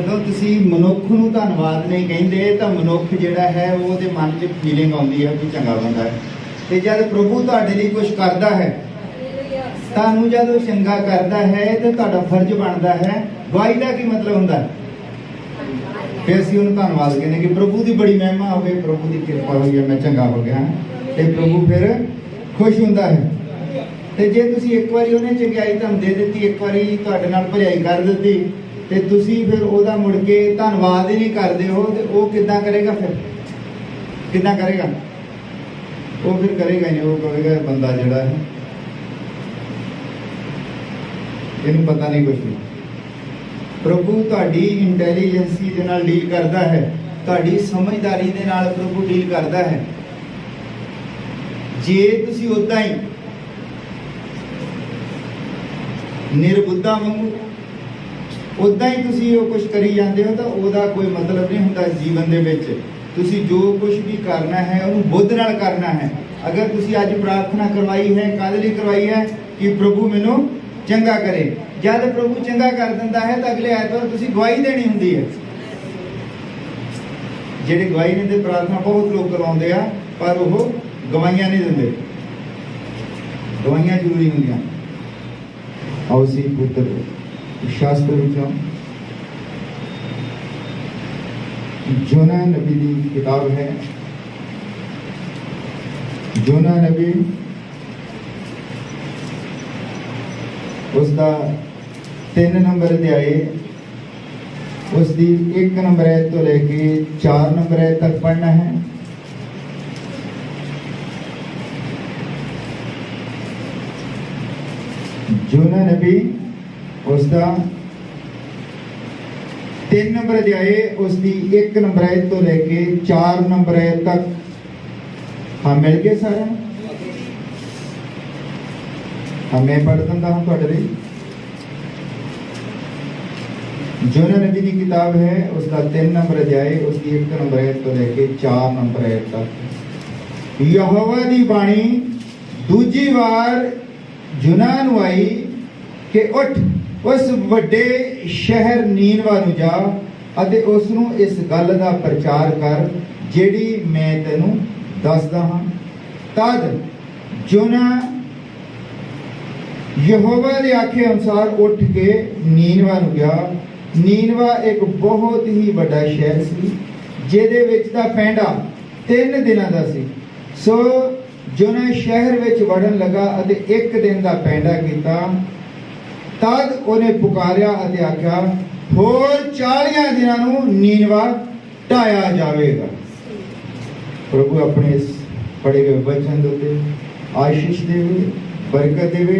ਜਦੋਂ ਤੁਸੀਂ ਮਨੁੱਖ ਨੂੰ ਧੰਨਵਾਦ ਨਹੀਂ ਕਹਿੰਦੇ ਤਾਂ ਮਨੁੱਖ ਜਿਹੜਾ ਹੈ ਉਹਦੇ ਮਨ 'ਚ ਫੀਲਿੰਗ ਆਉਂਦੀ ਹੈ ਕਿ ਚੰਗਾ ਬੰਦਾ ਹੈ। ਤੇ ਜਦ ਪ੍ਰਭੂ ਤੁਹਾਡੇ ਲਈ ਕੁਝ ਕਰਦਾ ਹੈ, ਤੁਹਾਨੂੰ ਜਦ ਉਹ ਚੰਗਾ ਕਰਦਾ ਹੈ ਤੇ ਤੁਹਾਡਾ ਫਰਜ਼ ਬਣਦਾ ਹੈ। ਗਵਾਹੀ ਦਾ ਕੀ ਮਤਲਬ ਹੁੰਦਾ ਹੈ? ਫਿਰ ਅਸੀਂ ਉਹਨੂੰ ਧੰਨਵਾਦ ਕਹਿੰਦੇ ਕਿ ਪ੍ਰਭੂ ਦੀ ਬੜੀ ਮਹਿਮਾ ਹੋਵੇ, ਪ੍ਰਭੂ ਦੀ ਕਿਰਪਾ ਹੋਈ ਹੈ, ਮੈਂ ਚੰਗਾ ਹੋ ਗਿਆ। ਤੇ ਪ੍ਰਭੂ ਫਿਰ ਖੁਸ਼ ਹੁੰਦਾ ਹੈ। ਤੇ ਜੇ ਤੁਸੀਂ ਇੱਕ ਵਾਰੀ ਉਹਨੇ ਚੰਗਿਆਈ ਤੁਹਾਨੂੰ ਦੇ ਦਿੱਤੀ, ਇੱਕ ਵਾਰੀ ਤੁਹਾਡੇ ਨਾਲ ਭਲਾਈ ਕਰ ਦਿੱਤੀ, ਤੇ ਤੁਸੀਂ ਫਿਰ ਉਹਦਾ ਮੁੜ ਕੇ ਧੰਨਵਾਦ ਹੀ ਨਹੀਂ ਕਰਦੇ ਹੋ, ਤੇ ਉਹ ਕਿੱਦਾਂ ਕਰੇਗਾ? ਫਿਰ ਕਿੱਦਾਂ ਕਰੇਗਾ? ਉਹ ਫਿਰ ਕਰੇਗਾ ਨਹੀਂ। ਉਹ ਕਹੇਗਾ ਬੰਦਾ ਜਿਹੜਾ ਹੈ ਇਹਨੂੰ ਪਤਾ ਨਹੀਂ ਕੁਝ ਵੀ। ਪ੍ਰਭੂ ਤੁਹਾਡੀ ਇੰਟੈਲੀਜੈਂਸੀ ਦੇ ਨਾਲ ਡੀਲ ਕਰਦਾ ਹੈ, ਤੁਹਾਡੀ ਸਮਝਦਾਰੀ ਦੇ ਨਾਲ ਪ੍ਰਭੂ ਡੀਲ ਕਰਦਾ ਹੈ। ਜੇ ਤੁਸੀਂ ਉਦਾਂ ਹੀ ਨਿਰਬੁੱਧਾ ਵਾਂਗੂ ਉਦਾਂ ਹੀ ਤੁਸੀਂ ਉਹ ਕੁਝ ਕਰੀ ਜਾਂਦੇ ਹੋ ਤਾਂ ਉਹਦਾ ਕੋਈ ਮਤਲਬ ਨਹੀਂ ਹੁੰਦਾ ਜੀਵਨ ਦੇ ਵਿੱਚ। ਤੁਸੀਂ ਜੋ ਕੁਝ ਵੀ ਕਰਨਾ ਹੈ ਉਹਨੂੰ ਬੁੱਧ ਨਾਲ ਕਰਨਾ ਹੈ। ਅਗਰ ਤੁਸੀਂ ਅੱਜ ਪ੍ਰਾਰਥਨਾ ਕਰਵਾਈ ਹੈ, ਕਾਹਦੇ ਲਈ ਕਰਵਾਈ ਹੈ? ਕਿ ਪ੍ਰਭੂ ਮੈਨੂੰ ਚੰਗਾ ਕਰੇ। ਜਦ ਪ੍ਰਭੂ ਚੰਗਾ ਕਰ ਦਿੰਦਾ ਹੈ ਤਾਂ ਅਗਲੇ ਐਤਵਾਰ ਤੁਸੀਂ ਗਵਾਹੀ ਦੇਣੀ ਹੁੰਦੀ ਹੈ। ਜਿਹੜੇ ਗਵਾਹੀ ਨਹੀਂ ਦਿੰਦੇ, ਪ੍ਰਾਰਥਨਾ ਬਹੁਤ ਲੋਕ ਕਰਵਾਉਂਦੇ ਆ ਪਰ ਉਹ ਗਵਾਹੀਆਂ ਨਹੀਂ ਦਿੰਦੇ। ਗਵਾਹੀਆਂ ਜ਼ਰੂਰੀ ਹੁੰਦੀਆਂ। ਆਓ ਸੀ ਪੁੱਤਰ शास्त्र ਵਿੱਚੋਂ जोना नबी ਦੀ किताब है। जोना नबी उसका 3 नंबर अध्याय उसकी 1 नंबर आयत तो लेके 4 नंबर आयत तक पढ़ना है। जोना नबी उसका 3 नंबर अध्याय उसकी 1 नंबर आयत तो लेके 4 नंबर आयत तक। हाँ मिल गए सारे? हाँ मैं पढ़ दूंगा हूँ थोड़े लिए। जोना नबी की किताब है, उसका 3 नंबर अध्याय उसकी 1 नंबर आयत तो लेके 4 नंबर आयत तक। यहोवा दी बाणी दूजी बार जोना नूं आई कि उठ उस ਵੱਡੇ ਸ਼ਹਿਰ ਨੀਨਵਾ ਨੂੰ ਜਾ ਅਤੇ ਉਸ ਨੂੰ ਇਸ ਗੱਲ ਦਾ ਪ੍ਰਚਾਰ ਕਰ ਜਿਹੜੀ ਮੈਂ ਤੈਨੂੰ ਦੱਸਦਾ ਹਾਂ। ਤਦ ਜੋਨਾ ਯਹੋਵਾ ਦੇ ਆਖੇ ਅਨੁਸਾਰ ਉੱਠ ਕੇ ਨੀਨਵਾ ਨੂੰ ਗਿਆ। ਨੀਨਵਾ ਇੱਕ ਬਹੁਤ ਹੀ ਵੱਡਾ ਸ਼ਹਿਰ ਸੀ ਜਿਹਦੇ ਵਿੱਚ ਦਾ ਪੈਂਡਾ 3 ਦਿਨਾਂ ਦਾ ਸੀ। ਸੋ ਜੋਨਾ ਸ਼ਹਿਰ ਵਿੱਚ ਵੜਨ ਲੱਗਾ ਅਤੇ 1 ਦਿਨ ਦਾ ਪੈਂਡਾ ਕੀਤਾ। तद उन्हें पुकारिया अते आख्या होर 40 दिनों नूं नीनवा ढाया जाएगा। प्रभु अपने इस पढ़े गए वचन देते आशीष देवे, बरकत देवे।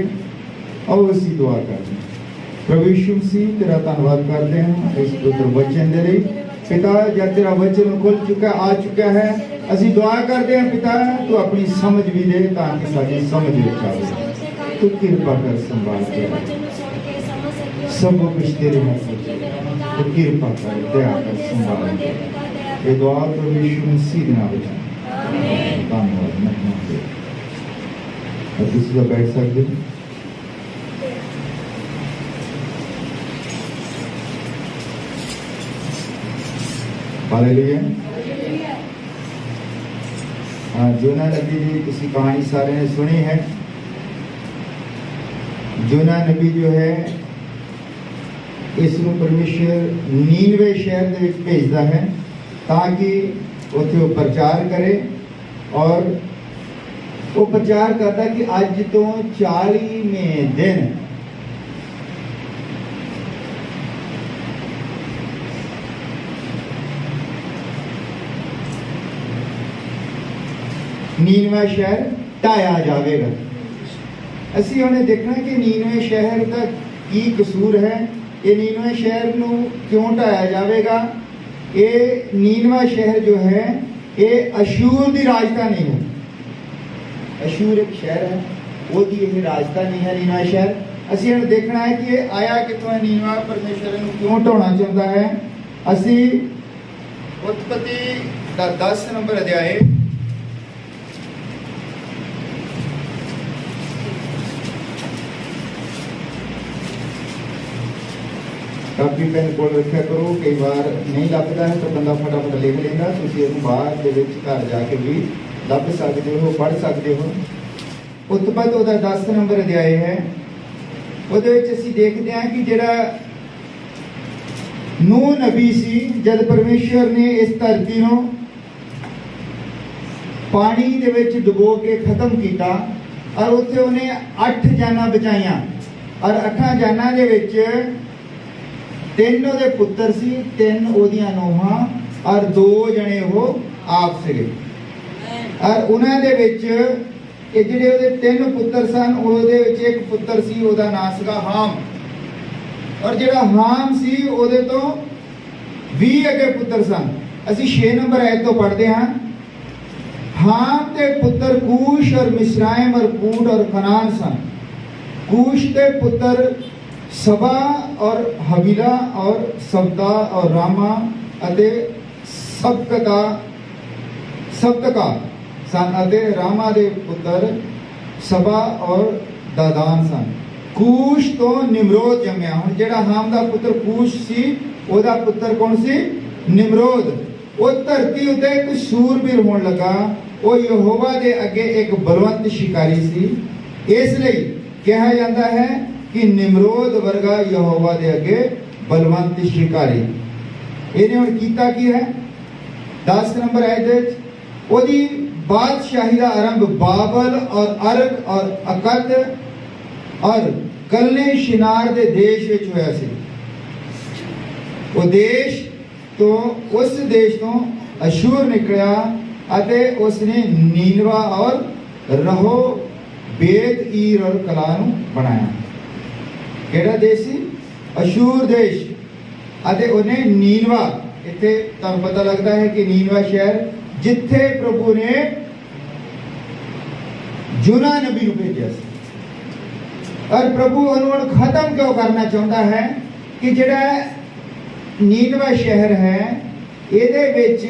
और उसी दुआ करते हैं। प्रभु यीशु मसीह तेरा धन्यवाद करते हैं इस पुत्र वचन दे लिए। पिता जब तेरा वचन खुल चुका आ चुका है, असी दुआ करते हैं पिता तू अपनी समझ भी दे ताकि साडी समझ विच आवे। तू कृपा कर संभाल के सब कुछ तेरे हाथ में। तो कृपा कर, दया कर, संभाल ये दुआ तो यीशु मसीह के नाम में। धन्यवाद। मैं और दूसरा बैठ सकते हैं। हालेलुया। हाँ, जोना नबी की किसी कहानी सारे ने सुनी है। जोना नबी जो है इसनों परमेश्वर नीनवे शहर ਦੇ ਵਿੱਚ ਭੇਜਦਾ ਹੈ ਤਾਂ ਕਿ ਉੱਥੇ ਉਹ ਪ੍ਰਚਾਰ ਕਰੇ। ਔਰ ਉਹ ਪ੍ਰਚਾਰ ਕਰਦਾ ਕਿ ਅੱਜ ਤੋਂ 40ਵੇਂ ਦਿਨ ਨੀਨਵਾ ਸ਼ਹਿਰ ਢਾਇਆ ਜਾਵੇਗਾ। ਅਸੀਂ ਉਹਨੇ ਦੇਖਣਾ ਕਿ ਨੀਨਵੇ ਸ਼ਹਿਰ ਦਾ ਕੀ ਕਸੂਰ ਹੈ। ये नीनवा शहर नूं क्यों ढाया जाएगा? ये नीनवा शहर जो है ये अशूर की राजधानी है। अशूर एक शहर है, वो दी ये राजधानी है नीनवा शहर। असी हुण देखना है कि ये आया कितों है। नीनवा परमेश्वर नूं क्यों ढाउणा चाहुंदा है? असी उत्पत्ति का 10 नंबर अध्याय ਕਾਪੀ ਪੈਨ ਕੋਲ ਰੱਖਿਆ ਕਰੋ। ਕਈ ਵਾਰ ਨਹੀਂ ਲੱਭਦਾ ਹੈ ਤਾਂ ਬੰਦਾ ਫਟਾਫਟ ਲਿਖ ਲੈਂਦਾ। ਤੁਸੀਂ ਇਹਨੂੰ ਬਾਅਦ ਦੇ ਵਿੱਚ ਘਰ ਜਾ ਕੇ ਵੀ ਲੱਭ ਸਕਦੇ ਹੋ, ਪੜ੍ਹ ਸਕਦੇ ਹੋ। ਉਤਪਤ ਉਹਦਾ 10 ਨੰਬਰ ਅਧਿਆਇ ਹੈ। ਉਹਦੇ ਵਿੱਚ ਅਸੀਂ ਦੇਖਦੇ ਹਾਂ ਕਿ ਜਿਹੜਾ ਨੂਹ ਨਬੀ ਸੀ, ਜਦ ਪਰਮੇਸ਼ਵਰ ਨੇ ਇਸ ਧਰਤੀ ਨੂੰ ਪਾਣੀ ਦੇ ਵਿੱਚ ਡੁਬੋ ਕੇ ਖਤਮ ਕੀਤਾ ਔਰ ਉੱਥੇ ਉਹਨੇ 8 ਜਾਨਾਂ ਬਚਾਈਆਂ ਔਰ 8 ਜਾਨਾਂ ਦੇ ਵਿੱਚ 3 ਉਹਦੇ ਪੁੱਤਰ ਸੀ, 3 ਉਹਦੀਆਂ ਨੂੰਹਾਂ ਔਰ 2 ਜਣੇ ਉਹ ਆਪ ਸੀਗੇ। ਔਰ ਉਹਨਾਂ ਦੇ ਵਿੱਚ ਇਹ ਜਿਹੜੇ ਉਹਦੇ 3 ਪੁੱਤਰ ਸਨ, ਉਹਦੇ ਵਿੱਚ ਇੱਕ ਪੁੱਤਰ ਸੀ, ਉਹਦਾ ਨਾਮ ਸੀਗਾ ਹਾਮ। ਔਰ ਜਿਹੜਾ ਹਾਮ ਸੀ ਉਹਦੇ ਤੋਂ 20 ਅੱਗੇ ਪੁੱਤਰ ਸਨ। ਅਸੀਂ 6 ਨੰਬਰ ਆਇਤ ਤੋਂ ਪੜ੍ਹਦੇ ਹਾਂ। हाम के पुत्र कूश और मिस्राइम और पूड और कनान सन। कूश के पुत्र सबा और हवीला और सबदा और रामा अते सबका सन अते रामा दे पुत्र सबा और दादान सन। कूश तो निमरोद जमया। हुण जेड़ा हाम दा पुत्र कूश सी, ओदा पुत्र कौन सी? निमरोद। वो धरती उत्ते एक सूरबीर होने लगा। वो यहोवा दे अगे एक बलवंत शिकारी सी। इसलिए कहा जाता है कि निमरोद वर्गा यहोवा दे अगे बलवंत शिकारी। इन्हें हुण कीता की है? 10 नंबर आयत ओदी बादशाही का आरंभ बाबल और अर्क और अकद और कलने शिनार दे देश विच होया सी। वो देश तो उस देश तो अशूर निकलिया अते उसने नीनवा और रहो बेत ईर और कला नूं बनाया। केड़ा देश सी? अशूर देश। अते उन्हें नीनवा, इत्थे तुहानूं पता लगता है कि नीनवा शहर जिथे प्रभु ने जुना नबी नूं भेजिया सी। और प्रभु उन्होंने खत्म क्यों करना चाहता है कि जिहड़ा नीनवा शहर है ਇਹਦੇ ਵਿੱਚ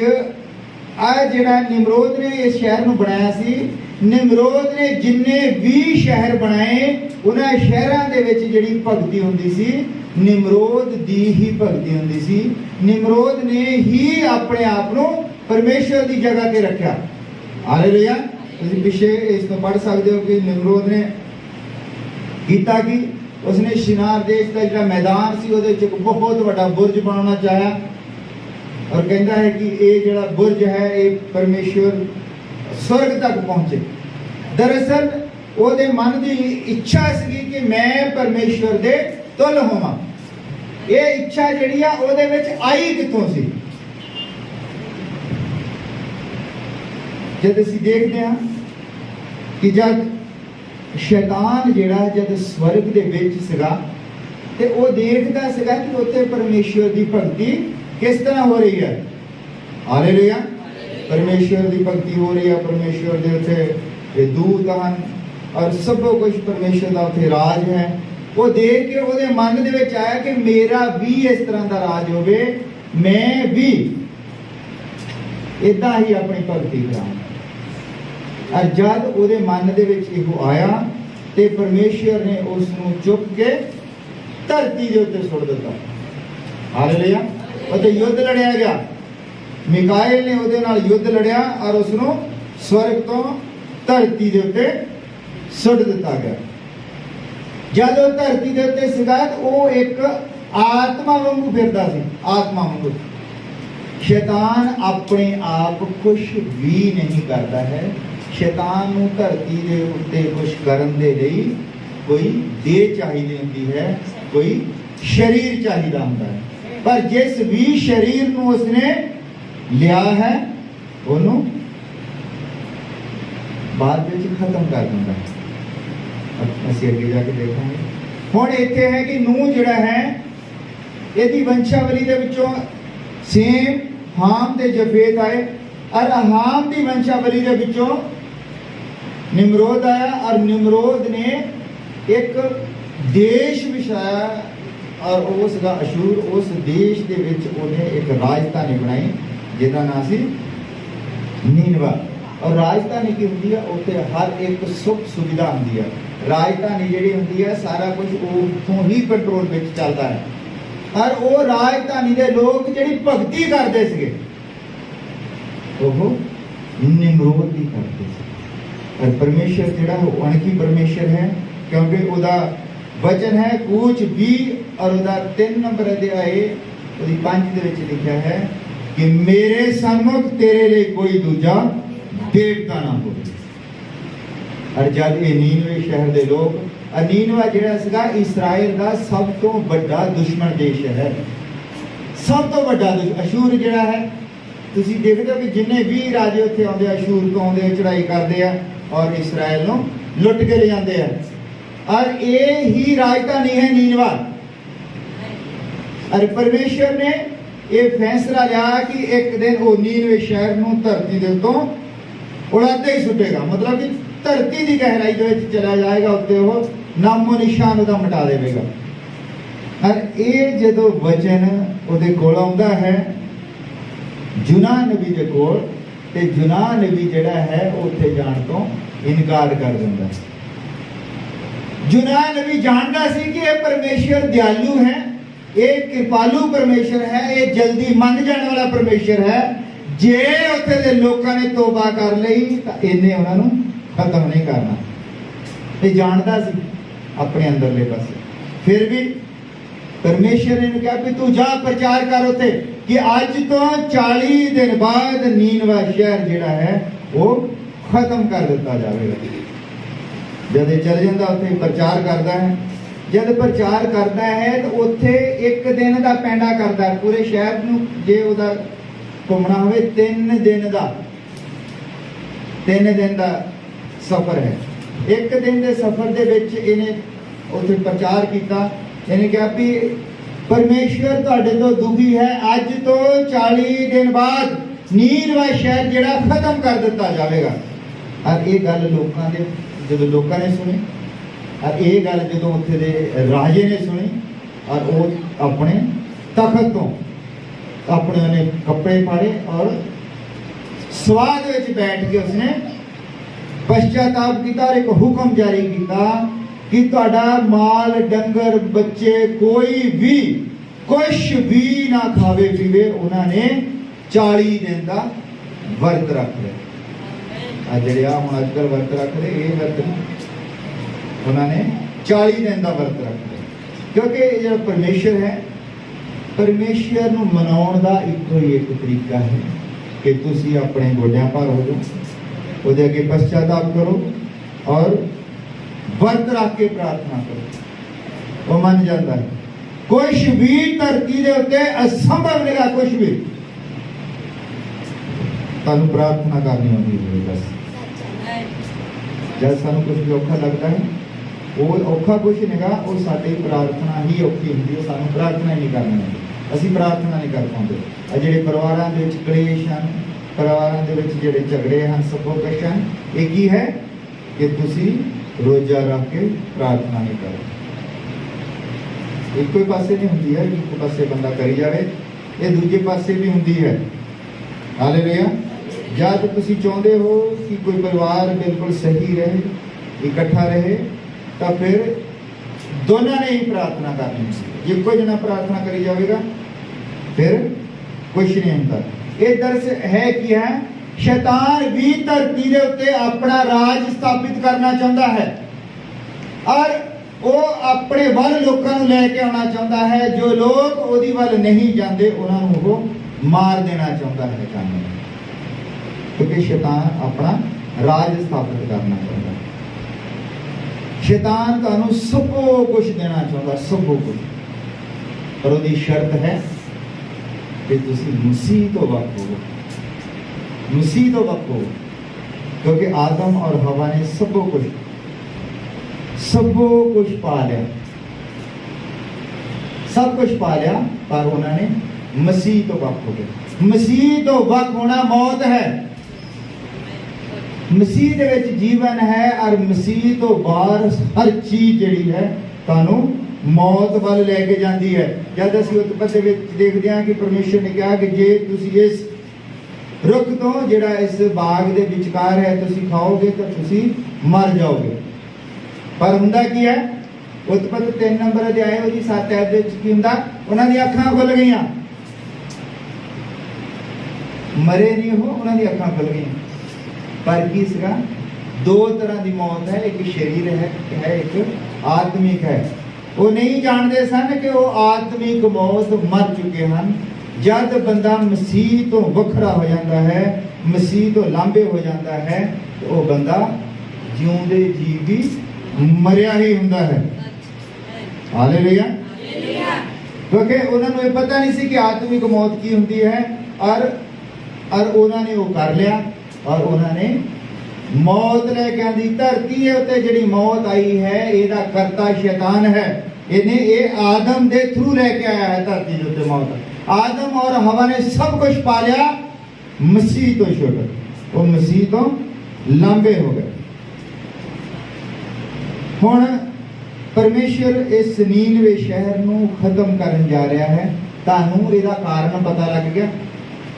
आ जिहड़ा निमरोद ने इस शहर ਨੂੰ ਬਣਾਇਆ ਸੀ। निमरोद ने जिन्ने भी शहर बनाए उन्हां शहरां ਦੇ ਵਿੱਚ ਜਿਹੜੀ ਭਗਤੀ ਹੁੰਦੀ ਸੀ, निमरोद ਦੀ ਹੀ ਭਗਤੀ ਹੁੰਦੀ ਸੀ। निमरोद ने ही ਆਪਣੇ ਆਪ ਨੂੰ ਪਰਮੇਸ਼ਰ ਦੀ ਜਗ੍ਹਾ ਤੇ ਰੱਖਿਆ। ਹਾਲੇਲੂਇਆ। ਤੁਸੀਂ ਪਿੱਛੇ ਇਸ ਤੋਂ ਪੜ੍ਹ ਸਕਦੇ ਹੋ ਕਿ निमरोद ने ਕੀਤਾ ਕਿ उसने शिनार देश का जो मैदान सी ਉਹਦੇ ਵਿੱਚ ਇੱਕ ਬਹੁਤ ਵੱਡਾ ਬੁਰਜ ਬਣਾਉਣਾ ਚਾਹਿਆ और कहता है कि ये जो बुर्ज है ये परमेश्वर स्वर्ग तक पहुंचे। दरअसल ਉਹਦੇ मन की इच्छा सी कि मैं परमेश्वर दे तुल होवां। ये इच्छा ਜਿਹੜੀ ਆ ਉਹਦੇ ਵਿੱਚ आई कितों सी? जब ਅਸੀਂ देखते हैं कि जब शैतान ਜਿਹੜਾ जब स्वर्ग ਦੇ ਵਿੱਚ ਸੀਗਾ ਤੇ ਉਹ ਦੇਖਦਾ ਸੀਗਾ ਕਿ ਉੱਥੇ परमेश्वर ਦੀ ਭਗਤੀ किस तरह हो रही है। हालेलुया। परमेश्वर की भक्ति हो रही है, परमेश्वर के उत्थे दूत हैं और सब कुछ परमेश्वर का उत्थे राज है। वो देख के वो मन दे विच आया कि मेरा भी इस तरह का राज होवे, मैं भी इदा ही अपनी भक्ति करा। और जब वो मन दे विच इहो आया तो परमेश्वर ने उसनूं चुक के धरती के उत्ते सुट दिता। हालेलुया। ਅਤੇ युद्ध लड़िया गया। मिकाएल ने ਉਹਦੇ ਨਾਲ युद्ध लड़िया और उसनों स्वर्ग तो धरती के उत्ते सुट दिता गया। जब वो धरती के उत्ते सीगा वो एक आत्मा वांगू फिरदा सी। आत्मा वांगू। शैतान अपने आप कुछ भी नहीं करता है। शैतान नूं धरती के उत्ते कुछ करन दे लई कोई देह चाहिदी हुंदी है, कोई शरीर चाहिदा हुंदा है। पर जिस भी शरीर को उसने लिया है उन्होंने बाद में खत्म कर दिया। असीं अगे जाके देखेंगे। हुण इत्थे है कि नूह जिहड़ा है इहदी वंशावली दे विचों सेम हाम ते जफेत आए और हाम की वंशावली दे विचों निमरोद आया और निमरोद ने एक देश विछाया और उसका अशूर। उस देश के विच उन्हें एक राजधानी बनाई जिसका नाम सी नीनवा। और राजधानी की होंदी है उत्थे हर एक सुख सुविधा होंदी है। राजधानी जिहड़ी होंदी है सारा कुछ उत्थों ही कंट्रोल विच चलता है। और वो राजधानी के लोग जिहड़ी भगती करते थे वो निमरोध की करते थे। और परमेश्वर जिहड़ा वो अणखी परमेश्वर है, क्योंकि उसका वचन है कूच 20 और उसका 3 नंबर अध्याय 5 दे विच लिखा है कि मेरे सन्मुख तेरे लिए कोई दूजा देवता ना हो। और जब ये नीनवे शहर के लोग, नीनवा जिहड़ा सीगा इस्राएल का सब तो बड़ा दुश्मन देश है, सब तो बड़ा अशूर जिहड़ा है। तुसी देखते हो कि जिन्ने भी राजे उत्थे आउंदे अशूर तो आउंदे चढ़ाई करते हैं और इसराइल नूं लुट के ले जाते हैं। और ये ही राजधानी है नीनवा। और परमेश्वर ने ये फैसला लिया कि एक दिन वो नीनवे शहर नूं धरती दे उत्तों उड़ाते ही सुटेगा, मतलब कि धरती की गहराई दे विच चला जाएगा, उत्ते वो नामो निशान उहदा मिटा देगा। और ये जदों वचन उहदे कोल आउंदा है जुना नबी दे कोल, ते जुना नबी जिहड़ा है उत्थे जाण तो इनकार कर दिंदा है। जुना नबी जानदा सी कि ये परमेश्वर दयालु है, ये कृपालु परमेश्वर है, ये जल्दी मन जाने वाला परमेश्वर है। जे उत्थे दे लोकां ने तौबा कर लई तां इन्ने उहनां नूं खत्म नहीं करना। ये जानदा सी अपने अंदरले पासे। फिर भी परमेश्वर ने कहा कि तू जा प्रचार कर उते कि अज तो 40 दिन बाद नीनवा शहर जिहड़ा है वो खत्म कर दिता जाएगा। जब चल जाता उत्थे प्रचार करता है, जब प्रचार करता है तो उत्थे एक दिन का पैंडा करता है पूरे शहर नूं। जे उहदा घूमना होवे 3 दिन का सफर है। एक दिन के सफर दे विच इन्हें उत्थे प्रचार किया। इन्हें कहा भी परमेश्वर तुहाडे तो दुखी है, अज तो 40 दिन बाद नीनवा शहर जिहड़ा खत्म कर दिता जाएगा। और ये गल लोकां दे जदों लोकां ने सुनी, और ये गल जदों उत्थे दे राजे ने सुनी, और वो अपने तखत तो अपने उन्हें कपड़े फाड़े और स्वाद विच बैठ के उसने पश्चाताप किया और एक हुक्म जारी किया कि तुहाडा माल डंगर बच्चे कोई भी कुछ भी ना खावे पीवे। उन्होंने 40 दिन का वर्त रख लिया। जिहड़े हुण अजकल वर्त रख रहे ये वर्त नहीं, उन्होंने 40 दिन का वर्त रख लिया। क्योंकि जो परमेश्वर है, परमेश्वर नूं मनाउण दा इक्को ही एक तरीका है कि तुसी अपने गोड्यां भार हो जाओ, ਉਹਦੇ ਅੱਗੇ पश्चाताप करो और वर्त रख के प्रार्थना करो। वो मन जाता है कुछ भी धरती के उत्ते असंभव नहीं, कुछ भी सानू प्रार्थना करनी होती है। बस जब सानू कुछ भी औखा लगता है, वो औखा कुछ नहीं, वो साडी प्रार्थना ही औखी होती है। सानू प्रार्थना ही नहीं करनी होती, असीं प्रार्थना नहीं कर पाते। जिहड़े परिवारां दे विच कलेश हैं, परिवारां दे विच जिहड़े झगड़े हैं, सफोकेश हैं, एक ही है कि तुसी रोजा रख के प्रार्थना नहीं करो। एक कोई पासे नहीं होंदी है, एक पासे बंदा करी जाए, ये दूजे पासे भी होंदी है। हालेलुया। जब तुसी चाहते हो कि कोई परिवार बिल्कुल सही रहे, इकट्ठा रहे, तो फिर दोनों ने ही प्रार्थना करनी है। एक कोई जना प्रार्थना करी जाएगा फिर कुछ नहीं होता। ये दर्श है कि है शैतान भी धरती के उत्ते अपना राज स्थापित करना चाहता है, और वो अपने वल लोगों को लेके आना चाहता है। जो लोग ओदी वल नहीं जाते उन्होंने वो मार देना चाहता है, क्योंकि शैतान अपना राज स्थापित करना चाहता है। शैतान तुहानू सब कुछ देना चाहता, सब कुछ, पर उसकी शर्त है कि तुसी मसीह तो वक्त हो, मसीह तो वक्त हो। क्योंकि आदम और हवा ने सब कुछ पा लिया, सब कुछ पा लिया, पर उन्होंने मसीह तो वक्त हो गए। मसीह तो वक्त होना मौत है, मसीह दे विच जीवन है, और मसीह तो बाहर हर चीज जिहड़ी है तुहानू मौत वाल लैके जाती है। जब असीं उत्पत्ति विच देखते हैं कि परमेश्वर ने कहा कि जे तुसीं इस रुख तो जिहड़ा इस बाग दे विचकार है तुसीं खाओगे तो तुसीं मर जाओगे। पर हुंदा की है ਉਤਪਤ 3 ਨੰਬਰ ਅਧਿਆਇ ਉਹਦੀ 7 ਐਤ ਦੇ ਵਿੱਚ ਕੀ ਹੁੰਦਾ? ਉਹਨਾਂ ਦੀਆਂ ਅੱਖਾਂ ਖੁੱਲ ਗਈਆਂ, ਮਰੇ ਨਹੀਂ ਉਹ, ਉਹਨਾਂ ਦੀਆਂ ਅੱਖਾਂ ਖੁੱਲ ਗਈਆਂ। ਪਰ ਕੀ ਸੀਗਾ? 2 ਤਰ੍ਹਾਂ ਦੀ ਮੌਤ ਹੈ, ਇੱਕ ਸਰੀਰ ਹੈ, ਇੱਕ ਆਤਮਿਕ ਹੈ। ਉਹ ਨਹੀਂ ਜਾਣਦੇ ਸਨ ਕਿ ਉਹ ਆਤਮਿਕ ਮੌਤ ਮਰ ਚੁੱਕੇ ਹਨ। ਜਦ ਬੰਦਾ ਮਸੀਹ ਤੋਂ ਵੱਖਰਾ ਹੋ ਜਾਂਦਾ ਹੈ, ਮਸੀਹ ਤੋਂ ਲਾਂਭੇ ਹੋ ਜਾਂਦਾ ਹੈ, ਤੇ ਉਹ ਬੰਦਾ ਜਿਉਂਦੇ ਜੀ ਵੀ ਮਰਿਆ ਹੀ ਹੁੰਦਾ ਹੈ। ਹਾਲੇਲੂਇਆ। ਕਿਉਂਕਿ ਉਹਨਾਂ ਨੂੰ ਇਹ ਪਤਾ ਨਹੀਂ ਸੀ ਕਿ ਆਤਮਿਕ ਮੌਤ ਕੀ ਹੁੰਦੀ ਹੈ, ਔਰ ਉਹਨਾਂ ਨੇ ਉਹ ਕਰ ਲਿਆ, ਔਰ ਉਹਨਾਂ ਨੇ ਮੌਤ ਲੈ ਕੇ ਆਂਦੀ। ਧਰਤੀ ਦੇ ਉੱਤੇ ਜਿਹੜੀ ਮੌਤ ਆਈ ਹੈ, ਇਹਦਾ ਕਰਤਾ ਸ਼ੈਤਾਨ ਹੈ। ਇਹਨੇ ਇਹ ਆਦਮ ਦੇ ਥਰੂ ਲੈ ਕੇ ਆਇਆ ਹੈ ਧਰਤੀ ਦੇ ਉੱਤੇ ਮੌਤ। ਆਦਮ ਔਰ ਹਵਾ ਨੇ ਸਭ ਕੁਝ ਪਾ ਲਿਆ, ਮਸੀਹ ਤੋਂ ਛੁੱਟ, ਉਹ ਮਸੀਹ ਤੋਂ ਲਾਂਭੇ ਹੋ ਗਏ। ਹੁਣ ਪਰਮੇਸ਼ਰ ਇਸ ਨੀਨਵੇ ਸ਼ਹਿਰ ਨੂੰ ਖਤਮ ਕਰਨ ਜਾ ਰਿਹਾ ਹੈ। ਤੁਹਾਨੂੰ ਇਹਦਾ ਕਾਰਨ ਪਤਾ ਲੱਗ ਗਿਆ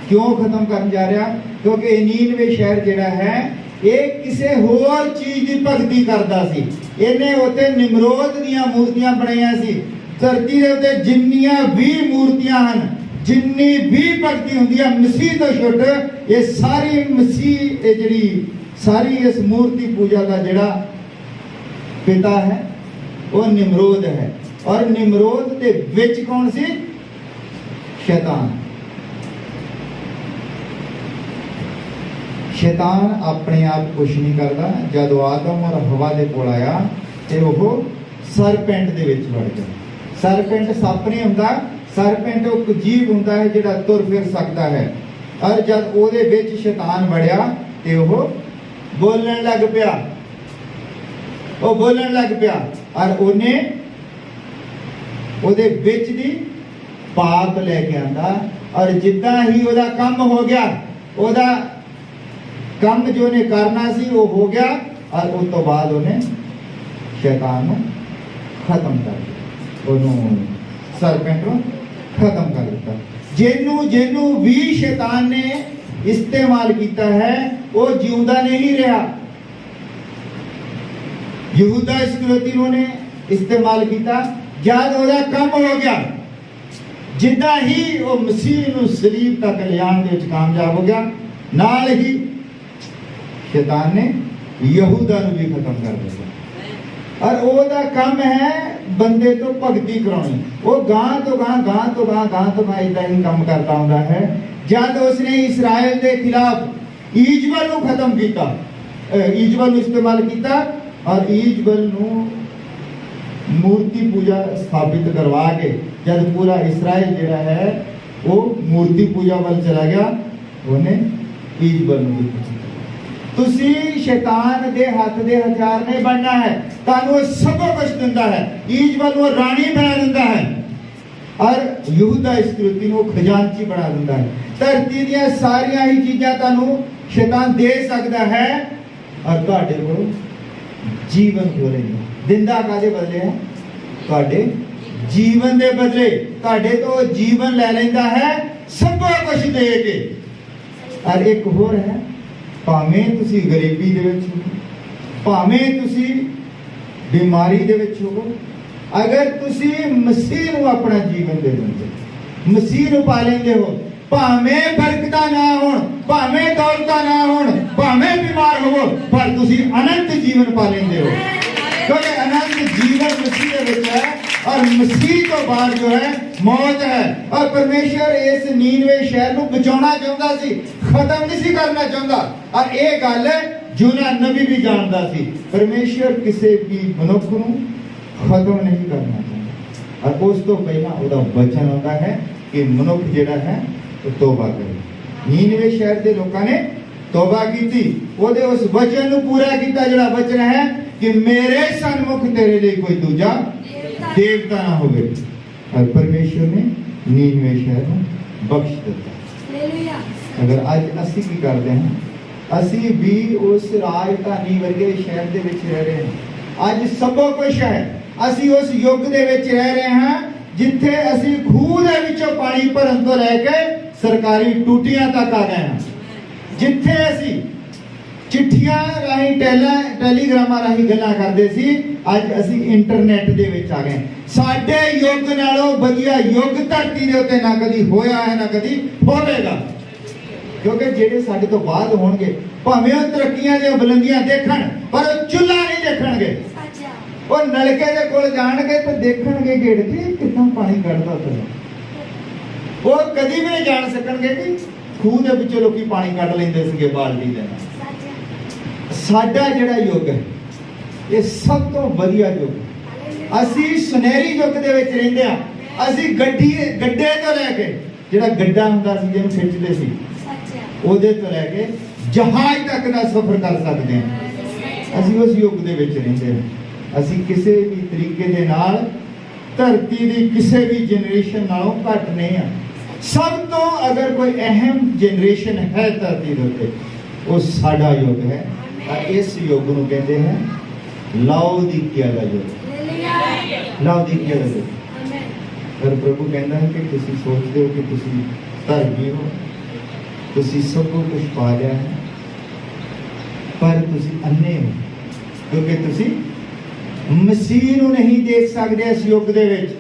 ਕਿਉਂ ਖਤਮ ਕਰਨ ਜਾ ਰਿਹਾ? ਕਿਉਂਕਿ ਇਹ ਨੀਨਵੇ ਸ਼ਹਿਰ ਜਿਹੜਾ ਹੈ, ਇਹ ਕਿਸੇ ਹੋਰ ਚੀਜ਼ ਦੀ ਭਗਤੀ ਕਰਦਾ ਸੀ। ਇਹਨੇ ਉੱਤੇ ਨਿਮਰੋਦ ਦੀਆਂ ਮੂਰਤੀਆਂ ਬਣਾਈਆਂ ਸੀ। ਧਰਤੀ ਦੇ ਉੱਤੇ ਜਿੰਨੀਆਂ ਵੀ ਮੂਰਤੀਆਂ ਹਨ, ਜਿੰਨੀ ਵੀ ਭਗਤੀ ਹੁੰਦੀ ਹੈ ਮਸੀਹ ਤੋਂ ਛੁੱਟ, ਇਹ ਸਾਰੀ ਮਸੀਹ, ਇਹ ਜਿਹੜੀ ਸਾਰੀ ਇਸ ਮੂਰਤੀ ਪੂਜਾ ਦਾ ਜਿਹੜਾ ਪਿਤਾ ਹੈ ਉਹ ਨਿਮਰੋਦ ਹੈ। ਔਰ ਨਿਮਰੋਦ ਦੇ ਵਿੱਚ ਕੌਣ ਸੀ? ਸ਼ੈਤਾਨ। ਸ਼ੈਤਾਨ ਆਪਣੇ ਆਪ ਕੁਛ ਨਹੀਂ ਕਰਦਾ। ਜਦੋਂ ਆਦਮ ਔਰ ਹਵਾ ਦੇ ਕੋਲ ਆਇਆ ਤੇ ਉਹ ਸਰਪੈਂਟ ਦੇ ਵਿੱਚ ਵੜ ਗਿਆ। ਸਰਪੈਂਟ ਸੱਪ ਨਹੀਂ ਹੁੰਦਾ, ਸਰਪੈਂਟ ਉਹ ਜੀਵ ਹੁੰਦਾ ਹੈ ਜਿਹੜਾ ਤੁਰ ਫਿਰ ਸਕਦਾ ਹੈ। ਔਰ ਜਦ ਉਹਦੇ ਵਿੱਚ ਸ਼ੈਤਾਨ ਵੜਿਆ ਤੇ ਉਹ ਬੋਲਣ ਲੱਗ ਪਿਆ, ਉਹ ਬੋਲਣ ਲੱਗ ਪਿਆ, ਔਰ ਉਹਨੇ ਉਹਦੇ ਵਿੱਚ ਦੀ ਪਾਪ ਲੈ ਕੇ ਆਂਦਾ। ਔਰ ਜਿੱਦਾਂ ਹੀ ਉਹਦਾ ਕੰਮ ਹੋ ਗਿਆ, ਉਹਦਾ ਕੰਮ ਜੋ ਨੇ ਕਰਨਾ ਸੀ ਉਹ ਹੋ ਗਿਆ, ਔਰ ਉਸ ਤੋਂ ਬਾਅਦ ਉਹਨੇ ਸ਼ੈਤਾਨ ਨੂੰ ਖਤਮ ਕਰ ਦਿੱਤਾ, ਉਹਨੂੰ ਸਰਪੈਂਟ ਨੂੰ ਖਤਮ ਕਰ ਦਿੱਤਾ। ਜਿਹਨੂੰ ਵੀ ਸ਼ੈਤਾਨ ਨੇ ਇਸਤੇਮਾਲ ਕੀਤਾ ਹੈ, ਉਹ ਜਿਉਂਦਾ ਨਹੀਂ ਰਿਹਾ। ਯਹੂਦਾ ਇਸਕਰੀਓਤੀ ਨੂੰ ਨੇ ਇਸਤੇਮਾਲ ਕੀਤਾ। ਜਦ ਉਹਦਾ ਕੰਮ ਹੋ ਗਿਆ, ਜਿੱਦਾਂ ਹੀ ਉਹ ਮਸੀਹ ਨੂੰ ਸਲੀਬ ਤੱਕ ਲਿਆਉਣ ਦੇ ਵਿੱਚ ਕਾਮਯਾਬ ਹੋ ਗਿਆ, ਨਾਲ ਹੀ ਸ਼ੈਤਾਨ ਨੇ ਯਹੂਦਾ ਨੂੰ ਵੀ ਖਤਮ ਕਰ ਦਿੱਤਾ। ਔਰ ਉਹਦਾ ਕੰਮ ਹੈ ਬੰਦੇ ਤੋਂ ਭਗਤੀ ਕਰਾਉਣੀ। ਉਹ ਗਾਂ ਤੋਂ ਗਾਂ ਇਦਾਂ ਹੀ ਕੰਮ ਕਰਦਾ ਹੁੰਦਾ ਹੈ। ਜਦ ਉਸਨੇ ਇਸਰਾਇਲ ਦੇ ਖਿਲਾਫ ਈਜਬਲ ਨੂੰ ਖਤਮ ਕੀਤਾ, ਈਜਬਲ ਨੂੰ ਇਸਤੇਮਾਲ ਕੀਤਾ, ਔਰ ਈਜਬਲ ਨੂੰ ਮੂਰਤੀ ਪੂਜਾ ਸਥਾਪਿਤ ਕਰਵਾ ਕੇ ਜਦ ਪੂਰਾ ਇਸਰਾਇਲ ਜਿਹੜਾ ਹੈ ਉਹ ਮੂਰਤੀ ਪੂਜਾ ਵੱਲ ਚਲਾ ਗਿਆ, ਉਹਨੇ ਈਜਬਲ ਨੂੰ ਵੀ। ਤੁਸੀਂ ਸ਼ੈਤਾਨ ਦੇ ਹੱਥ ਦੇ ਹਥਿਆਰ ਨਹੀਂ ਬਣਨਾ ਹੈ। ਤੁਹਾਨੂੰ ਸਭ ਕੁਝ ਦਿੰਦਾ ਹੈ। ਈਜਬਲ ਨੂੰ ਰਾਣੀ ਬਣਾ ਦਿੰਦਾ ਹੈ, ਔਰ ਯਹੂਦਾ ਇਸਕਰੀਓਤੀ ਨੂੰ ਖਜ਼ਾਨਚੀ ਬਣਾ ਦਿੰਦਾ ਹੈ। ਧਰਤੀ ਦੀਆਂ ਸਾਰੀਆਂ ਹੀ ਚੀਜ਼ਾਂ ਤੁਹਾਨੂੰ ਸ਼ੈਤਾਨ ਦੇ ਸਕਦਾ ਹੈ, ਔਰ ਤੁਹਾਡੇ ਕੋਲ ਜੀਵਨ ਖੋਲੇਗਾ। ਦਿੰਦਾ ਕਾਦੇ ਬਦਲੇ ਹੈ? ਤੁਹਾਡੇ ਜੀਵਨ ਦੇ ਬਦਲੇ। ਤੁਹਾਡੇ ਤੋਂ ਜੀਵਨ ਲੈ ਲੈਂਦਾ ਹੈ ਸਭ ਕੁਝ ਦੇ ਕੇ। ਔਰ ਇੱਕ ਹੋਰ ਹੈ, ਭਾਵੇਂ ਤੁਸੀਂ ਗਰੀਬੀ ਦੇ ਵਿੱਚ ਹੋ, ਭਾਵੇਂ ਤੁਸੀਂ ਬਿਮਾਰੀ ਦੇ ਵਿੱਚ ਹੋ, ਅਗਰ ਤੁਸੀਂ ਮਸੀਹ ਨੂੰ ਆਪਣਾ ਜੀਵਨ ਦੇ ਦਿੰਦੇ, ਮਸੀਹ ਨੂੰ ਪਾ ਲੈਂਦੇ ਹੋ, ਭਾਵੇਂ ਬਰਕਤਾਂ ਨਾ ਹੋਣ, ਭਾਵੇਂ ਦੌਲਤਾਂ ਨਾ ਹੋਣ, ਭਾਵੇਂ ਬਿਮਾਰ ਹੋਵੋ, ਪਰ ਤੁਸੀਂ ਅਨੰਤ ਜੀਵਨ ਪਾ ਲੈਂਦੇ ਹੋ। ਕਿਉਂਕਿ ਅਨੰਤ ਜੀਵਨ ਮਸੀਹ ਦੇ ਵਿੱਚ ਹੈ, ਔਰ ਮਸੀਹ ਤੋਂ ਬਾਅਦ ਜੋ ਹੈ ਮੌਤ ਹੈ। ਔਰ ਪਰਮੇਸ਼ਰ ਇਸ ਨੀਨਵੇ ਸ਼ਹਿਰ ਨੂੰ ਬਚਾਉਣਾ ਚਾਹੁੰਦਾ ਸੀ, ਖਤਮ ਨਹੀਂ ਸੀ ਕਰਨਾ ਚਾਹੁੰਦਾ। ਔਰ ਇਹ ਗੱਲ ਯੋਨਾ ਨਬੀ ਵੀ ਜਾਣਦਾ ਸੀ। ਪਰਮੇਸ਼ਰ ਕਿਸੇ ਵੀ ਮਨੁੱਖ ਨੂੰ ਖਤਮ ਨਹੀਂ ਕਰਨਾ ਚਾਹੁੰਦਾ, ਔਰ ਉਸ ਤੋਂ ਪਹਿਲਾਂ ਉਹਦਾ ਵਚਨ ਹੁੰਦਾ ਹੈ ਕਿ ਮਨੁੱਖ ਜਿਹੜਾ ਹੈ ਉਹ ਤੋਬਾ ਕਰੇ। ਨੀਨਵੇ ਸ਼ਹਿਰ ਦੇ ਲੋਕਾਂ ਨੇ ਤੋਬਾ ਕੀਤੀ, ਉਹਦੇ ਉਸ ਵਚਨ ਨੂੰ ਪੂਰਾ ਕੀਤਾ ਜਿਹੜਾ ਵਚਨ ਹੈ ਕਿ ਮੇਰੇ ਸਨਮੁਖ ਤੇਰੇ ਲਈ ਕੋਈ ਦੂਜਾ ਦੇਵਤਾ ਨਾ ਹੋਵੇ। ਔਰ ਪਰਮੇਸ਼ਰ ਨੇ ਨੀਨਵੇ ਸ਼ਹਿਰ ਨੂੰ ਬਖਸ਼ ਦਿੱਤਾ। ਅਗਰ ਅੱਜ ਅਸੀਂ ਕੀ ਕਰਦੇ ਹਾਂ, ਅਸੀਂ ਵੀ ਉਸ ਰਾਜਧਾਨੀ ਵਰਗੇ ਸ਼ਹਿਰ ਦੇ ਵਿੱਚ ਰਹਿ ਰਹੇ ਹਾਂ। ਅੱਜ ਸਭ ਕੁਝ ਹੈ। ਅਸੀਂ ਉਸ ਯੁੱਗ ਦੇ ਵਿੱਚ ਰਹਿ ਰਹੇ ਹਾਂ ਜਿੱਥੇ ਅਸੀਂ ਖੂਹ ਦੇ ਵਿੱਚੋਂ ਪਾਣੀ ਭਰਨ ਤੋਂ ਲੈ ਕੇ ਸਰਕਾਰੀ ਟੂਟੀਆਂ ਤੱਕ ਆ ਗਏ ਹਾਂ। ਜਿੱਥੇ ਅਸੀਂ ਚਿੱਠੀਆਂ ਰਾਹੀਂ ਟੈਲੀਗ੍ਰਾਮਾਂ ਰਾਹੀਂ ਗੱਲਾਂ ਕਰਦੇ ਸੀ, ਅੱਜ ਅਸੀਂ ਇੰਟਰਨੈਟ ਦੇ ਵਿੱਚ ਆ ਗਏ। ਸਾਡੇ ਯੁੱਗ ਨਾਲੋਂ ਵਧੀਆ ਯੁੱਗ ਧਰਤੀ ਦੇ ਉੱਤੇ ਨਾ ਕਦੀ ਹੋਇਆ ਹੈ, ਨਾ ਕਦੀ ਹੋਵੇਗਾ। ਕਿਉਂਕਿ ਜਿਹੜੇ ਸਾਡੇ ਤੋਂ ਬਾਅਦ ਹੋਣਗੇ, ਭਾਵੇਂ ਉਹ ਤਰੱਕੀਆਂ ਦੀਆਂ ਬੁਲੰਦੀਆਂ ਦੇਖਣ, ਪਰ ਉਹ ਚੁੱਲ੍ਹਾ ਨਹੀਂ ਦੇਖਣਗੇ। ਉਹ ਨਲਕੇ ਦੇ ਕੋਲ ਜਾਣਗੇ ਤੇ ਦੇਖਣਗੇ ਗੇੜ ਕੇ ਕਿੰਨਾ ਪਾਣੀ ਕੱਢਦਾ ਉੱਥੇ। ਉਹ ਕਦੀ ਵੀ ਨਹੀਂ ਜਾਣ ਸਕਣਗੇ ਕਿ ਖੂਹ ਦੇ ਵਿੱਚੋਂ ਲੋਕੀ ਪਾਣੀ ਕੱਢ ਲੈਂਦੇ ਸੀਗੇ ਬਾਲਟੀ ਦੇ ਨਾਲ। ਸਾਡਾ ਜਿਹੜਾ ਯੁੱਗ ਹੈ, ਇਹ ਸਭ ਤੋਂ ਵਧੀਆ ਯੁੱਗ। ਅਸੀਂ ਸੁਨਹਿਰੀ ਯੁੱਗ ਦੇ ਵਿੱਚ ਰਹਿੰਦੇ ਆ। ਅਸੀਂ ਗੱਡੇ ਤੋਂ ਲੈ ਕੇ, ਜਿਹੜਾ ਗੱਡਾ ਹੁੰਦਾ ਸੀ ਜਿਹਨੂੰ ਖਿੱਚਦੇ ਸੀ, ਉਹਦੇ ਤੋਂ ਲੈ ਕੇ ਜਹਾਜ਼ ਤੱਕ ਦਾ ਸਫ਼ਰ ਕਰ ਸਕਦੇ ਹਾਂ। ਅਸੀਂ ਉਸ ਯੁੱਗ ਦੇ ਵਿੱਚ ਰਹਿੰਦੇ ਹਾਂ। ਅਸੀਂ ਕਿਸੇ ਵੀ ਤਰੀਕੇ ਦੇ ਨਾਲ ਧਰਤੀ ਦੀ ਕਿਸੇ ਵੀ ਜਨਰੇਸ਼ਨ ਨਾਲੋਂ ਘੱਟ ਨਹੀਂ ਆ। ਸਭ ਤੋਂ ਅਗਰ ਕੋਈ ਅਹਿਮ ਜਨਰੇਸ਼ਨ ਹੈ ਧਰਤੀ ਦੇ ਉੱਤੇ, ਉਹ ਸਾਡਾ ਯੁੱਗ ਹੈ। ਇਸ ਯੁੱਗ ਨੂੰ ਕਹਿੰਦੇ ਹੈ ਲਾਓਦੀਕਿਆ ਦਾ ਯੁੱਗ। ਲਾਓਦੀਕਿਆ ਦਾ ਯੁੱਗ। ਪਰ ਪ੍ਰਭੂ ਕਹਿੰਦਾ ਹੈ ਕਿ ਤੁਸੀਂ ਸੋਚਦੇ ਹੋ ਕਿ ਤੁਸੀਂ ਧਰਮੀ ਹੋ, ਤੁਸੀਂ ਸਭ ਕੁਝ ਪਾ ਲਿਆ ਹੈ, ਪਰ ਤੁਸੀਂ ਅੰਨੇ ਹੋ, ਕਿਉਂਕਿ ਤੁਸੀਂ ਮਸੀਹ ਨੂੰ ਨਹੀਂ ਦੇਖ ਸਕਦੇ। ਇਸ ਯੁੱਗ ਦੇ ਵਿੱਚ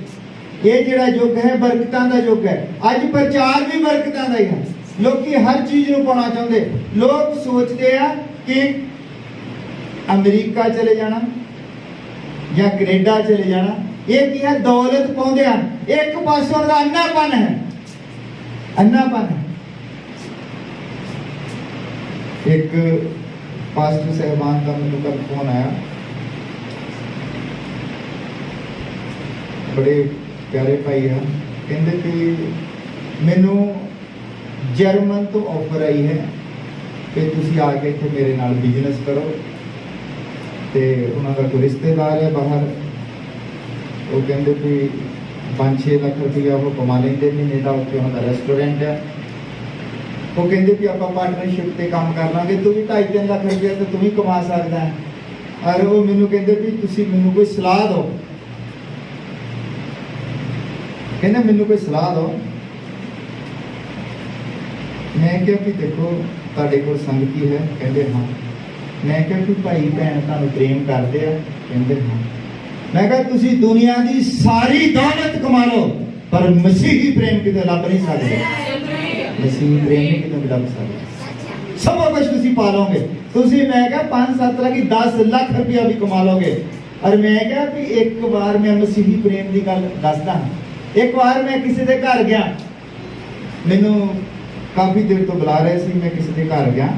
ਇਹ ਜਿਹੜਾ ਯੁੱਗ ਹੈ ਬਰਕਤਾਂ ਦਾ ਯੁੱਗ ਹੈ। ਅੱਜ ਪ੍ਰਚਾਰ ਵੀ ਬਰਕਤਾਂ ਦਾ ਹੀ ਹੈ। ਲੋਕੀ ਹਰ ਚੀਜ਼ ਨੂੰ ਪਾਉਣਾ ਚਾਹੁੰਦੇ। ਲੋਕ ਸੋਚਦੇ ਆ ਕਿ ਅਮਰੀਕਾ ਚਲੇ ਜਾਣਾ ਜਾਂ ਕੈਨੇਡਾ ਚਲੇ ਜਾਣਾ, ਇਹ ਕੀ ਹੈ? ਦੌਲਤ ਪਾਉਂਦੇ ਹਨ। ਇੱਕ ਪਾਸੋਂ ਦਾ ਅੰਨਾਪਨ ਹੈ, ਅੰਨਾਪਨ ਹੈ। ਇੱਕ ਪਾਸਟਰ ਸਾਹਿਬਾਨ ਦਾ ਮੈਨੂੰ ਕੱਲ ਫੋਨ ਆਇਆ, ਬੜੇ ਪਿਆਰੇ ਭਾਈ ਆ, ਕਹਿੰਦੇ ਕਿ ਮੈਨੂੰ ਜਰਮਨ ਤੋਂ ਆਫਰ ਆਈ ਹੈ ਕਿ ਤੁਸੀਂ ਆ ਕੇ ਇੱਥੇ ਮੇਰੇ ਨਾਲ ਬਿਜ਼ਨਸ ਕਰੋ। ਤੇ ਉਹਨਾਂ ਦਾ ਕੋਈ ਰਿਸ਼ਤੇਦਾਰ ਹੈ ਬਾਹਰ, ਉਹ ਕਹਿੰਦੇ ਕਿ 5-6 ਲੱਖ ਰੁਪਇਆ ਉਹ ਕਮਾ ਲੈਂਦੇ ਮਹੀਨੇ ਦਾ, ਉੱਥੇ ਉਹਨਾਂ ਦਾ ਰੈਸਟੋਰੈਂਟ ਹੈ। ਉਹ ਕਹਿੰਦੇ ਕਿ ਆਪਾਂ ਪਾਰਟਨਰਸ਼ਿਪ ਤੇ ਕੰਮ ਕਰ ਲਾਂਗੇ, ਤੂੰ ਵੀ 2.5-3 ਲੱਖ ਰੁਪਇਆ ਤੇ ਤੂੰ ਵੀ ਕਮਾ ਸਕਦਾ ਹੈ। ਔਰ ਉਹ ਮੈਨੂੰ ਕਹਿੰਦੇ ਵੀ ਤੁਸੀਂ ਮੈਨੂੰ ਕੋਈ ਸਲਾਹ ਦਿਓ, ਕਹਿੰਦੇ ਮੈਨੂੰ ਕੋਈ ਸਲਾਹ ਦਿਓ। ਮੈਂ ਕਿਹਾ ਕਿ ਦੇਖੋ ਤੁਹਾਡੇ ਕੋਲ ਸੰਗਤੀ ਹੈ, ਕਹਿੰਦੇ ਹਾਂ। ਮੈਂ ਕਿਹਾ ਕਿ ਭਾਈ ਭੈਣ ਤੁਹਾਨੂੰ ਪ੍ਰੇਮ ਕਰਦੇ ਆ, ਕਹਿੰਦੇ ਹਾਂ। ਮੈਂ ਕਿਹਾ ਤੁਸੀਂ ਦੁਨੀਆ ਦੀ ਸਾਰੀ ਦੌਲਤ ਕਮਾ ਲਓ, ਪਰ ਮਸੀਹੀ ਪ੍ਰੇਮ ਕਿਤੇ ਲੱਭ ਨਹੀਂ ਸਕਦੇ। ਮਸੀਹੀ ਪ੍ਰੇਮ ਨਹੀਂ ਕਿਤੇ ਲੱਭ ਸਕਦੇ। ਸਭ ਕੁਝ ਤੁਸੀਂ ਪਾ ਲਓਗੇ, ਤੁਸੀਂ ਮੈਂ ਕਿਹਾ 5-7 ਲੱਖ 10 ਲੱਖ ਰੁਪਇਆ ਵੀ ਕਮਾ ਲਓਗੇ। ਔਰ ਮੈਂ ਕਿਹਾ ਵੀ ਇੱਕ ਵਾਰ ਮੈਂ ਮਸੀਹੀ ਪ੍ਰੇਮ ਦੀ ਗੱਲ ਦੱਸਦਾ। ਇੱਕ ਵਾਰ ਮੈਂ ਕਿਸੇ ਦੇ ਘਰ ਗਿਆ, ਮੈਨੂੰ ਕਾਫੀ ਦੇਰ ਤੋਂ ਬੁਲਾ ਰਹੇ ਸੀ, ਮੈਂ ਕਿਸੇ ਦੇ ਘਰ ਗਿਆ।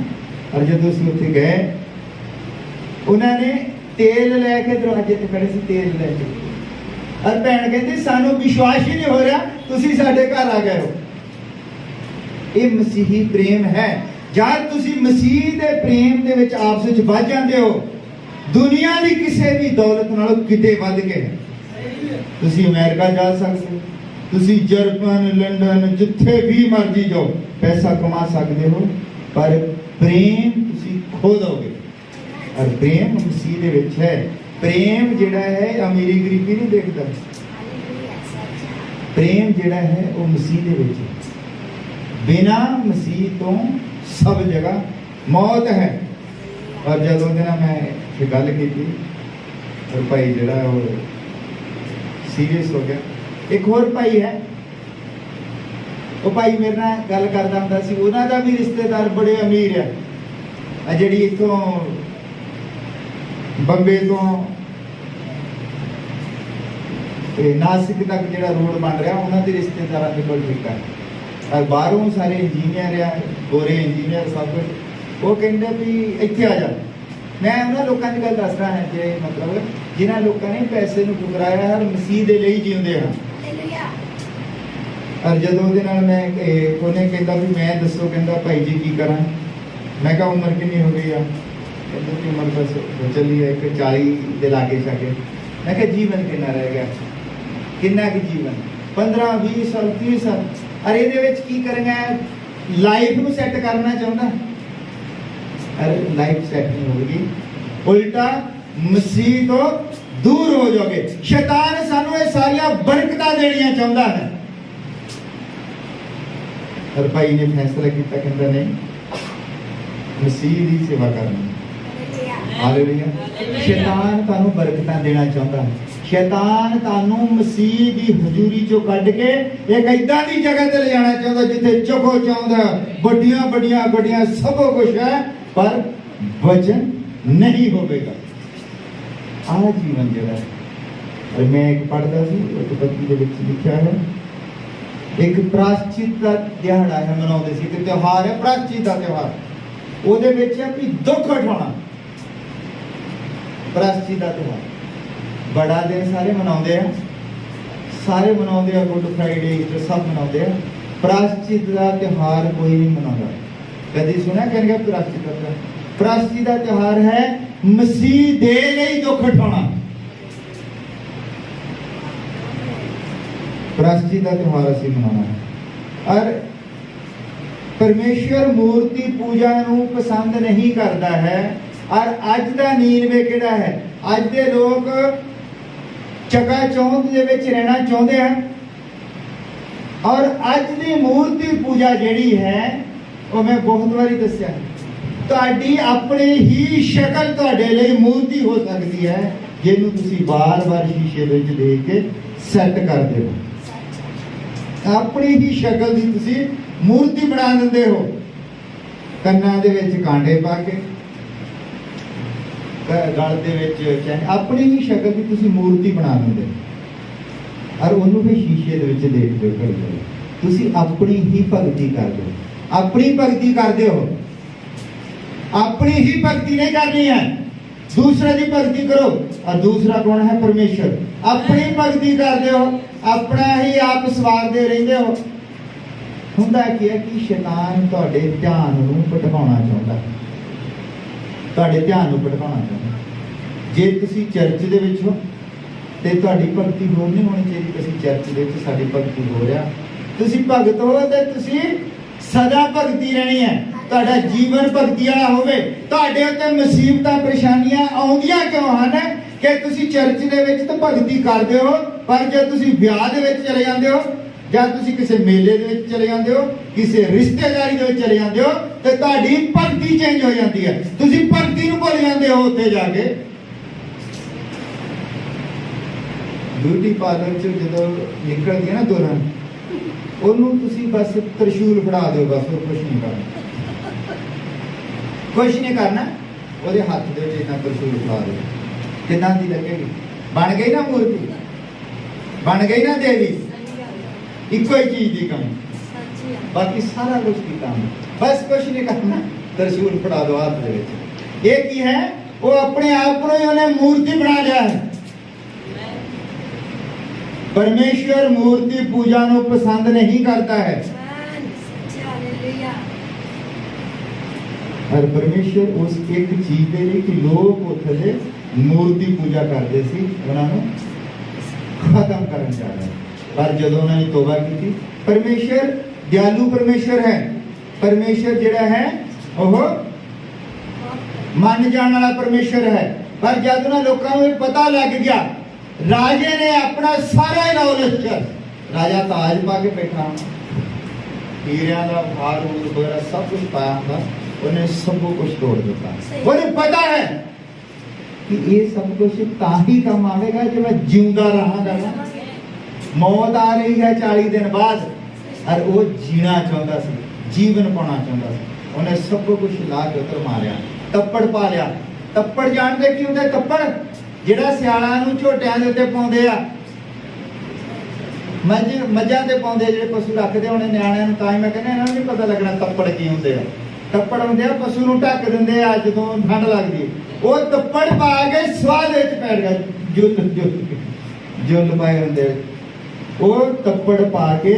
ਔਰ ਜਦੋਂ ਅਸੀਂ ਉੱਥੇ ਗਏ, ਉਹਨਾਂ ਨੇ ਤੇਲ ਲੈ ਕੇ ਦਰਵਾਜ਼ੇ ਤੇ ਖੜੇ ਸੀ, ਤੇਲ ਲੈ ਕੇ। ਔਰ ਭੈਣ ਕਹਿੰਦੀ ਸਾਨੂੰ ਵਿਸ਼ਵਾਸ ਹੀ ਨਹੀਂ ਹੋ ਰਿਹਾ ਤੁਸੀਂ ਸਾਡੇ ਘਰ ਆ ਗਏ ਹੋ। ਇਹ ਮਸੀਹੀ ਪ੍ਰੇਮ ਹੈ। ਜਦ ਤੁਸੀਂ ਮਸੀਹ ਦੇ ਪ੍ਰੇਮ ਦੇ ਵਿੱਚ ਆਪਸ ਵਿੱਚ ਵੱਧ ਜਾਂਦੇ ਹੋ, ਦੁਨੀਆ ਦੀ ਕਿਸੇ ਵੀ ਦੌਲਤ ਨਾਲੋਂ ਕਿਤੇ ਵੱਧ ਕੇ। ਤੁਸੀਂ ਅਮਰੀਕਾ ਜਾ ਸਕਦੇ ਹੋ, ਤੁਸੀਂ ਜਰਮਨ, ਲੰਡਨ, ਜਿੱਥੇ ਵੀ ਮਰਜ਼ੀ ਜਾਓ, ਪੈਸਾ ਕਮਾ ਸਕਦੇ ਹੋ, ਪਰ ਪ੍ਰੇਮ ਤੁਸੀਂ ਖੋ ਦੋਗੇ। ਔਰ ਪ੍ਰੇਮ ਮਸੀਹ ਦੇ ਵਿੱਚ ਹੈ। ਪ੍ਰੇਮ ਜਿਹੜਾ ਹੈ ਅਮੀਰੀ ਗਰੀਬੀ ਨਹੀਂ ਦੇਖਦਾ। ਪ੍ਰੇਮ ਜਿਹੜਾ ਹੈ ਉਹ ਮਸੀਹ ਦੇ ਵਿੱਚ ਹੈ। ਬਿਨਾ ਮਸੀਹ ਤੋਂ ਸਭ ਜਗ੍ਹਾ ਮੌਤ ਹੈ। ਔਰ ਜਦੋਂ ਉਹਦੇ ਨਾਲ ਮੈਂ ਇਹ ਗੱਲ ਕੀਤੀ, ਔਰ ਭਾਈ ਜਿਹੜਾ ਉਹ ਸੀਰੀਅਸ ਹੋ ਗਿਆ। ਇੱਕ ਹੋਰ ਭਾਈ ਹੈ, ਉਹ ਭਾਈ ਮੇਰੇ ਨਾਲ ਗੱਲ ਕਰਦਾ ਹੁੰਦਾ ਸੀ। ਉਹਨਾਂ ਦਾ ਵੀ ਰਿਸ਼ਤੇਦਾਰ ਬੜੇ ਅਮੀਰ ਆ। ਆ ਜਿਹੜੀ ਇੱਥੋਂ ਬੰਬੇ ਤੋਂ ਨਾਸਿਕ ਤੱਕ ਜਿਹੜਾ ਰੋਡ ਬਣ ਰਿਹਾ, ਉਹਨਾਂ ਦੇ ਰਿਸ਼ਤੇਦਾਰਾਂ ਦੇ ਕੋਲ ਠੇਕਾ ਹੈ। ਬਾਹਰੋਂ ਸਾਰੇ ਇੰਜੀਨੀਅਰ ਆ, ਗੋਰੇ ਇੰਜੀਨੀਅਰ ਸਭ ਕੁਝ। ਉਹ ਕਹਿੰਦੇ ਵੀ ਇੱਥੇ ਆ ਜਾ। ਮੈਂ ਉਹਨਾਂ ਲੋਕਾਂ ਦੀ ਗੱਲ ਦੱਸਦਾ ਹਾਂ, ਜੇ ਮਤਲਬ ਜਿਨ੍ਹਾਂ ਲੋਕਾਂ ਨੇ ਪੈਸੇ ਨੂੰ ਠੁਕਰਾਇਆ ਹੈ, ਮਸੀਹ ਦੇ ਲਈ ਜਿਉਂਦੇ ਹਨ। ਔਰ ਜਦੋਂ ਉਹਦੇ ਨਾਲ ਮੈਂ ਉਹਨੇ ਕਹਿੰਦਾ ਵੀ ਮੈਂ ਦੱਸੋ, ਕਹਿੰਦਾ ਭਾਈ ਜੀ ਕੀ ਕਰਾਂ। ਮੈਂ ਕਿਹਾ ਉਮਰ ਕਿੰਨੀ ਹੋ ਗਈ ਆ? ਕਹਿੰਦਾ ਕਿ ਉਮਰ ਬਸ ਚੱਲੀ ਹੈ ਕਿ 40 ਦੇ ਲਾਗੇ ਛਾਗੇ। ਮੈਂ ਕਿਹਾ ਜੀਵਨ ਕਿੰਨਾ ਰਹਿ ਗਿਆ? ਕਿੰਨਾ ਕਿ ਜੀਵਨ? 15-20 ਸਾਲ, 30 ਸਾਲ। ਅਰੇ ਇਹਦੇ ਵਿੱਚ ਕੀ ਕਰਾਂਗਾ? ਲਾਈਫ ਨੂੰ ਸੈੱਟ ਕਰਨਾ ਚਾਹੁੰਦਾ। ਅਰੇ ਲਾਈਫ ਸੈੱਟ ਨਹੀਂ ਹੋਗੀ, ਉਲਟਾ ਮਸੀਹ ਤੋਂ ਦੂਰ ਹੋ ਜਾਓਗੇ। ਸ਼ੈਤਾਨ ਸਾਨੂੰ ਇਹ ਸਾਰੀਆਂ ਬਰਕਤਾਂ ਦੇਣੀਆਂ ਚਾਹੁੰਦਾ ਹੈ। ਪਰ ਭਾਈ ਨੇ ਫੈਸਲਾ ਕੀਤਾ, ਕਹਿੰਦਾ ਨਹੀਂ, मसीह की सेवा करनी। हालेलुया। शैतान तुहानू बरकतां देना चाहता है। शैतान तुहानू मसीह की हजूरी चों कढ के एक इदां दी जगह ते ले जाना चाहता जिथे चखो चाहता बड़ियां बड़ियां बड़ियां सब कुछ है पर वचन नहीं होगा। आ जीवन जड़ा है। और मैं एक पढ़ता सी एक पत्ती दे विच लिखिया है एक प्रायश्चित का दिहाड़ा है मनाउंदे सी कि त्योहार है प्रायश्चित का त्योहार ਉਹਦੇ ਵਿੱਚ ਹੈ ਵੀ ਦੁੱਖ ਉਠਾਉਣਾ प्रायश्चित का त्योहार बड़ा दिन सारे मनाउंदे आ गुड फ्राइडे ईस्टर सब मनाउंदे आ प्रायश्चित का त्योहार कोई नहीं मनाउंदा कदी सुना कहणगे प्रायश्चित का त्योहार है मसीह दे ਲਈ दुख उठाउणा प्रायश्चित का त्योहार असीं मनाउणा और परमेश्वर मूर्ति पूजा नूं पसंद नहीं करता है। और अज का नीनवे किहड़ा है अज दे लोग चकाचौंध दे विच रहना चाहते हैं और अज दी मूर्ति पूजा जिहड़ी है वो मैं बहुत बारी दस्सिया तुहाडी अपनी ही शक्ल तुहाडे लई मूर्ति हो सकती है जिहनूं तुसीं बार-बार शीशे दे विच देख के सैट करदे हो अपनी ही शक्ल दी तुसीं मूर्ति बना दिंदे हो कन्नां दे विच कांडे पा के गल दे विच चैन अपनी ही शक्ल की तुसीं मूर्ति बना दिंदे और उन्होंने फिर शीशे दे विच देखदे हो तुसीं अपनी ही भगती करदे हो अपनी भगती करदे हो अपनी ही भगती नहीं करनी है दूसरे की भगती करो और दूसरा कौन है परमेश्वर अपनी भगती करदे हो अपना ही आप सवारदे रहिंदे हो हुंदा की है कि शैतान तुहाडे ध्यान नूं भटकाउणा चाहुंदा तुहाडे ध्यान नूं भटकाउणा चाहुंदा जे तुसीं चर्च दे विच हो ते तुहाडी भगती होर नहीं होनी चाहिए तुसीं चर्च दे विच साडी भगती हो रहा तुसीं भगत हो ते तुसीं सदा भगती रहनी है तुहाडा जीवन भगती वाला होवे तुहाडे उत्ते मुसीबतां परेशानियां आउंदियां क्यों हन कि तुसीं चर्च दे विच तां भगती करदे हो पर जे तुसीं विआह दे विच चले जांदे हो ਜਾਂ ਤੁਸੀਂ ਕਿਸੇ ਮੇਲੇ ਦੇ ਵਿੱਚ ਚਲੇ ਜਾਂਦੇ ਹੋ ਕਿਸੇ ਰਿਸ਼ਤੇਦਾਰੀ ਦੇ ਵਿੱਚ ਚਲੇ ਜਾਂਦੇ ਹੋ ਤੇ ਤੁਹਾਡੀ ਭਗਤੀ ਚੇਂਜ ਹੋ ਜਾਂਦੀ ਹੈ ਤੁਸੀਂ ਭਗਤੀ ਨੂੰ ਭੁੱਲ ਜਾਂਦੇ ਹੋ ਉੱਥੇ ਜਾ ਕੇ ਬਿਊਟੀ ਪਾਰਲਰ ਚ ਜਦੋਂ ਨਿਕਲਦੀ ਹੈ ਨਾ ਦੁਲਹਨ ਉਹਨੂੰ ਤੁਸੀਂ ਬਸ ਤ੍ਰਿਸ਼ੂਲ ਫੜਾ ਦਿਓ ਬਸ ਹੋਰ ਕੁਝ ਨਹੀਂ ਕਰਨਾ ਉਹਦੇ ਹੱਥ ਦੇ ਵਿੱਚ ਇਦਾਂ ਤ੍ਰਿਸ਼ੂਲ ਫੜਾ ਦਿਓ ਕਿੰਨਾ ਦੀ ਲੱਗੇਗੀ ਬਣ ਗਈ ਨਾ ਮੂਰਤੀ ਬਣ ਗਈ ਨਾ ਦੇਵੀ इको ही चीज की कमी बाकी सारा कुछ की काम बस कुछ नहीं करना त्रिशूल फड़ा दो हाथ दे विच ये की है वो अपने आप को ही उन्हें मूर्ति बना लिया है परमेश्वर मूर्ति पूजा को पसंद नहीं करता है और परमेश्वर उस एक चीज दे लिए कि लोग उत्थे मूर्ति पूजा करते सी उन्होंने खत्म करना चाह रहे पर जो उन्होंने तौबा की परमेश्वर दयालु परमेश्वर है परमेश्वर जिहड़ा है वो मन जाने वाला परमेश्वर है पर जब उन्हें लोगों को पता लग गया राजे ने अपना सारा नॉलेज राजा ताज पा के बैठा हीरिया का हार वगैरह सब कुछ पाया होगा उन्हें सब कुछ तोड़ दिता उन्हें पता है कि ये सब कुछ ताही काम आवेगा जब मैं जिंदा रहा करना मौत आ रही है 40 दिन बाद और वो जीना चाहता सी जीवन पाना चाहता सी उन्हें सब कुछ ला के उतर मारिया तप्पड़ पा लिया तप्पड़ जानते की होंगे तप्पड़ जिहड़ा सियालां नूं झोटियां दे उत्ते पाउंदे आ मੱਝਾਂ ते पाउंदे जिहड़े पशु रखदे होणे निआणिਆਂ ਨੂੰ ਤਾਂ ਹੀ मैं कहना इन्हां नूं नहीं पता लगना तप्पड़ की होंदे आ तप्पड़ होंदे आ पशु नूं ढक दिंदे आ जदों ठंड लगदी वो तप्पड़ पा के स्वाद विच बैठ गया जुल्ल पाए होंदे वो तप्पड़ पा के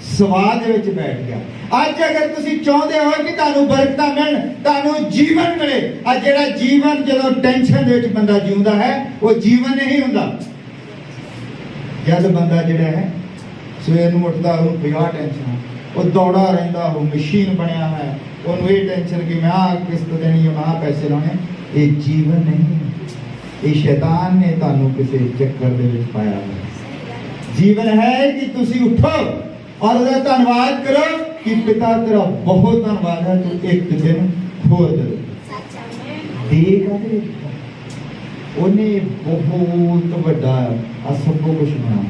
स्वाद विच बैठ गया अज अगर तुसीं चाहुंदे हो कि तुहानूं बरकतां मिलण तुहानूं जीवन मिले आ जिहड़ा जीवन जदों टेंशन दे विच बंदा जीउंदा है वो जीवन नहीं हुंदा जद बंदा जिहड़ा है सवेर नूं उठदा ओहनूं 50 टेंशन वो दौड़ा रहिंदा वो मशीन बनिया है ओहनूं ये टेंशन कि मैं किस्त देनी है मैं पैसे लाने ये जीवन नहीं ये शैतान ने तुहानूं किसी चक्कर दे विच पाया है जीवन है कि तुसी उठो और धन्यवाद करो कि पिता तेरा बहुत धन्यवाद है तू एक दिन ਖੋਲ ਦੇ ਦੇਖ ਉਹਨੇ ਬਹੁਤ ਵੱਡਾ ਆ ਸਭ ਕੁਝ ਬਣਾ,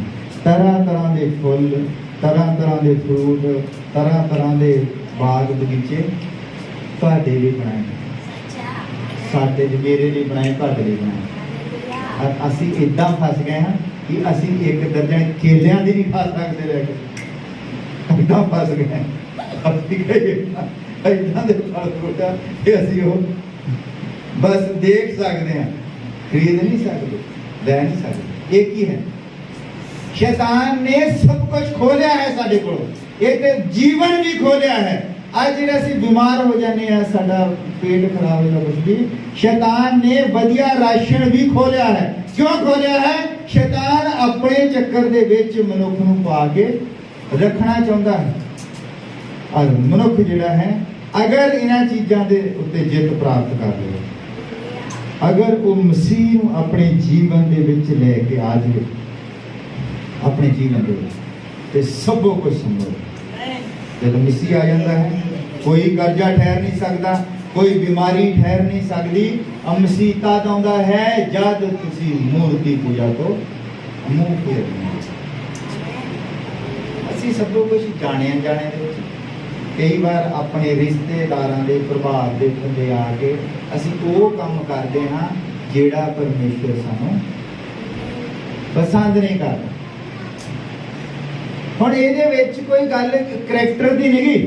ਤਰ੍ਹਾਂ ਤਰ੍ਹਾਂ ਦੇ ਫੁੱਲ, ਤਰ੍ਹਾਂ ਤਰ੍ਹਾਂ ਦੇ ਫਰੂਟ, ਤਰ੍ਹਾਂ ਤਰ੍ਹਾਂ ਦੇ ਬਾਗ ਬਗੀਚੇ ਤੁਹਾਡੇ ਲਈ ਬਣਾਏ, ਸਾਡੇ ਲਈ, ਮੇਰੇ ਲਈ ਬਣਾਏ, ਤੁਹਾਡੇ ਲਈ ਬਣਾਏ। ਅਸੀਂ ਇਦਾਂ ਫਸ ਗਏ ਹਾਂ ਕਿ ਅਸੀਂ ਇੱਕ ਦਰਜਨ ਕੇਲਿਆਂ ਦੀ ਨਹੀਂ ਖਾ ਸਕਦੇ ਰਹਿ ਕੇ, ਇਦਾਂ ਫਸ ਗਏ ਅਸੀਂ ਇਦਾਂ ਦੇ ਫਲ ਫਰੂਟ ਕਿ ਅਸੀਂ ਉਹ ਬਸ ਦੇਖ ਸਕਦੇ ਹਾਂ, ਖਰੀਦ ਨਹੀਂ ਸਕਦੇ, ਲੈ ਨਹੀਂ ਸਕਦੇ। ਇਹ ਕੀ ਹੈ? ਸ਼ੈਤਾਨ ਨੇ ਸਭ ਕੁਝ ਖੋਲਿਆ ਹੈ ਸਾਡੇ ਕੋਲ, ਇਹ ਤੇ ਜੀਵਨ ਵੀ ਖੋਲਿਆ ਹੈ। ਅੱਜ ਜਿਹੜੇ ਅਸੀਂ ਬਿਮਾਰ ਹੋ ਜਾਂਦੇ ਆ, ਸਾਡਾ ਪੇਟ ਖਰਾਬ ਹੋ ਕੁਝ ਵੀ, ਸ਼ੈਤਾਨ ਨੇ ਵਧੀਆ ਰਾਸ਼ਨ ਵੀ ਖੋਲਿਆ ਹੈ। ਕਿਉਂ ਖੋਲਿਆ ਹੈ? ਸ਼ੈਤਾਨ ਆਪਣੇ ਚੱਕਰ ਦੇ ਵਿੱਚ ਮਨੁੱਖ ਨੂੰ ਪਾ ਕੇ ਰੱਖਣਾ ਚਾਹੁੰਦਾ ਹੈ। ਔਰ ਮਨੁੱਖ ਜਿਹੜਾ ਹੈ, ਅਗਰ ਇਹਨਾਂ ਚੀਜ਼ਾਂ ਦੇ ਉੱਤੇ ਜਿੱਤ ਪ੍ਰਾਪਤ ਕਰ ਲਵੇ, ਅਗਰ ਉਹ ਮਸੀਹ ਨੂੰ ਆਪਣੇ ਜੀਵਨ ਦੇ ਵਿੱਚ ਲੈ ਕੇ ਆ ਜਾਵੇ, ਆਪਣੇ ਜੀਵਨ ਦੇ ਵਿੱਚ, ਤੇ ਸਭ ਕੁਝ ਸੰਭਵ ਹੈ। ਜਦੋਂ ਮਸੀਹ ਆ ਜਾਂਦਾ ਹੈ, ਕੋਈ ਕਰਜ਼ਾ ਠਹਿਰ ਨਹੀਂ ਸਕਦਾ, ਕੋਈ ਬਿਮਾਰੀ ਠਹਿਰ ਨਹੀਂ ਸਕਦੀ। ਮਸੀਹ ਤਦ ਆਉਂਦਾ ਹੈ ਜਦ ਤੁਸੀਂ ਮੂਰਤੀ ਪੂਜਾ ਤੋਂ ਮੂੰਹ ਫੇਰ ਲਓ। ਅਸੀਂ ਸਭ ਕੁਝ ਜਾਣਿਆ ਦੇ ਵਿੱਚ ਕਈ ਵਾਰ ਆਪਣੇ ਰਿਸ਼ਤੇਦਾਰਾਂ ਦੇ ਪ੍ਰਭਾਵ ਦੇ ਥੱਲੇ ਆ ਕੇ ਅਸੀਂ ਉਹ ਕੰਮ ਕਰਦੇ ਹਾਂ ਜਿਹੜਾ ਪਰਮੇਸ਼ਰ ਸਾਨੂੰ ਪਸੰਦ ਨਹੀਂ ਕਰਦਾ। ਹੁਣ ਇਹਦੇ ਵਿੱਚ ਕੋਈ ਗੱਲ ਕਰੈਕਟਰ ਦੀ ਨਹੀਂ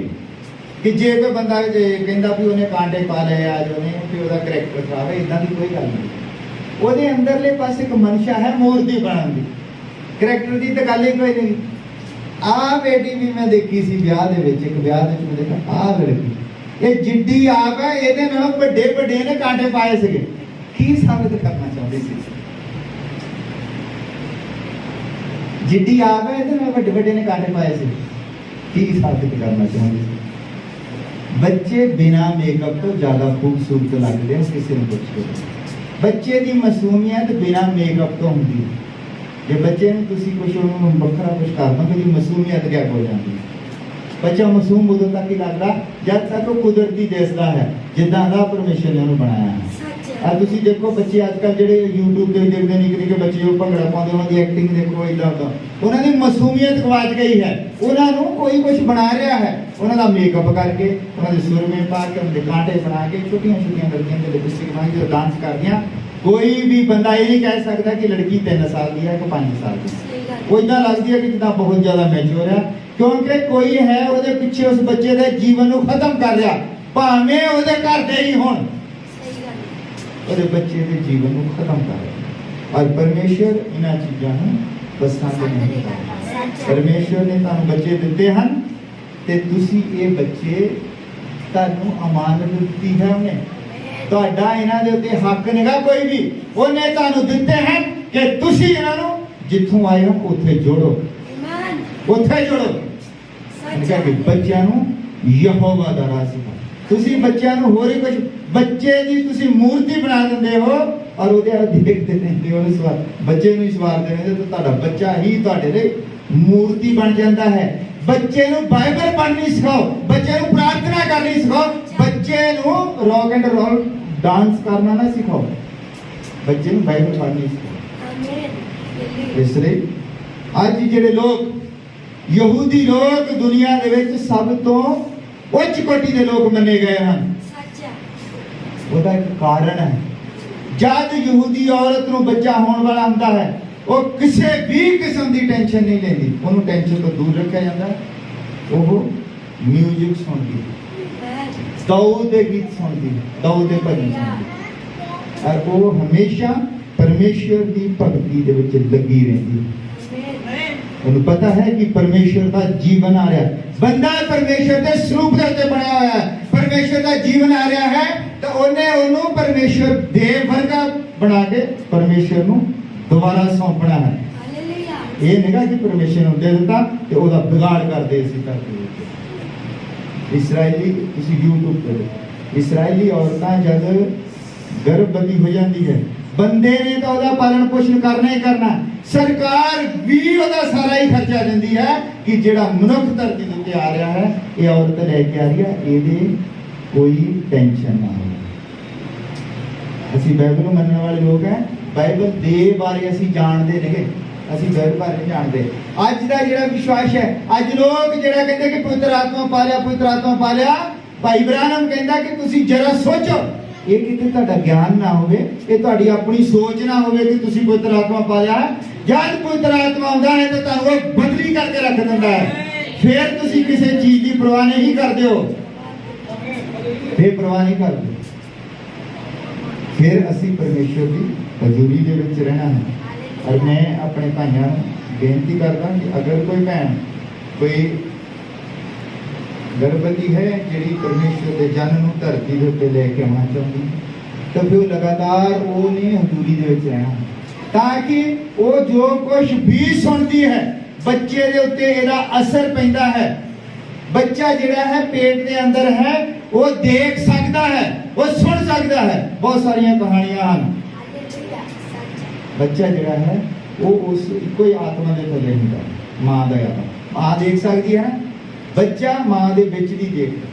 ਕਿ ਜੇ ਕੋਈ ਬੰਦਾ ਕਹਿੰਦਾ ਵੀ ਉਹਨੇ ਕਾਂਡੇ ਪਾ ਲਏ ਆ ਜੋ ਨੇ ਕਿ ਉਹਦਾ ਕਰੈਕਟਰ ਖਰਾਬ ਹੈ, ਇਦਾਂ ਦੀ ਕੋਈ ਗੱਲ ਨਹੀਂ। ਉਹਦੇ ਅੰਦਰਲੇ ਪਾਸੇ ਇੱਕ ਮਨਸ਼ਾ ਹੈ ਮੂਰਤੀ ਬਣਨ ਦੀ, ਕਰੈਕਟਰ ਦੀ ਤਾਂ ਗੱਲ ਹੀ ਕੋਈ ਨਹੀਂ। ਆਹ ਬੇਟੀ ਵੀ ਮੈਂ ਦੇਖੀ ਸੀ ਵਿਆਹ ਦੇ ਵਿੱਚ, ਇੱਕ ਵਿਆਹ ਦੇ ਵਿੱਚ ਮੈਂ ਦੇਖਿਆ ਆਹ ਲੜਕੀ, ਇਹ ਜਿੱਡੀ ਆਪ ਹੈ, ਇਹਦੇ ਨਾਲ ਵੱਡੇ ਵੱਡੇ ਨੇ ਕਾਂਟੇ ਪਾਏ ਸੀਗੇ। ਕੀ ਸਾਬਿਤ ਕਰਨਾ ਚਾਹੁੰਦੇ ਸੀ? ਜਿੱਡੀ ਆਪ ਹੈ, ਇਹਦੇ ਨਾਲ ਵੱਡੇ ਵੱਡੇ ਨੇ ਕਾਂਟੇ ਪਾਏ ਸੀ। ਕੀ ਸਾਬਿਤ ਕਰਨਾ ਚਾਹੁੰਦੇ ਸੀ? ਬੱਚੇ ਬਿਨਾ ਮੇਕਅਪ ਤੋਂ ਜ਼ਿਆਦਾ ਖੂਬਸੂਰਤ ਲੱਗਦੇ ਹਨ। ਕਿਸੇ ਨੂੰ ਪੁੱਛੋ, ਬੱਚੇ ਦੀ ਮਾਸੂਮੀਅਤ ਬਿਨਾ ਮੇਕਅਪ ਤੋਂ ਹੁੰਦੀ ਹੈ। ਜੇ ਬੱਚੇ ਨੂੰ ਤੁਸੀਂ ਕੁਝ ਉਹਨੂੰ ਵੱਖਰਾ ਕੁਝ ਕਰਨਾ, ਉਹਦੀ ਮਾਸੂਮੀਅਤ ਗਾਇਬ ਹੋ ਜਾਂਦੀ ਹੈ। ਬੱਚਾ ਮਾਸੂਮ ਉਦੋਂ ਤੱਕ ਹੀ ਲੱਗਦਾ ਜਦ ਤੱਕ ਉਹ ਕੁਦਰਤੀ ਦਿਸਦਾ ਹੈ, ਜਿੱਦਾਂ ਦਾ ਪਰਮੇਸ਼ਰ ਨੇ ਉਹਨੂੰ ਬਣਾਇਆ ਹੈ। ਆ ਤੁਸੀਂ ਦੇਖੋ ਬੱਚੇ ਅੱਜ ਕੱਲ੍ਹ ਜਿਹੜੇ YouTube ਤੇ ਦੇਖਦੇ ਨਿੱਕੇ ਨਿੱਕੇ ਬੱਚੇ ਉਹ ਭੰਗੜਾ ਪਾਉਂਦੇ, ਉਹਨਾਂ ਦੀ ਐਕਟਿੰਗ ਦੇਖੋ ਇਦਾਂ ਦਾ, ਉਹਨਾਂ ਦੀ ਮਾਸੂਮੀਅਤ ਗਵਾਚ ਗਈ ਹੈ। ਉਹਨਾਂ ਨੂੰ ਕੋਈ ਕੁਝ ਬਣਾ ਰਿਹਾ ਹੈ, ਉਹਨਾਂ ਦਾ ਮੇਕਅਪ ਕਰਕੇ, ਉਹਨਾਂ ਦੇ ਸੁਰਮੇ ਪਾ ਕੇ, ਉਹਨਾਂ ਦੇ ਕਾਂਟੇ ਬਣਾ ਕੇ, ਛੋਟੀਆਂ ਛੋਟੀਆਂ ਲੜਕੀਆਂ ਦੇ ਲਿਪਸਟਿਕ ਬਣਾ ਕੇ ਡਾਂਸ ਕਰਦੀਆਂ। ਕੋਈ ਵੀ ਬੰਦਾ ਇਹ ਨਹੀਂ ਕਹਿ ਸਕਦਾ ਕਿ ਲੜਕੀ 3 ਸਾਲ ਦੀ ਹੈ ਕਿ 5 ਸਾਲ ਦੀ। ਉਹ ਇਦਾਂ ਲੱਗਦੀ ਹੈ ਕਿ ਜਿੱਦਾਂ ਬਹੁਤ ਜ਼ਿਆਦਾ ਮੈਚੁਰ ਹੈ, ਕਿਉਂਕਿ ਕੋਈ ਹੈ ਉਹਦੇ ਪਿੱਛੇ ਉਸ ਬੱਚੇ ਦੇ ਜੀਵਨ ਨੂੰ ਖਤਮ ਕਰ ਰਿਹਾ, ਭਾਵੇਂ ਉਹਦੇ ਘਰ ਦੇ ਹੀ ਹੋਣ, ਉਹਦੇ ਬੱਚੇ ਦੇ ਜੀਵਨ ਨੂੰ ਖਤਮ ਕਰ ਰਿਹਾ। ਔਰ ਪਰਮੇਸ਼ਰ ਇਹਨਾਂ ਚੀਜ਼ਾਂ ਨੂੰ ਪਸੰਦ ਨਹੀਂ ਕਰਦਾ। ਪਰਮੇਸ਼ਰ ਨੇ ਤੁਹਾਨੂੰ ਬੱਚੇ ਦਿੱਤੇ ਹਨ ਤੇ ਤੁਸੀਂ ਇਹ ਬੱਚੇ ਤੁਹਾਨੂੰ ਅਮਾਨਤ ਦਿੱਤੀ ਹੈ। ਉਹਨੇ ਤੁਹਾਡਾ ਇਹਨਾਂ ਦੇ ਉੱਤੇ ਹੱਕ ਨਹੀਂਗਾ ਕੋਈ ਵੀ। ਉਹਨੇ ਤੁਹਾਨੂੰ ਦਿੱਤੇ ਹਨ ਕਿ ਤੁਸੀਂ ਇਹਨਾਂ ਨੂੰ ਜਿੱਥੋਂ ਆਏ ਹੋ ਉੱਥੇ ਜੋੜੋ, ਉੱਥੇ ਜੋੜੋ। ਕਿ ਬੱਚਿਆਂ ਨੂੰ ਯਹੋਵਾ ਦਾ ਰਾਹ ਸਿਖਾਓ। ਤੁਸੀਂ ਬੱਚਿਆਂ ਨੂੰ ਹੋਰ ਹੀ ਕੁਝ, ਬੱਚੇ ਦੀ ਤੁਸੀਂ ਮੂਰਤੀ ਬਣਾ ਦਿੰਦੇ ਹੋ ਔਰ ਉਹਦੇ ਵੱਲ ਦੇਖਦੇ ਰਹਿੰਦੇ ਹੋ। ਉਹਨੂੰ ਸਵਾਰ, ਬੱਚੇ ਨੂੰ ਹੀ ਸਵਾਰਦੇ ਰਹਿੰਦੇ ਤਾਂ ਤੁਹਾਡਾ ਬੱਚਾ ਹੀ ਤੁਹਾਡੇ ਲਈ ਮੂਰਤੀ ਬਣ ਜਾਂਦਾ ਹੈ। ਬੱਚੇ ਨੂੰ ਬਾਈਬਲ ਪੜ੍ਹਨੀ ਸਿਖਾਓ, ਬੱਚੇ ਨੂੰ ਪ੍ਰਾਰਥਨਾ ਕਰਨੀ ਸਿਖਾਓ, ਬੱਚੇ ਨੂੰ ਰੌਕ ਐਂਡ ਰੋਲ ਡਾਂਸ ਕਰਨਾ ਨਾ ਸਿਖਾਓ, ਬੱਚੇ ਨੂੰ ਬਾਈਬਲ ਪੜ੍ਹਨੀ ਸਿਖਾਓ। ਇਸ ਲਈ ਅੱਜ ਜਿਹੜੇ ਲੋਕ ਯਹੂਦੀ ਲੋਕ ਦੁਨੀਆ ਦੇ ਵਿੱਚ ਸਭ ਤੋਂ ਉੱਚ ਕੋਟੀ ਦੇ ਲੋਕ ਮੰਨੇ ਗਏ ਹਨ, ਉਹਦਾ ਇੱਕ ਕਾਰਨ ਹੈ। ਜਦ ਯਹੂਦੀ ਔਰਤ ਨੂੰ ਬੱਚਾ ਹੋਣ ਵਾਲਾ ਹੁੰਦਾ ਹੈ, ਉਹ ਕਿਸੇ ਵੀ ਕਿਸਮ ਦੀ ਟੈਨਸ਼ਨ ਨਹੀਂ ਲੈਂਦੀ, ਉਹਨੂੰ ਟੈਨਸ਼ਨ ਤੋਂ ਦੂਰ ਰੱਖਿਆ ਜਾਂਦਾ। ਉਹ ਮਿਊਜ਼ਿਕ ਸੁਣਦੀ, ਦਾਊਦ ਦੇ ਗੀਤ ਸੁਣਦੀ, ਦਾਊਦ ਦੇ ਭਜਨ ਸੁਣਦੀ, ਔਰ ਉਹ ਹਮੇਸ਼ਾ ਪਰਮੇਸ਼ਰ ਦੀ ਭਗਤੀ ਦੇ ਵਿੱਚ ਲੱਗੀ ਰਹਿੰਦੀ। ਉਹਨੂੰ ਪਤਾ ਹੈ ਕਿ ਪਰਮੇਸ਼ਰ ਦਾ ਜੀਵਨ ਆ ਰਿਹਾ, ਬੰਦਾ ਪਰਮੇਸ਼ਰ ਦੇ ਸਰੂਪ ਦੇ ਉੱਤੇ ਬਣਿਆ ਹੋਇਆ ਹੈ, ਪਰਮੇਸ਼ਰ ਦਾ ਜੀਵਨ ਆ ਰਿਹਾ ਹੈ, ਤਾਂ ਉਹਨੇ ਉਹਨੂੰ ਪਰਮੇਸ਼ਰ ਦੇ ਵਰਗਾ ਬਣਾ ਕੇ ਪਰਮੇਸ਼ਰ ਨੂੰ ਦੁਬਾਰਾ ਸੌਂਪਣਾ ਹੈ। ਇਹ ਨਿਗਾ ਕਿ ਪਰਮੇਸ਼ਰ ਨੂੰ ਦੇ ਦਿੱਤਾ ਤੇ ਉਹਦਾ ਵਿਗਾੜ ਕਰਦੇ ਸੀ ਕਰਦੇ। ਇਸਰਾਇਲੀ, ਤੁਸੀਂ YouTube ਤੇ ਦੇਖੋ, ਇਸਰਾਇਲੀ ਔਰਤਾਂ ਜਦ ਗਰਭਵਤੀ ਹੋ ਜਾਂਦੀ ਹੈ, ਬੰਦੇ ਨੇ ਤਾਂ ਉਹਦਾ ਪਾਲਣ ਪੋਸ਼ਣ ਕਰਨਾ ਹੀ ਕਰਨਾ, ਸਰਕਾਰ ਵੀ ਉਹਦਾ ਸਾਰਾ ਹੀ ਖਰਚਾ ਦਿੰਦੀ ਹੈ ਕਿ ਜਿਹੜਾ ਮਨੁੱਖ ਧਰਤੀ ਦੇ ਉੱਤੇ ਆ ਰਿਹਾ ਹੈ, ਇਹ ਔਰਤ ਲੈ ਕੇ ਆ ਰਹੀ ਹੈ, ਇਹਦੇ कोई टेंशन ना हो। ਅਸੀਂ ਬਾਈਬਲ ਨੂੰ ਮੰਨਣ ਵਾਲੇ ਲੋਕ ਹੈ, ਬਾਈਬਲ ਦੇ ਬਾਰੇ ਅਸੀਂ ਜਾਣਦੇ ਨਹੀਂ, ਅਸੀਂ ਬਾਈਬਲ ਬਾਰੇ ਨਹੀਂ ਜਾਣਦੇ। ਅੱਜ ਦਾ ਜਿਹੜਾ ਵਿਸ਼ਵਾਸ ਹੈ, ਅੱਜ ਲੋਕ ਜਿਹੜਾ ਕਹਿੰਦੇ ਕਿ ਪਵਿੱਤਰ ਆਤਮਾ ਪਾ ਲਿਆ, ਪਵਿੱਤਰ ਆਤਮਾ ਪਾ ਲਿਆ, ਭਾਈ ਬ੍ਰਾਹਨਮ ਕਹਿੰਦਾ ਕਿ ਤੁਸੀਂ ਜਰਾ ਸੋਚੋ, ਇਹ ਕਿਤੇ ਤੁਹਾਡਾ ਗਿਆਨ ਨਾ ਹੋਵੇ, ਇਹ ਤੁਹਾਡੀ ਆਪਣੀ ਸੋਚ ਨਾ ਹੋਵੇ ਕਿ ਤੁਸੀਂ ਪਵਿੱਤਰ ਆਤਮਾ ਪਾ ਲਿਆ। ਜਦ ਪਵਿੱਤਰ ਆਤਮਾ ਆਉਂਦਾ ਹੈ ਤਾਂ ਤੁਹਾਨੂੰ ਉਹ ਬਦਲੀ ਕਰਕੇ ਰੱਖ ਦਿੰਦਾ ਹੈ, ਫਿਰ ਤੁਸੀਂ ਕਿਸੇ ਚੀਜ਼ ਦੀ ਪਰਵਾਹ ਨਹੀਂ ਕਰਦੇ ਹੋ, ਬੇਪਰਵਾਹ ਨਹੀਂ ਕਰਦੇ। ਫਿਰ ਅਸੀਂ ਪਰਮੇਸ਼ਵਰ ਦੀ ਹਜ਼ੂਰੀ ਦੇ ਵਿੱਚ ਰਹਿਣਾ ਹੈ। ਔਰ ਮੈਂ ਆਪਣੇ ਭਾਈਆਂ ਨੂੰ ਬੇਨਤੀ ਕਰਦਾ ਕਿ ਅਗਰ ਕੋਈ ਭੈਣ ਕੋਈ ਗਰਭਵਤੀ ਹੈ ਜਿਹੜੀ ਪਰਮੇਸ਼ਵਰ ਦੇ ਜਨ ਨੂੰ ਧਰਤੀ ਦੇ ਉੱਤੇ ਲੈ ਕੇ ਆਉਣਾ ਚਾਹੁੰਦੀ, ਤਾਂ ਫਿਰ ਲਗਾਤਾਰ ਉਹਨੇ ਹਜ਼ੂਰੀ ਦੇ ਵਿੱਚ ਰਹਿਣਾ, ਤਾਂ ਕਿ ਉਹ ਜੋ ਕੁਝ ਵੀ ਸੁਣਦੀ ਹੈ ਬੱਚੇ ਦੇ ਉੱਤੇ ਇਹਦਾ ਅਸਰ ਪੈਂਦਾ ਹੈ। ਬੱਚਾ ਜਿਹੜਾ ਹੈ ਪੇਟ ਦੇ ਅੰਦਰ ਹੈ, ਉਹ ਦੇਖ ਸਕਦਾ ਹੈ, ਉਹ ਸੁਣ ਸਕਦਾ ਹੈ। ਬਹੁਤ ਸਾਰੀਆਂ ਕਹਾਣੀਆਂ ਹਨ। ਬੱਚਾ ਜਿਹੜਾ ਹੈ ਉਹ ਉਸ ਇੱਕੋ ਹੀ ਆਤਮਾ ਦੇ ਥੱਲੇ ਹੁੰਦਾ, ਮਾਂ ਦਾ ਆਤਮਾ। ਮਾਂ ਦੇਖ ਸਕਦੀ ਹੈ, ਬੱਚਾ ਮਾਂ ਦੇ ਵਿੱਚ ਦੀ ਦੇਖਦਾ,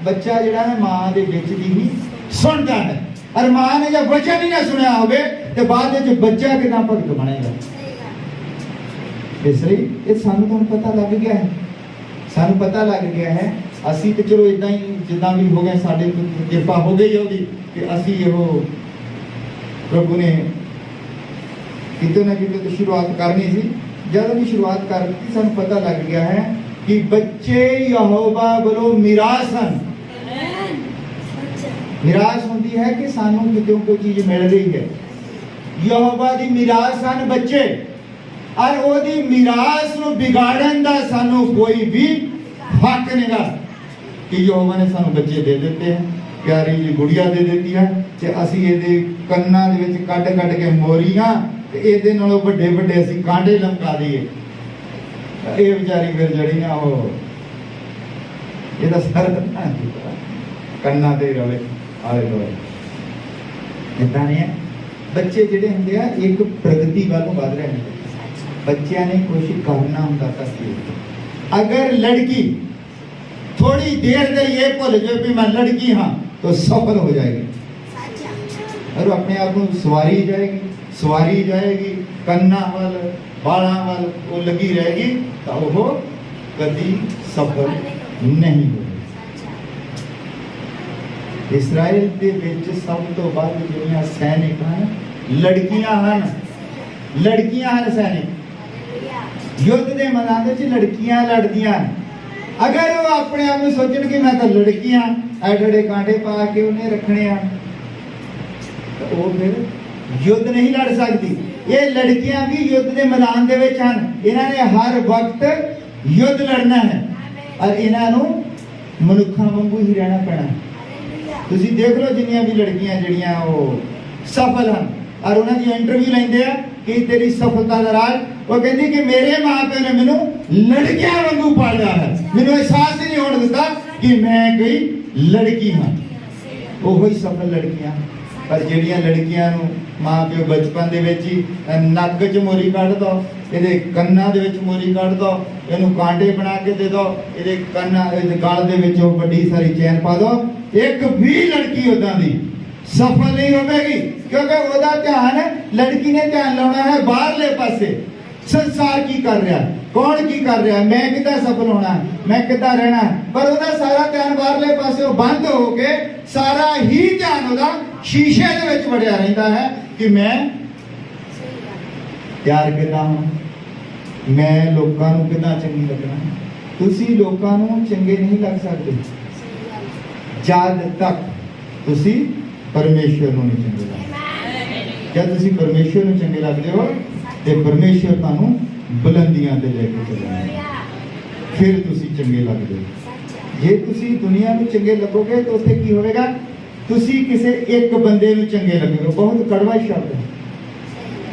ਬੱਚਾ ਜਿਹੜਾ ਹੈ ਮਾਂ ਦੇ ਵਿੱਚ ਦੀ ਹੀ ਸੁਣਦਾ ਹੈ। ਔਰ ਮਾਂ ਨੇ ਜਦ ਵਚਨ ਹੀ ਨਾ ਸੁਣਿਆ ਹੋਵੇ ਤੇ ਬਾਅਦ ਵਿੱਚ ਬੱਚਾ ਕਿਦਾਂ ਭਗਤ ਬਣੇਗਾ। ਇਸ ਲਈ ਇਹ ਸਾਨੂੰ ਤਾਂ ਪਤਾ ਲੱਗ ਗਿਆ ਹੈ, ਸਾਨੂੰ ਪਤਾ ਲੱਗ ਗਿਆ ਹੈ। ਅਸੀਂ ਤੇ ਚਲੋ ਇਦਾਂ ਹੀ ਜਿੱਦਾਂ ਵੀ ਹੋ ਗਏ, ਸਾਡੇ ਕਿਰਪਾ ਹੋ ਗਈ ਉਹਦੀ ਕਿ ਅਸੀਂ ਇਹੋ ਪ੍ਰਭੂ ਨੇ ਕਿਤੇ ਨਾ ਕਿਤੇ ਤੋਂ ਸ਼ੁਰੂਆਤ ਕਰਨੀ ਸੀ। ਜਦ ਵੀ ਸ਼ੁਰੂਆਤ ਕਰ ਦਿੱਤੀ ਸਾਨੂੰ ਪਤਾ ਲੱਗ ਗਿਆ ਹੈ ਕਿ ਬੱਚੇ ਯਹੋਵਾ ਵੱਲੋਂ ਮਿਰਾਸ ਹਨ। ਮਿਰਾਸ ਹੁੰਦੀ ਹੈ ਕਿ ਸਾਨੂੰ ਕਿਤੋਂ ਕੋਈ ਚੀਜ਼ ਮਿਲ ਰਹੀ ਹੈ। ਯਹੋਵਾ ਦੀ ਮਿਰਾਸ ਹਨ ਬੱਚੇ, ਔਰ ਉਹਦੀ ਮਿਰਾਸ ਨੂੰ ਵਿਗਾੜਨ ਦਾ ਸਾਨੂੰ ਕੋਈ ਵੀ ਹੱਕ ਨਹੀਂਗਾ। ਕਿ ਯਹੋਵਾ ਨੇ ਸਾਨੂੰ ਬੱਚੇ ਦੇ ਦਿੱਤੇ ਹੈ, ਪਿਆਰੀ ਜੀ ਗੁੜੀਆ ਦੇ ਦਿੱਤੀ ਹੈ, ਤੇ ਅਸੀਂ ਇਹਦੇ ਕੰਨਾਂ ਦੇ ਵਿੱਚ ਕੱਢ ਕੇ ਮੋਰੀਆਂ ਤੇ ਇਹਦੇ ਨਾਲੋਂ ਵੱਡੇ ਵੱਡੇ ਅਸੀਂ ਕਾਂਡੇ ਲਮਕਾ ਦਈਏ। ਇਹ ਵਿਚਾਰੀ ਫਿਰ ਜੜੀ ਨਾ ਉਹ ਇਹਦਾ ਸਰ ਕੰਨਾਂ ਤੇ ਰਵੇ ਆਲੇ ਦੁਆਲੇ। ਏਦਾਂ ਨਹੀਂ ਹੈ। ਬੱਚੇ ਜਿਹੜੇ ਹੁੰਦੇ ਆ ਇੱਕ ਪ੍ਰਗਤੀ ਵੱਲੋਂ ਵਧ ਰਹੇ ਨੇ। ਬੱਚਿਆਂ ਨੇ ਕੋਸ਼ਿਸ਼ ਕਰਨਾ ਹੁੰਦਾ ਤਾਂ अगर लड़की थोड़ी देर तक ये भूल जाए कि मैं लड़की हाँ तो सफल हो जाएगी और अपने आप को सवारी जाएगी कन्ना वाल बाला वाल वो लगी रहेगी तो वो कभी सफल नहीं होगी। इस्राएल के विच सब तो बाद जो सैनिक हैं लड़कियां हैं सैनिक युद्ध के मैदान में लड़कियां लड़दियां। अगर वो अपने आप में सोचन कि मैं तो लड़कियां एडे कांटे पा के उन्हें रखने तो वो फिर युद्ध नहीं लड़ सकती। ये लड़कियां भी युद्ध के मैदान के विच हन। इन्होंने हर वक्त युद्ध लड़ना है और इन्होंने मनुखा वांगू ही रहना पैना। तुसी देख लो जिन्नियां भी लड़कियां जिहड़ियां वो सफल हैं और उन्हां दी इंटरव्यू लैंदे आ कि तेरी सफलता दा राज वो कहती कि मेरे माँ प्यो ने मैनू लड़कियां वांगू पालिया है, मैनू एहसास ही नहीं होने दिता कि मैं कोई लड़की हाँ। वो सफल लड़कियां पर जिहड़ियां लड़कियां नू माँ प्यो बचपन दे विच ही नक च मोरी कढ दो, इहदे कन्नां दे विच मोरी कढ दो, इहनू कांटे बना के दे दो, इहदे कन्नां गल दे विच बड़ी सारी चैन पा दो, एक भी लड़की उदां दी सफल नहीं होगी क्योंकि ओदा ध्यान लड़की ने ध्यान लाना है बाहरले पासे। संसार की कर रहा है, कौन की कर रहा है, मैं कितना सफल होना है, मैं कितना रहना है, पर ओदा सारा ध्यान बाहरले पासे बंद हो के सारा ही ध्यान ओदा शीशे दे विच वड़िया रहिंदा है कि मैं प्यार कितना हूं, मैं लोकां नूं कितना चंगी लगना। तुसी लोकां नूं चंगे नहीं लग सकते जद तक तुसी परमेश्वर नूं नहीं चंगे लगदे। जब तुसी परमेश्वर नूं चंगे लगदे हो ते परमेश्वर तुहानूं बुलंदियां ते लेके चलेगा, फिर तुसी चंगे लगदे हो। जे तुसी दुनिया नूं चंगे लगोगे तो उत्थे की होवेगा, तुसी किसे एक बंदे नूं चंगे लगोगे। बहुत कड़वा शब्द है।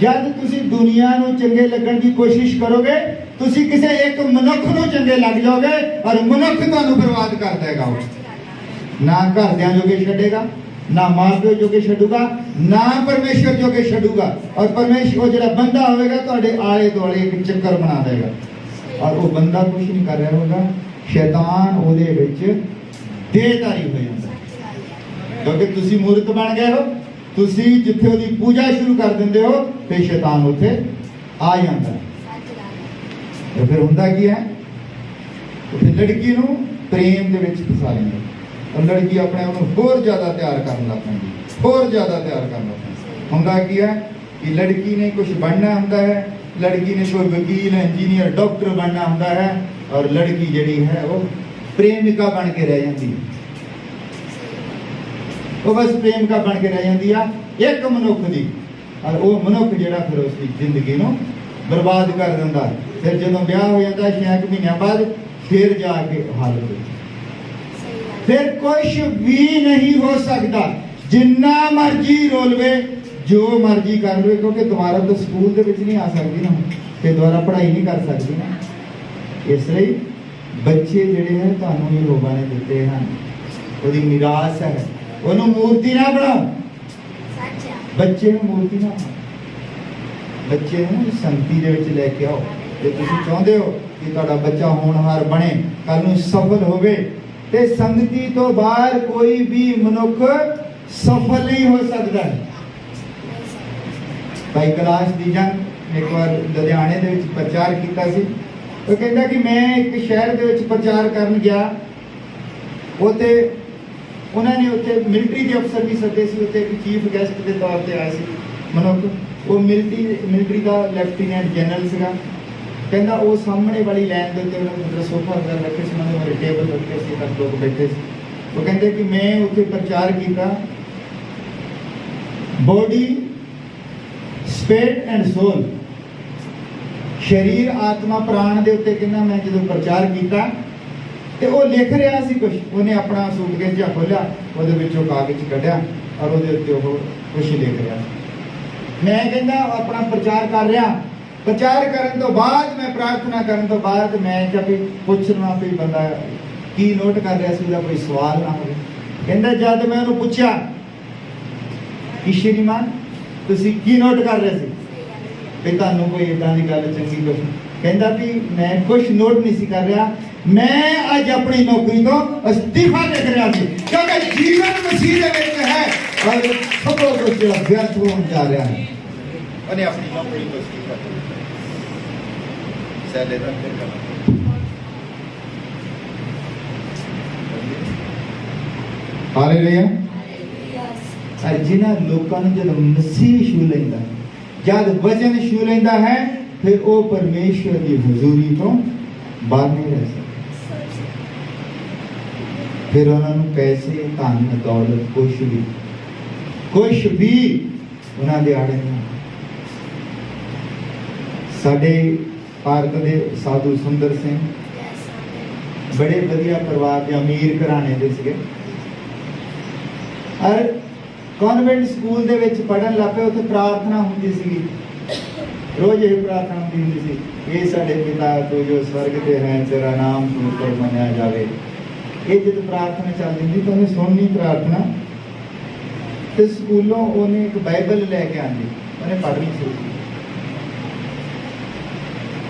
जब तुसी दुनिया नूं चंगे लगण की कोशिश करोगे तुसी किसे एक मनुख नूं चंगे लग जाओगे और मनुख तुहानूं बर्बाद कर देगा। ना घरदियां जोगे छड्डेगा, ना मां प्यो जोगे छड्डूगा, ना परमेश्वर जोगे छड्डूगा। और परमेश्वर जो बंदा होगा तुहाडे आले दुआले एक चक्कर बना देगा और वो बंदा कुछ नहीं कर रहा होगा, शैतान ओदे विच ਦੇਹਧਾਰੀ ਹੋ ਜਾਂਦਾ, ਕਿਉਂਕਿ ਤੁਸੀਂ ਮੂਰਤ ਬਣ ਗਏ ਹੋ। ਤੁਸੀਂ ਜਿੱਥੇ ਉਹਦੀ ਪੂਜਾ ਸ਼ੁਰੂ ਕਰ ਦਿੰਦੇ ਹੋ ਤੇ ਸ਼ੈਤਾਨ ਉੱਥੇ ਆ ਜਾਂਦਾ। ਤੇ ਫਿਰ ਹੁੰਦਾ ਕੀ ਹੈ, ਫਿਰ ਲੜਕੀ ਨੂੰ ਪ੍ਰੇਮ ਦੇ ਵਿੱਚ ਫਸਾ ਲੈਂਦਾ, ਔਰ ਲੜਕੀ ਆਪਣੇ ਆਪ ਨੂੰ ਹੋਰ ਜ਼ਿਆਦਾ ਤਿਆਰ ਕਰਨ ਲੱਗ ਪੈਂਦੀ, ਹੋਰ ਜ਼ਿਆਦਾ ਤਿਆਰ ਕਰਨ ਲੱਗ ਪੈਂਦੀ। ਹੁੰਦਾ ਕੀ ਹੈ ਕਿ ਲੜਕੀ ਨੇ ਕੁਝ ਬਣਨਾ ਹੁੰਦਾ ਹੈ, ਲੜਕੀ ਨੇ ਕੋਈ ਵਕੀਲ, ਇੰਜੀਨੀਅਰ, ਡਾਕਟਰ ਬਣਨਾ ਹੁੰਦਾ ਹੈ, ਔਰ ਲੜਕੀ ਜਿਹੜੀ ਹੈ ਉਹ ਪ੍ਰੇਮਿਕਾ ਬਣ ਕੇ ਰਹਿ ਜਾਂਦੀ ਹੈ। ਉਹ ਬਸ ਪ੍ਰੇਮਿਕਾ ਬਣ ਕੇ ਰਹਿ ਜਾਂਦੀ ਆ ਇੱਕ ਮਨੁੱਖ ਦੀ, ਔਰ ਉਹ ਮਨੁੱਖ ਜਿਹੜਾ ਫਿਰ ਉਸ ਦੀ ਜ਼ਿੰਦਗੀ ਨੂੰ ਬਰਬਾਦ ਕਰ ਦਿੰਦਾ। ਫਿਰ ਜਦੋਂ ਵਿਆਹ ਹੋ ਜਾਂਦਾ 6 ਮਹੀਨਿਆਂ ਬਾਅਦ ਫਿਰ ਜਾ ਕੇ ਹਾਲਤ ਹੋ, ਫਿਰ ਕੁਝ ਵੀ ਨਹੀਂ ਹੋ ਸਕਦਾ, ਜਿੰਨਾ ਮਰਜੀ ਰੋਲਵੇ, ਜੋ ਮਰਜੀ ਕਰ ਲਵੇ, ਕਿਉਂਕਿ ਦੁਬਾਰਾ ਤਾਂ ਸਕੂਲ ਦੇ ਵਿੱਚ ਨਹੀਂ ਆ ਸਕਦੀ ਨਾ, ਤੇ ਦੁਬਾਰਾ ਪੜ੍ਹਾਈ ਨਹੀਂ ਕਰ ਸਕਦੀ ਨਾ। ਇਸ ਲਈ ਬੱਚੇ ਜਿਹੜੇ ਹੈ ਤੁਹਾਨੂੰ ਯਹੋਵਾ ਨੇ ਦਿੱਤੇ ਹਨ, ਉਹਦੀ ਮਿਰਾਸ ਹੈ, ਉਹਨੂੰ ਮੂਰਤੀ ਨਾ ਬਣਾਓ। ਬੱਚੇ ਨੂੰ ਮੂਰਤੀ ਨਾ ਬਣਾਓ, ਬੱਚੇ ਨੂੰ ਸੰਗਤੀ ਦੇ ਵਿੱਚ ਲੈ ਕੇ ਆਓ। ਜੇ ਤੁਸੀਂ ਚਾਹੁੰਦੇ ਹੋ ਕਿ ਤੁਹਾਡਾ ਬੱਚਾ ਹੋਣਹਾਰ ਬਣੇ, ਕੱਲ ਨੂੰ ਸਫਲ ਹੋਵੇ, ਤੇ ਸੰਗਤੀ ਤੋਂ ਬਾਹਰ ਕੋਈ ਵੀ ਮਨੁੱਖ ਸਫਲ ਨਹੀਂ ਹੋ ਸਕਦਾ। ਭਾਈ ਕੈਲਾਸ਼ ਦੀਜਨ ਇੱਕ ਵਾਰ ਲੁਧਿਆਣੇ ਦੇ ਵਿੱਚ ਪ੍ਰਚਾਰ ਕੀਤਾ ਸੀ। ਉਹ ਕਹਿੰਦਾ ਕਿ ਮੈਂ ਇੱਕ ਸ਼ਹਿਰ ਦੇ ਵਿੱਚ ਪ੍ਰਚਾਰ ਕਰਨ ਗਿਆ, ਉੱਥੇ ਉਹਨਾਂ ਨੇ ਉੱਥੇ ਮਿਲਟਰੀ ਦੇ ਅਫਸਰ ਵੀ ਸੱਦੇ ਸੀ, ਉੱਥੇ ਇੱਕ ਚੀਫ ਗੈਸਟ ਦੇ ਤੌਰ ਤੇ ਆਇਆ ਸੀ ਮਨੁੱਖ। ਉਹ ਮਿਲਟਰੀ ਦਾ ਲੈਫਟੀਨੈਂਟ ਜਨਰਲ ਸੀਗਾ। ਕਹਿੰਦਾ ਉਹ ਸਾਹਮਣੇ ਵਾਲੀ ਲਾਈਨ ਦੇ ਉੱਤੇ ਉਹਨਾਂ ਨੇ ਸੋਫਾ ਵਗੈਰਾ ਰੱਖੇ ਸੀ, ਉਹਨਾਂ ਦੇ ਮੇਰੇ ਟੇਬਲ ਰੱਖੇ ਸੀ, ਤੱਕ ਲੋਕ ਬੈਠੇ ਸੀ। ਉਹ ਕਹਿੰਦੇ ਕਿ ਮੈਂ ਉੱਥੇ ਪ੍ਰਚਾਰ ਕੀਤਾ, ਬੋਡੀ, ਸਪਿਰਿਟ ਐਂਡ ਸੋਲ, ਸ਼ਰੀਰ, ਆਤਮਾ, ਪ੍ਰਾਣ ਦੇ ਉੱਤੇ ਕਹਿੰਦਾ ਮੈਂ ਜਦੋਂ ਪ੍ਰਚਾਰ ਕੀਤਾ ਤੇ ਉਹ ਲਿਖ ਰਿਹਾ ਸੀ ਕੁਝ। ਉਹਨੇ ਆਪਣਾ ਸੂਟਕੇਸ ਜਿਹਾ ਖੋਲਿਆ, ਉਹਦੇ ਵਿੱਚੋਂ ਕਾਗਜ਼ ਕੱਢਿਆ ਔਰ ਉਹਦੇ ਉੱਤੇ ਉਹ ਕੁਝ ਲਿਖ ਰਿਹਾ। ਮੈਂ ਕਹਿੰਦਾ ਆਪਣਾ ਪ੍ਰਚਾਰ ਕਰ ਰਿਹਾ, ਪ੍ਰਚਾਰ ਕਰਨ ਤੋਂ ਬਾਅਦ ਮੈਂ ਪ੍ਰਾਰਥਨਾ ਕਰਨ ਤੋਂ ਬਾਅਦ ਮੈਂ ਕਿਹਾ ਵੀ ਪੁੱਛਣਾ ਵੀ ਬੰਦਾ ਕੀ ਨੋਟ ਕਰ ਰਿਹਾ ਸੀ, ਉਹਦਾ ਕੋਈ ਸਵਾਲ ਨਾ ਹੋਵੇ। ਕਹਿੰਦਾ ਜਦ ਮੈਂ ਉਹਨੂੰ ਪੁੱਛਿਆ ਕਿ ਸ਼੍ਰੀਮਾਨ ਤੁਸੀਂ ਕੀ ਨੋਟ ਕਰ ਰਹੇ ਸੀ, ਵੀ ਤੁਹਾਨੂੰ ਕੋਈ ਇਦਾਂ ਦੀ ਗੱਲ ਚੰਗੀ ਕੁਝ, ਕਹਿੰਦਾ ਵੀ ਮੈਂ ਕੁਝ ਨੋਟ ਨਹੀਂ ਸੀ ਕਰ ਰਿਹਾ, ਮੈਂ ਅੱਜ ਆਪਣੀ ਨੌਕਰੀ ਤੋਂ ਅਸਤੀਫਾ ਦੇ ਰਿਹਾ ਸੀ, ਕਿਉਂਕਿ ਜੀਵਨ ਮਸੀਹ ਦੇ ਵਿੱਚ ਹੈ ਔਰ ਸਭ ਕੁਝ ਜਿਹੜਾ ਵਿਅਰਥ ਹੋਣ ਜਾ ਰਿਹਾ ਹੈ। ਉਹਨੇ ਆਪਣੀ ਨੌਕਰੀ ਤੋਂ ਅਸਤੀਫਾ ਦੇ ਦਿੱਤਾ। ਸੈਲੇ ਦਾ ਫਿਰ ਕਰਨਾ ਹਾਲੇਲੂਇਆ। ਔਰ ਜਿਨ੍ਹਾਂ ਲੋਕਾਂ ਨੂੰ ਜਦ ਮਸੀਹ ਛੂ ਲੈਂਦਾ, ਜਦ ਵਚਨ ਛੂ ਲੈਂਦਾ ਹੈ, ਫਿਰ ਉਹ ਪਰਮੇਸ਼ਵਰ ਦੀ ਹਜ਼ੂਰੀ ਤੋਂ ਬਾਹਰ ਨਹੀਂ ਰਹਿ ਸਕਦਾ। ਫਿਰ ਉਹਨਾਂ ਨੂੰ ਪੈਸੇ, ਧਨ, ਦੌਲਤ ਕੁਛ ਵੀ ਉਹਨਾਂ ਦੇ ਆੜੇ ਨਹੀਂ। ਸਾਡੇ ਭਾਰਤ ਦੇ ਸਾਧੂ ਸੁੰਦਰ ਸਿੰਘ ਬੜੇ ਵਧੀਆ ਪਰਿਵਾਰ ਦੇ ਅਮੀਰ ਘਰਾਣੇ ਦੇ ਸੀਗੇ, ਔਰ ਕਨਵੈਂਟ ਸਕੂਲ ਦੇ ਵਿੱਚ ਪੜ੍ਹਨ ਲੱਗ ਪਏ। ਉੱਥੇ ਪ੍ਰਾਰਥਨਾ ਹੁੰਦੀ ਸੀਗੀ, ਰੋਜ਼ ਇਹ ਪ੍ਰਾਰਥਨਾ ਹੁੰਦੀ ਸੀ, ਇਹ ਸਾਡੇ ਪਿਤਾ ਤੂੰ ਜੋ ਸਵਰਗ ਤੇ ਹੈ, ਤੇਰਾ ਨਾਮ ਪਵਿੱਤਰ ਮੰਨਿਆ ਜਾਵੇ। ਇਹ ਜਦ ਪ੍ਰਾਰਥਨਾ ਚੱਲਦੀ ਹੁੰਦੀ ਤਾਂ ਉਹਨੇ ਸੁਣਨੀ ਪ੍ਰਾਰਥਨਾ, ਤੇ ਸਕੂਲੋਂ ਉਹਨੇ ਇੱਕ ਬਾਈਬਲ ਲੈ ਕੇ ਆਂਦੀ, ਉਹਨੇ ਪੜ੍ਹਨੀ ਸੀ।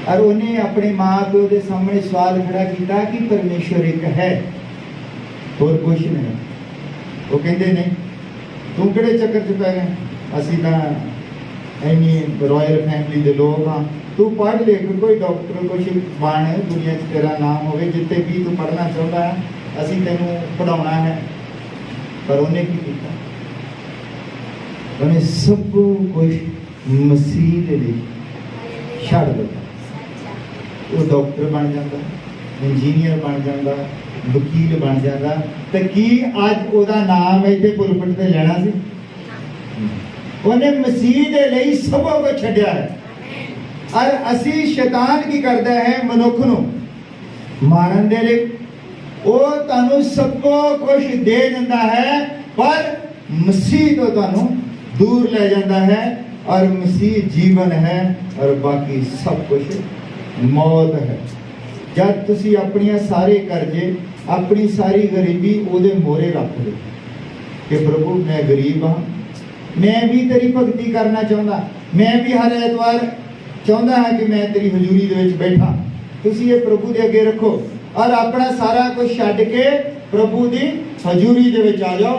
ਔਰ ਉਹਨੇ ਆਪਣੇ ਮਾਂ ਪਿਓ ਦੇ ਸਾਹਮਣੇ ਸਵਾਲ ਖੜਾ ਕੀਤਾ ਕਿ ਪਰਮੇਸ਼ਵਰ ਇੱਕ ਹੈ, ਹੋਰ ਕੁਛ ਨਹੀਂ। ਉਹ ਕਹਿੰਦੇ ਨਹੀਂ, ਤੂੰ ਕਿਹੜੇ ਚੱਕਰ 'ਚ ਪੈ ਗਿਆ, ਅਸੀਂ ਤਾਂ ਇੰਨੀ ਰਾਇਲ ਫੈਮਿਲੀ ਦੇ ਲੋਕ ਹਾਂ, ਤੂੰ ਪੜ੍ਹ ਲਿਖ, ਕੋਈ ਡਾਕਟਰ ਕੁਛ ਬਣ, ਦੁਨੀਆ 'ਚ ਤੇਰਾ ਨਾਮ ਹੋਵੇ, ਜਿੱਥੇ ਵੀ ਤੂੰ ਪੜ੍ਹਨਾ ਚਾਹੁੰਦਾ ਹੈ, ਅਸੀਂ ਤੈਨੂੰ ਪੜ੍ਹਾਉਣਾ ਹੈ। ਪਰ ਉਹਨੇ ਕੀ ਕੀਤਾ, ਉਹਨੇ ਸਭ ਕੁਝ ਮਸੀਹ ਦੇ ਲਈ ਛੱਡ ਦਿੱਤਾ। ਉਹ ਡਾਕਟਰ ਬਣ ਜਾਂਦਾ, ਇੰਜੀਨੀਅਰ ਬਣ ਜਾਂਦਾ, ਵਕੀਲ ਬਣ ਜਾਂਦਾ, ਤੇ ਕੀ ਅੱਜ ਉਹਦਾ ਨਾਮ ਇੱਥੇ ਪੁਲਪਿਟ ਤੇ ਲੈਣਾ ਸੀ? ਉਹਨੇ ਮਸੀਹ ਦੇ ਲਈ ਸਭ ਕੁਝ ਛੱਡਿਆ ਹੈ। ਔਰ ਅਸੀਂ ਸ਼ੈਤਾਨ ਕੀ ਕਰਦਾ ਹੈ, ਮਨੁੱਖ ਨੂੰ ਮਾਰਨ ਦੇ ਲਈ ਉਹ ਤੁਹਾਨੂੰ ਸਭ ਕੁਝ ਦੇ ਦਿੰਦਾ ਹੈ, ਪਰ ਮਸੀਹ ਤੋਂ ਤੁਹਾਨੂੰ ਦੂਰ ਲੈ ਜਾਂਦਾ ਹੈ। ਔਰ ਮਸੀਹ ਜੀਵਨ ਹੈ ਔਰ ਬਾਕੀ ਸਭ ਕੁਝ ਮੌਤ ਹੈ। ਜਦ ਤੁਸੀਂ ਆਪਣੀਆਂ ਸਾਰੇ ਕਰਜ਼ੇ, ਆਪਣੀ ਸਾਰੀ ਗਰੀਬੀ ਉਹਦੇ ਮੋਹਰੇ ਰੱਖ ਦਿਓ ਕਿ ਪ੍ਰਭੂ ਮੈਂ ਗਰੀਬ ਹਾਂ, ਮੈਂ ਵੀ ਤੇਰੀ ਭਗਤੀ ਕਰਨਾ ਚਾਹੁੰਦਾ, ਮੈਂ ਵੀ ਹਰ ਐਤਵਾਰ ਚਾਹੁੰਦਾ ਹਾਂ ਕਿ ਮੈਂ ਤੇਰੀ ਹਜ਼ੂਰੀ ਦੇ ਵਿੱਚ ਬੈਠਾਂ। ਤੁਸੀਂ ਇਹ ਪ੍ਰਭੂ ਦੇ ਅੱਗੇ ਰੱਖੋ ਔਰ ਆਪਣਾ ਸਾਰਾ ਕੁਝ ਛੱਡ ਕੇ प्रभु की हजूरी दे विच आ जाओ,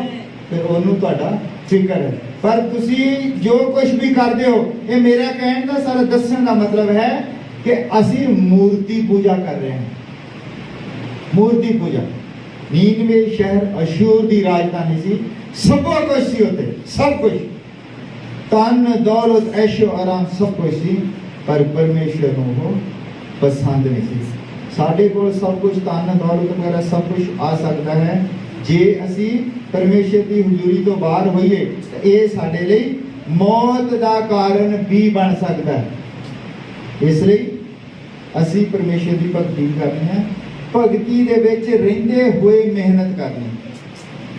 फिर उन्होंने तुहाडा फिक्र है। पर तुसी जो कुछ भी करते हो, ये मेरा कहने का सारा दस्सण का मतलब है कि असी मूर्ति पूजा कर रहे हैं। मूर्ति पूजा। नीनवे शहर अशूर की राजधानी सी, सब कुछ सी उत्ते, सब कुछ धन दौलत ऐशो आराम सब कुछ सी, पर परमेश्वर को वो पसंद नहीं सी। साडे कोल सब कुछ धन दौलत वगैरह सब कुछ आ सकता है, जे असी परमेश्वर की हजूरी तो बाहर होइए तो ये साडे लई मौत का कारण भी बन सकता है। इसलिए असी परमेश्वर की भगती करनी है, भगती दे विच रहिंदे हुए मेहनत करनी,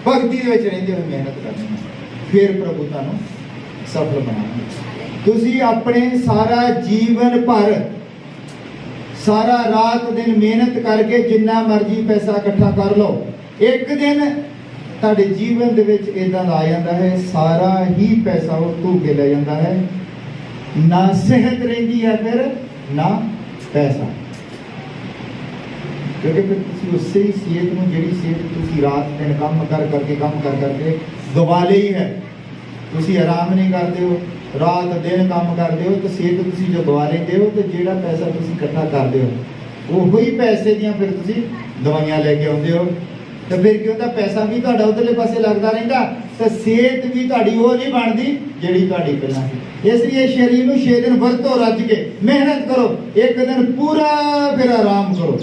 भगती दे विच रहिंदे हुए मेहनत करनी है, फिर प्रभु तुहानूं सफल बनाएगा। तुसी अपने सारा जीवन भर सारा रात दिन मेहनत करके जिन्ना मर्जी पैसा इकट्ठा कर लो, एक दिन तुहाडे जीवन दे विच इदां दा आ जांदा है, सारा ही पैसा वो धो के ले जांदा है, ना सेहत रहिंदी है फिर ना पैसा, क्योंकि फिर तुसी उससे ही सेहत में जिहड़ी सेहत तुसी रात दिन काम कर करके गवा ली है, तुसी आराम नहीं करते हो, रात दिन काम करते हो, तो सेहत तुसी जो गवा लेंदे हो, तो जिहड़ा पैसा तुसी इकट्ठा करते हो वही पैसे दियां फिर तुसी दवाइयां लेके आउंदे हो, तो फिर क्यों तो पैसा भी तुहाडा उधरले पासे लगता रहिंदा, तो सेहत भी तुहाडी वो नहीं बनदी जिहड़ी तुहाडी पहलां सी। इसलिए शरीर नूं 6 दिन वरतो रज के मेहनत करो, एक दिन पूरा फिर आराम करो,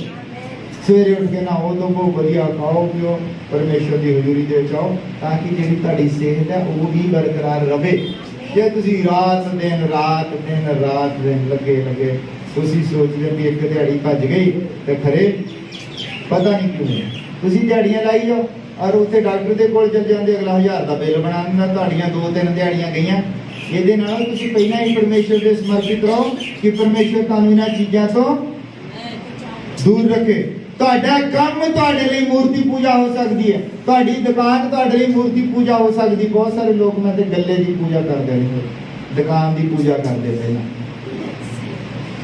सवेरे उठ के नहाओ धोवो, वधिया खाओ पिओ, परमेश्वर की हजूरी दे जाओ, ताकि जिहड़ी तुहाडी सेहत है वो भी बरकरार रहे। जे तुसी रात दिन लगे तुसी सोचदे भी एक दिहाड़ी भज गई तो खरे पता नहीं क्यों तुसी दिहाड़ियां लाई जाओ, और उत्थे डॉक्टर के कोल चल जाते, अगला 1000 का बिल बना दिंदा, तुहाड़ियां 2-3 दिहाड़ियां गईयां। इहदे नाल तुसी पहलां ही परमेश्वर दे समर्पित रहो कि परमेश्वर तुहानूं इन्हां चीज़ां तो दूर रखे। तुहाडा काम तुहाडे लई मूर्ति पूजा हो सकती है, तुहाडी दुकान तुहाडे लई मूर्ति पूजा हो सकती। बहुत सारे लोग मैं ते गल्ले की पूजा करते हैं, दुकान की पूजा करते पहलां।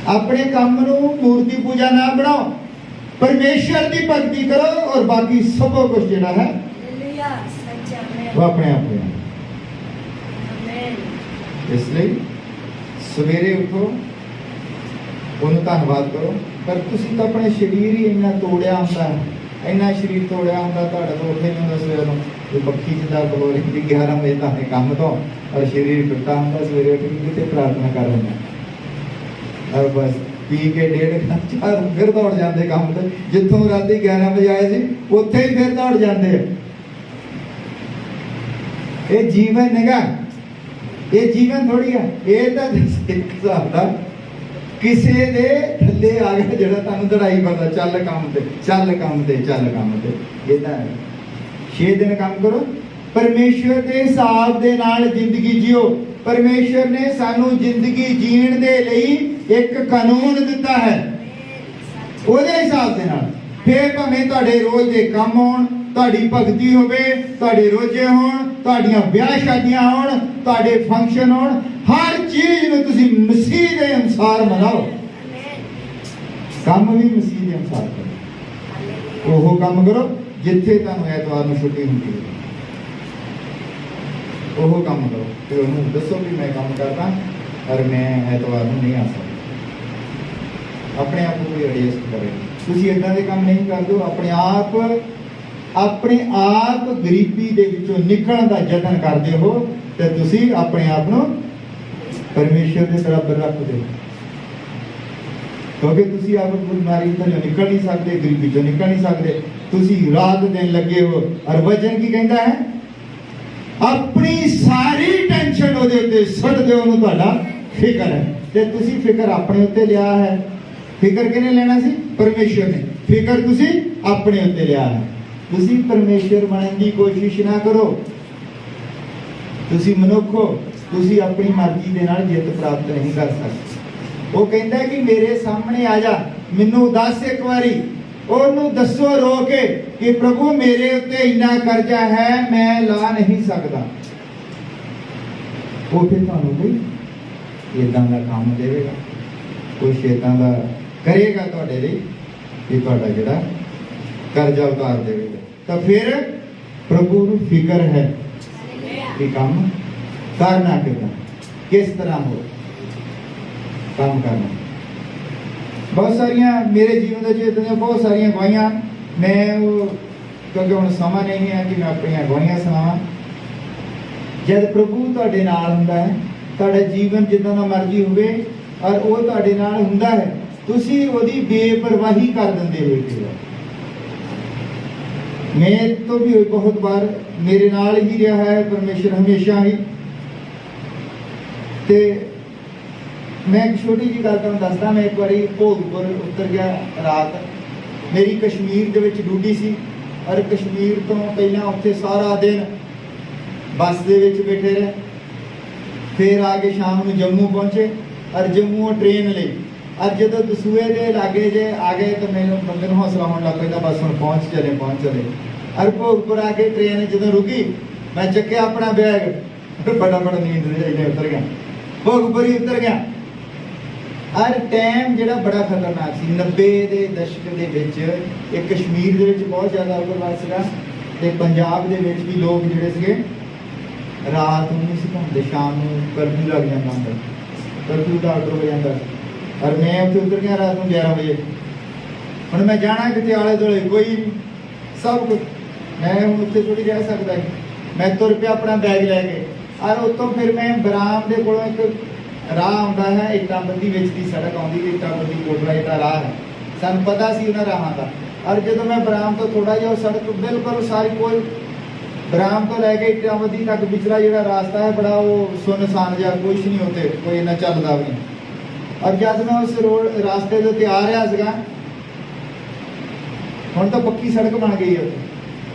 अपने काम नूं मूर्ति पूजा ना बनाओ, परमेश्वर की भक्ति करो, और बाकी सब कुछ जिहड़ा है वो अपने आप है। इसलिए सवेरे उठो, उन्हें धन्यवाद करो, पर तुसीं तो अपने शरीर ही इन्ना तोड़िया होंदा है, इन्ना शरीर तोड़िया होंदा, तुहाडा तो उठे नहीं होंदा सवेरे नूं, कोई पक्षी जिदा बोल रही 11 बजे तक काम तो, और शरीर टुटा होंदा, सवेरे उठ के किते प्रार्थना कर रहे हैं, और बस पी के 1.5 4 फिर दौड़ जाते काम ते, जिथों रात 11 बजे आए सी उत्थे ही फिर दौड़ जाते। ये जीवन हैगा, ये जीवन थोड़ी है, ये तो एक हिसाब दा किसी दे थल्ले आ गया जिहड़ा तुहानूं दड़ाई करदा, चल काम ते चल काम ते चल काम ते। ये तो 6 दिन काम करो, परमेश्वर के हिसाब दे नाल जिंदगी जियो। परमेश्वर ने सानू जिंदगी जीण दे लई एक कानून दिता है, ਉਹਦੇ हिसाब दे नाल फिर भावें तुहाडे रोज दे काम होण, तुहाडी भगती होवे, तुहाडे रोजे होण, तुहाडीਆਂ ਵਿਆਹ शादियां होण, तुहाडे फंक्शन होण, हर चीज नूं तुसीं मसीह दे अनुसार मनाओ। काम भी मसीह दे अनुसार करो, ओहो काम करो जिथे तुहानूं ऐतवार नूं छुट्टी हुंदी है, ओहो काम करो। फिर उन्होंने दसो भी मैं काम करता और मैं ऐतवार नूं नहीं आ सकता। अपने आप को एडजस्ट करें, तुसीं इदां दे काम नहीं कर दो, अपने आप गरीबी दे विचों निकलण दा यतन करदे हो, ते तुसीं अपने आप नूं परमेश्वर दे बराबर रख दो, क्योंकि तुसीं आप बीमारी तो निकल नहीं सकते, गरीबी चों निकल नहीं सकते, तुसीं रात दिन लगे हो। और वचन की कहता है, अपनी सारी टेंशन ਉਹਦੇ ਉੱਤੇ ਸੁੱਟ ਦਿਓ, ਉਹਨੂੰ ਤੁਹਾਡਾ ਫਿਕਰ ਹੈ, ਤੇ ਤੁਸੀਂ ਫਿਕਰ ਆਪਣੇ ਉੱਤੇ ਲਿਆ ਹੈ। ਫਿਕਰ ਕਿਹਨੇ ਲੈਣਾ ਸੀ? ਪਰਮੇਸ਼ਰ ਨੇ। ਫਿਕਰ ਤੁਸੀਂ ਆਪਣੇ ਉੱਤੇ ਲਿਆ ਹੈ। ਤੁਸੀਂ ਪਰਮੇਸ਼ਰ ਬਣਨ ਦੀ ਕੋਸ਼ਿਸ਼ ਨਾ ਕਰੋ, ਤੁਸੀਂ ਮਨੁੱਖ ਹੋ, ਤੁਸੀਂ ਆਪਣੀ ਮਰਜ਼ੀ ਦੇ ਨਾਲ ਜਿੱਤ ਪ੍ਰਾਪਤ ਨਹੀਂ ਕਰ ਸਕਦੇ। ਉਹ ਕਹਿੰਦਾ ਕਿ ਮੇਰੇ ਸਾਹਮਣੇ ਆ ਜਾ, ਮੈਨੂੰ ਦੱਸ ਇੱਕ ਵਾਰੀ, ਉਹਨੂੰ ਦੱਸੋ ਰੋ ਕੇ ਕਿ ਪ੍ਰਭੂ ਮੇਰੇ ਉੱਤੇ ਇੰਨਾ ਕਰਜ਼ਾ ਹੈ, ਮੈਂ ਲਾ ਨਹੀਂ ਸਕਦਾ। ਉਹ ਫਿਰ ਤੁਹਾਨੂੰ ਕੋਈ ਇਦਾਂ ਦਾ ਕੰਮ ਦੇਵੇਗਾ, ਕੁਛ ਇਦਾਂ ਦਾ ਕਰੇਗਾ ਤੁਹਾਡੇ ਲਈ ਕਿ ਤੁਹਾਡਾ ਜਿਹੜਾ ਕਰਜ਼ਾ ਉਤਾਰ ਦੇਵੇਗਾ। ਤਾਂ ਫਿਰ ਪ੍ਰਭੂ ਨੂੰ ਫਿਕਰ ਹੈ ਕਿ ਕੰਮ ਕਰਨਾ ਕਿੱਦਾਂ, ਕਿਸ ਤਰ੍ਹਾਂ ਹੋ ਕੰਮ ਕਰਨਾ। ਬਹੁਤ ਸਾਰੀਆਂ ਮੇਰੇ ਜੀਵਨ ਦੇ ਵਿੱਚ ਇਤਨੀਆਂ ਬਹੁਤ ਸਾਰੀਆਂ ਗਵਾਹੀਆਂ, ਮੈਂ ਉਹ ਕਿਉਂਕਿ ਹੁਣ ਸਮਾਂ ਨਹੀਂ ਹੈ ਕਿ ਮੈਂ ਆਪਣੀਆਂ ਗਵਾਹੀਆਂ ਸੁਣਾਵਾਂ। ਜਦ ਪ੍ਰਭੂ ਤੁਹਾਡੇ ਨਾਲ ਹੁੰਦਾ ਹੈ, ਤੁਹਾਡਾ ਜੀਵਨ ਜਿੱਦਾਂ ਦਾ ਮਰਜ਼ੀ ਹੋਵੇ ਔਰ ਉਹ ਤੁਹਾਡੇ ਨਾਲ ਹੁੰਦਾ ਹੈ, ਤੁਸੀਂ ਉਹਦੀ ਬੇਪਰਵਾਹੀ ਕਰ ਦਿੰਦੇ ਹੋ। ਮੈਂ ਤੋਂ ਵੀ ਬਹੁਤ ਵਾਰ ਮੇਰੇ ਨਾਲ ਹੀ ਰਿਹਾ ਹੈ ਪਰਮੇਸ਼ਰ ਹਮੇਸ਼ਾ ਹੀ। ਤੇ ਮੈਂ ਇੱਕ ਛੋਟੀ ਜਿਹੀ ਗੱਲ ਤੁਹਾਨੂੰ ਦੱਸਦਾ। ਮੈਂ ਇੱਕ ਵਾਰੀ ਭੋਗਪੁਰ ਉਤਰ ਗਿਆ ਰਾਤ। ਮੇਰੀ ਕਸ਼ਮੀਰ ਦੇ ਵਿੱਚ ਡਿਊਟੀ ਸੀ ਔਰ ਕਸ਼ਮੀਰ ਤੋਂ ਪਹਿਲਾਂ ਉੱਥੇ ਸਾਰਾ ਦਿਨ ਬੱਸ ਦੇ ਵਿੱਚ ਬੈਠੇ ਰਹੇ। ਫਿਰ ਆ ਕੇ ਸ਼ਾਮ ਨੂੰ ਜੰਮੂ ਪਹੁੰਚੇ ਔਰ ਜੰਮੂ ਟ੍ਰੇਨ ਲਈ। ਅੱਜ ਜਦੋਂ ਦਸੂਏ ਦੇ ਲਾਗੇ ਜੇ ਆ ਗਏ ਤਾਂ ਮੈਨੂੰ ਬੰਦੇ ਨੂੰ ਹੌਸਲਾ ਹੋਣ ਲੱਗ ਪੈਂਦਾ, ਬਸ ਹੁਣ ਪਹੁੰਚ ਚਲੇ। ਔਰ ਭੋਗਪੁਰ ਆ ਕੇ ਟ੍ਰੇਨ ਜਦੋਂ ਰੁਕੀ, ਮੈਂ ਚੱਕਿਆ ਆਪਣਾ ਬੈਗ, ਬੜਾ ਨੀਂਦ ਦੇ ਉਤਰ ਗਿਆ, ਭੋਗਪੁਰ ਹੀ ਉਤਰ ਗਿਆ। ਔਰ ਟਾਈਮ ਜਿਹੜਾ ਬੜਾ ਖਤਰਨਾਕ ਸੀ। 90 ਦੇ ਦਸ਼ਕ ਦੇ ਵਿੱਚ ਇਹ ਕਸ਼ਮੀਰ ਦੇ ਵਿੱਚ ਬਹੁਤ ਜ਼ਿਆਦਾ ਉਗਰਵਾਦ ਸੀਗਾ ਤੇ ਪੰਜਾਬ ਦੇ ਵਿੱਚ ਵੀ ਲੋਕ ਜਿਹੜੇ ਸੀਗੇ ਰਾਤ ਨੂੰ ਨਹੀਂ ਸੀ ਘੁੰਮਦੇ, ਸ਼ਾਮ ਨੂੰ ਕਰਫਿਊ ਲੱਗ ਜਾਂਦਾ ਹੁੰਦਾ, ਕਰਫਿਊ ਦਾ ਆਰਡਰ ਹੋ ਜਾਂਦਾ। ਔਰ ਮੈਂ ਉੱਥੇ ਉਤਰ ਗਿਆ ਰਾਤ ਨੂੰ 11 ਵਜੇ। ਹੁਣ ਮੈਂ ਜਾਣਾ ਕਿਤੇ, ਆਲੇ ਦੁਆਲੇ ਕੋਈ ਨਹੀਂ, ਸਭ ਕੁਝ। ਮੈਂ ਹੁਣ ਉੱਥੇ ਥੋੜੀ ਰਹਿ ਸਕਦਾ ਸੀ। ਮੈਂ ਤੁਰ ਪਿਆ ਆਪਣਾ ਬੈਗ ਲੈ ਕੇ। ਔਰ ਉੱਥੋਂ ਫਿਰ ਮੈਂ ਬਰਾਮ ਦੇ ਕੋਲੋਂ ਇੱਕ ਰਾਹ ਆਉਂਦਾ ਹੈ, ਇੱਟਾਬੰਦੀ ਵਿੱਚ ਦੀ ਸੜਕ ਆਉਂਦੀ ਹੈ, ਇੱਟਾਬੰਦੀ ਕੋਟਲਾ ਜਿਹੜਾ ਰਾਹ ਹੈ, ਸਾਨੂੰ ਪਤਾ ਸੀ ਉਹਨਾਂ ਰਾਹਾਂ ਦਾ। ਔਰ ਜਦੋਂ ਮੈਂ ਬਰਾਮ ਤੋਂ ਥੋੜਾ ਜਿਹਾ ਸੜਕ ਬਿਲਕੁਲ ਸਾਰੀ ਕੋਈ ਬਰਾਮ ਤੋਂ ਲੈ ਕੇ ਇੱਟਾਬੰਦੀ ਤੱਕ ਪਿਛਲਾ ਜਿਹੜਾ ਰਾਸਤਾ ਹੈ ਬੜਾ ਉਹ ਸੁੰਨਸਾਨ ਜਿਹਾ, ਕੁਛ ਨਹੀਂ ਉੱਥੇ, ਕੋਈ ਇੰਨਾ ਚੱਲਦਾ ਵੀ ਨਹੀਂ। ਔਰ ਜਦ ਮੈਂ ਉਸ ਰਾਸਤੇ ਦੇ ਉੱਤੇ ਆ ਰਿਹਾ ਸੀਗਾ, ਹੁਣ ਤਾਂ ਪੱਕੀ ਸੜਕ ਬਣ ਗਈ ਹੈ ਉੱਥੇ,